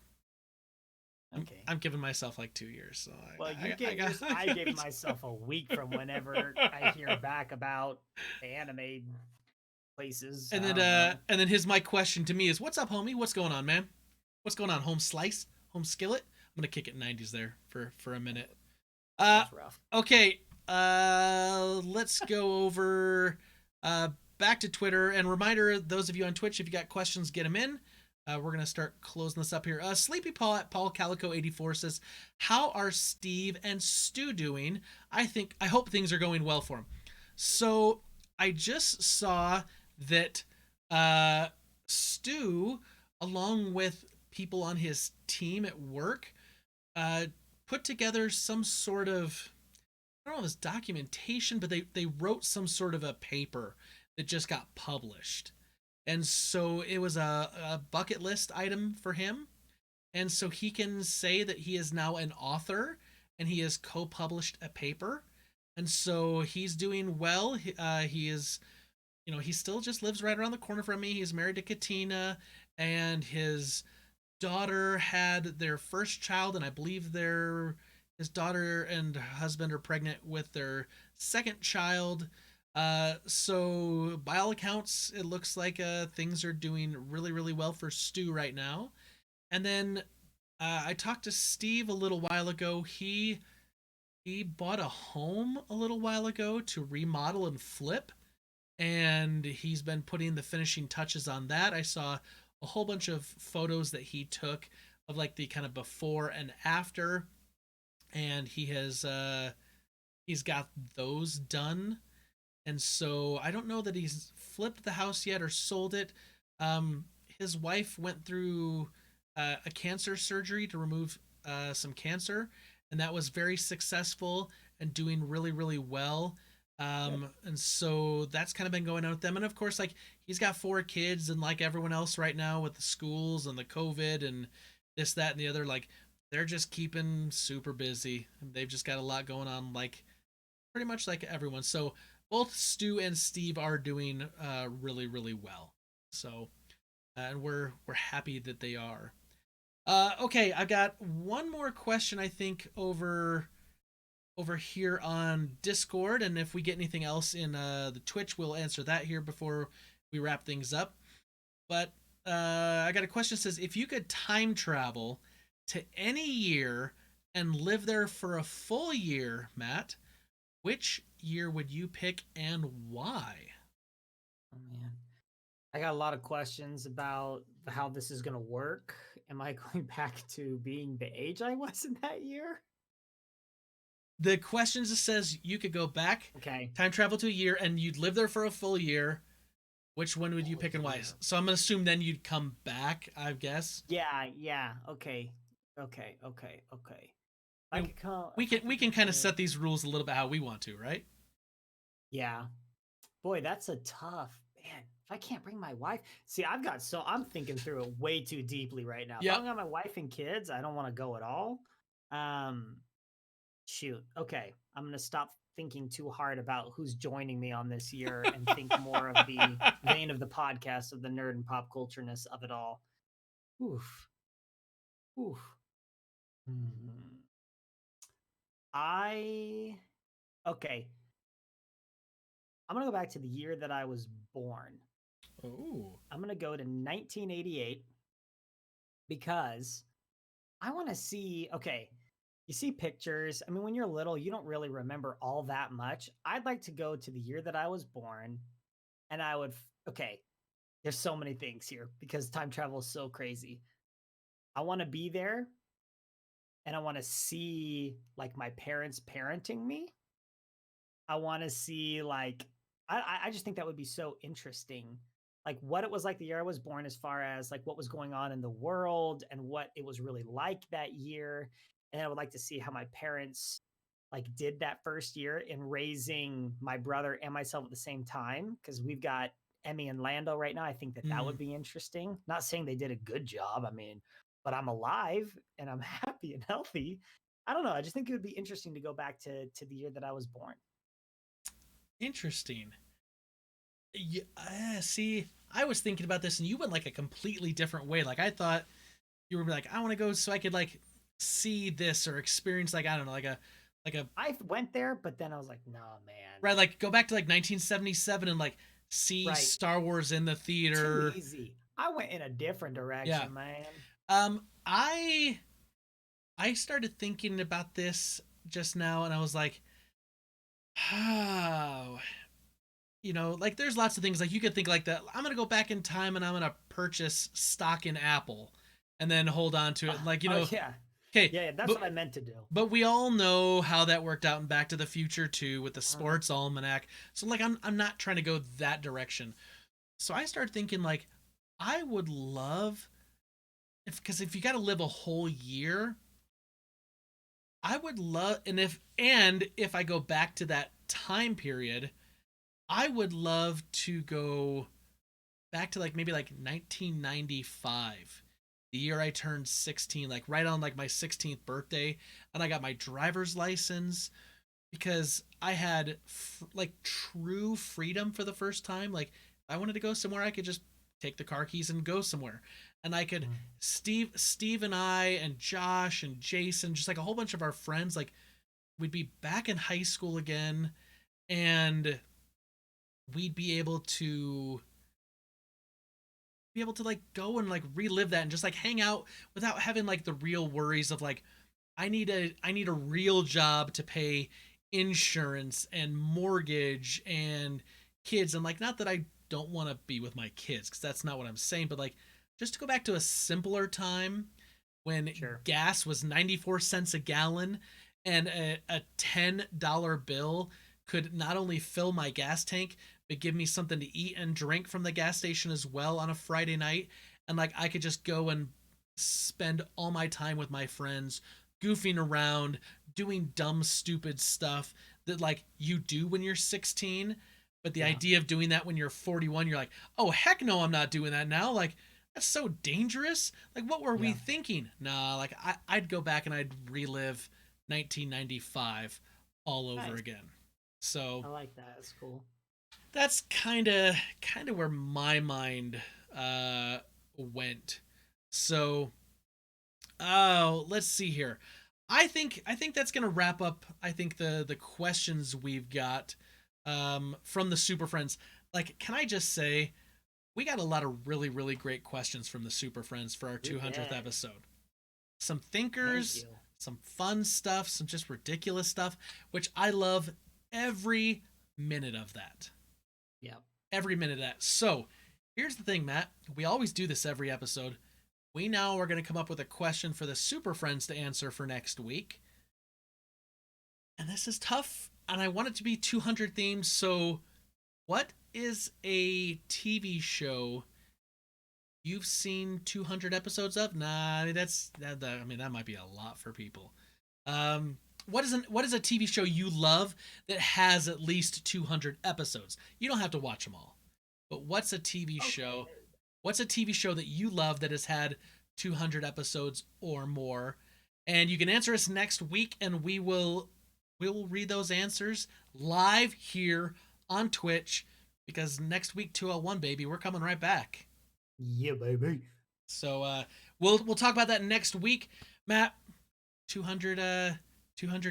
Okay. I'm giving myself like 2 years. So I gave myself a week from whenever I hear back about the anime places. And then my question to me is, what's up, homie? What's going on, man? What's going on, home slice, home skillet? I'm gonna kick it 90s there for a minute. That's rough. Okay. Let's go over back to Twitter, and reminder, those of you on Twitch, if you got questions, get them in. We're going to start closing this up here. Sleepy Paul at Paul Calico 84 says, how are Steve and Stu doing? I hope things are going well for them. So I just saw that Stu, along with people on his team at work, put together some sort of, I don't know if it's documentation, but they wrote some sort of a paper that just got published. And so it was a bucket list item for him. And so he can say that he is now an author and he has co-published a paper. And so he's doing well. He is, he still just lives right around the corner from me. He's married to Katina, and his daughter had their first child, and I believe his daughter and husband are pregnant with their second child. So by all accounts, it looks like things are doing really, really well for Stu right now. And then I talked to Steve a little while ago. He bought a home a little while ago to remodel and flip, and he's been putting the finishing touches on that. I saw a whole bunch of photos that he took of like the kind of before and after, and he's got those done. And so I don't know that he's flipped the house yet or sold it. His wife went through a cancer surgery to remove some cancer, and that was very successful and doing really, really well. And so that's kind of been going on with them. And of course, like, he's got 4 kids, and like everyone else right now with the schools and the COVID and this, that, and the other, like, they're just keeping super busy. They've just got a lot going on, like pretty much like everyone. So both Stu and Steve are doing really, really well. So and we're happy that they are. Okay, I got one more question, I think, over here on Discord, and if we get anything else in the Twitch, we'll answer that here before we wrap things up. But I got a question that says, if you could time travel to any year and live there for a full year, Matt, which year would you pick and why? Oh man, I got a lot of questions about how this is going to work. Am I going back to being the age I was in that year? The question just says you could go back, Okay. time travel to a year, and you'd live there for a full year. Which one would you pick and why? So I'm gonna assume then you'd come back, I guess. Yeah. Okay. I mean, we can kind of set these rules a little bit how we want to, right? Yeah. Boy, that's a tough man. If I can't bring my wife, see, I'm thinking through it way too deeply right now. If I don't got my wife and kids, I don't want to go at all. Shoot. Okay. I'm gonna stop thinking too hard about who's joining me on this year and think more of the vein of the podcast, of the nerd and pop cultureness of it all. Oof. Hmm. Okay. I'm gonna go back to the year that I was born. Oh. I'm gonna go to 1988 because I want to see. Okay, you see pictures. I mean, when you're little, you don't really remember all that much. I'd like to go to the year that I was born, and I would. Okay, there's so many things here because time travel is so crazy. I want to be there, and I want to see like my parents parenting me. I want to see like I just think that would be so interesting. Like what it was like the year I was born, as far as like what was going on in the world and what it was really like that year. And I would like to see how my parents like did that first year in raising my brother and myself at the same time, because we've got Emmy and Lando right now. I think that would be interesting. Not saying they did a good job. I mean, but I'm alive and I'm happy and healthy. I don't know. I just think it would be interesting to go back to the year that I was born. Interesting. Yeah, see, I was thinking about this, and you went like a completely different way. Like I thought you were like, I want to go so I could like see this or experience, like, I don't know, like a. I went there, but then I was like, nah, man. Right, like go back to like 1977 and like see Star Wars in the theater. Too easy. I went in a different direction, man. I started thinking about this just now, and I was like, oh, like there's lots of things like you could think like that. I'm gonna go back in time and I'm gonna purchase stock in Apple, and then hold on to it, like yeah. Okay. Yeah, that's what I meant to do. But we all know how that worked out in Back to the Future too, with the sports almanac. So like I'm not trying to go that direction. So I started thinking like I would love if you got to live a whole year, I would love, and if I go back to that time period, I would love to go back to like maybe like 1995, the year I turned 16, like right on like my 16th birthday, and I got my driver's license because I had like true freedom for the first time. Like if I wanted to go somewhere, I could just take the car keys and go somewhere. And I could Steve and I and Josh and Jason, just like a whole bunch of our friends, like we'd be back in high school again, and we'd be able to like go and like relive that and just like hang out without having like the real worries of like I need a real job to pay insurance and mortgage and kids. And like, not that I don't want to be with my kids, because that's not what I'm saying, but like just to go back to a simpler time when Sure. gas was 94 cents a gallon, and a $10 bill could not only fill my gas tank but give me something to eat and drink from the gas station as well on a Friday night. And like I could just go and spend all my time with my friends, goofing around, doing dumb, stupid stuff that like you do when you're 16. But the Yeah. idea of doing that when you're 41, you're like, oh, heck no, I'm not doing that now. Like, that's so dangerous. Like, what were we Yeah. thinking? Nah, like, I'd go back and I'd relive 1995 all over Nice. again. So I like that. It's cool. that's kind of where my mind went. So let's see here. I think that's gonna wrap up. I think the questions we've got from the Super Friends. Like, can I just say, we got a lot of really, really great questions from the Super Friends for our We 200th did. episode. Some Thank thinkers, you. some fun stuff, some just ridiculous stuff, which I love every minute of that. Yep. Every minute of that. So, here's the thing, Matt. We always do this every episode. We now are going to come up with a question for the Super Friends to answer for next week. And this is tough, and I want it to be 200 themed. So, what is a TV show you've seen 200 episodes of? Nah, I mean, that might be a lot for people. What is a TV show you love that has at least 200 episodes? You don't have to watch them all. But what's a TV show? Okay. What's a TV show that you love that has had 200 episodes or more? And you can answer us next week, and we will read those answers live here on Twitch, because next week 201, baby, we're coming right back. Yeah, baby. So we'll talk about that next week. Matt, 200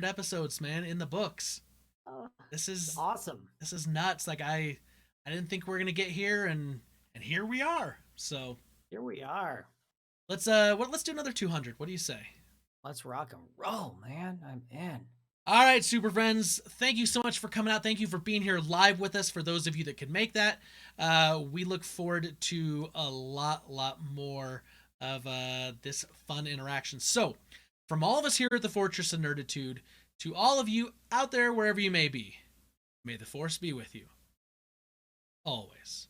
episodes, man, in the books. Oh, This it's is awesome. this is nuts. Like I didn't think we were going to get here, and here we are. So Here we are. let's do another 200. What do you say? Let's rock and roll, man. I'm in. All right, Super Friends, thank you so much for coming out. Thank you for being here live with us. For those of you that could make that, we look forward to a lot more of this fun interaction. So, from all of us here at the Fortress of Nerditude, to all of you out there, wherever you may be, may the Force be with you. Always.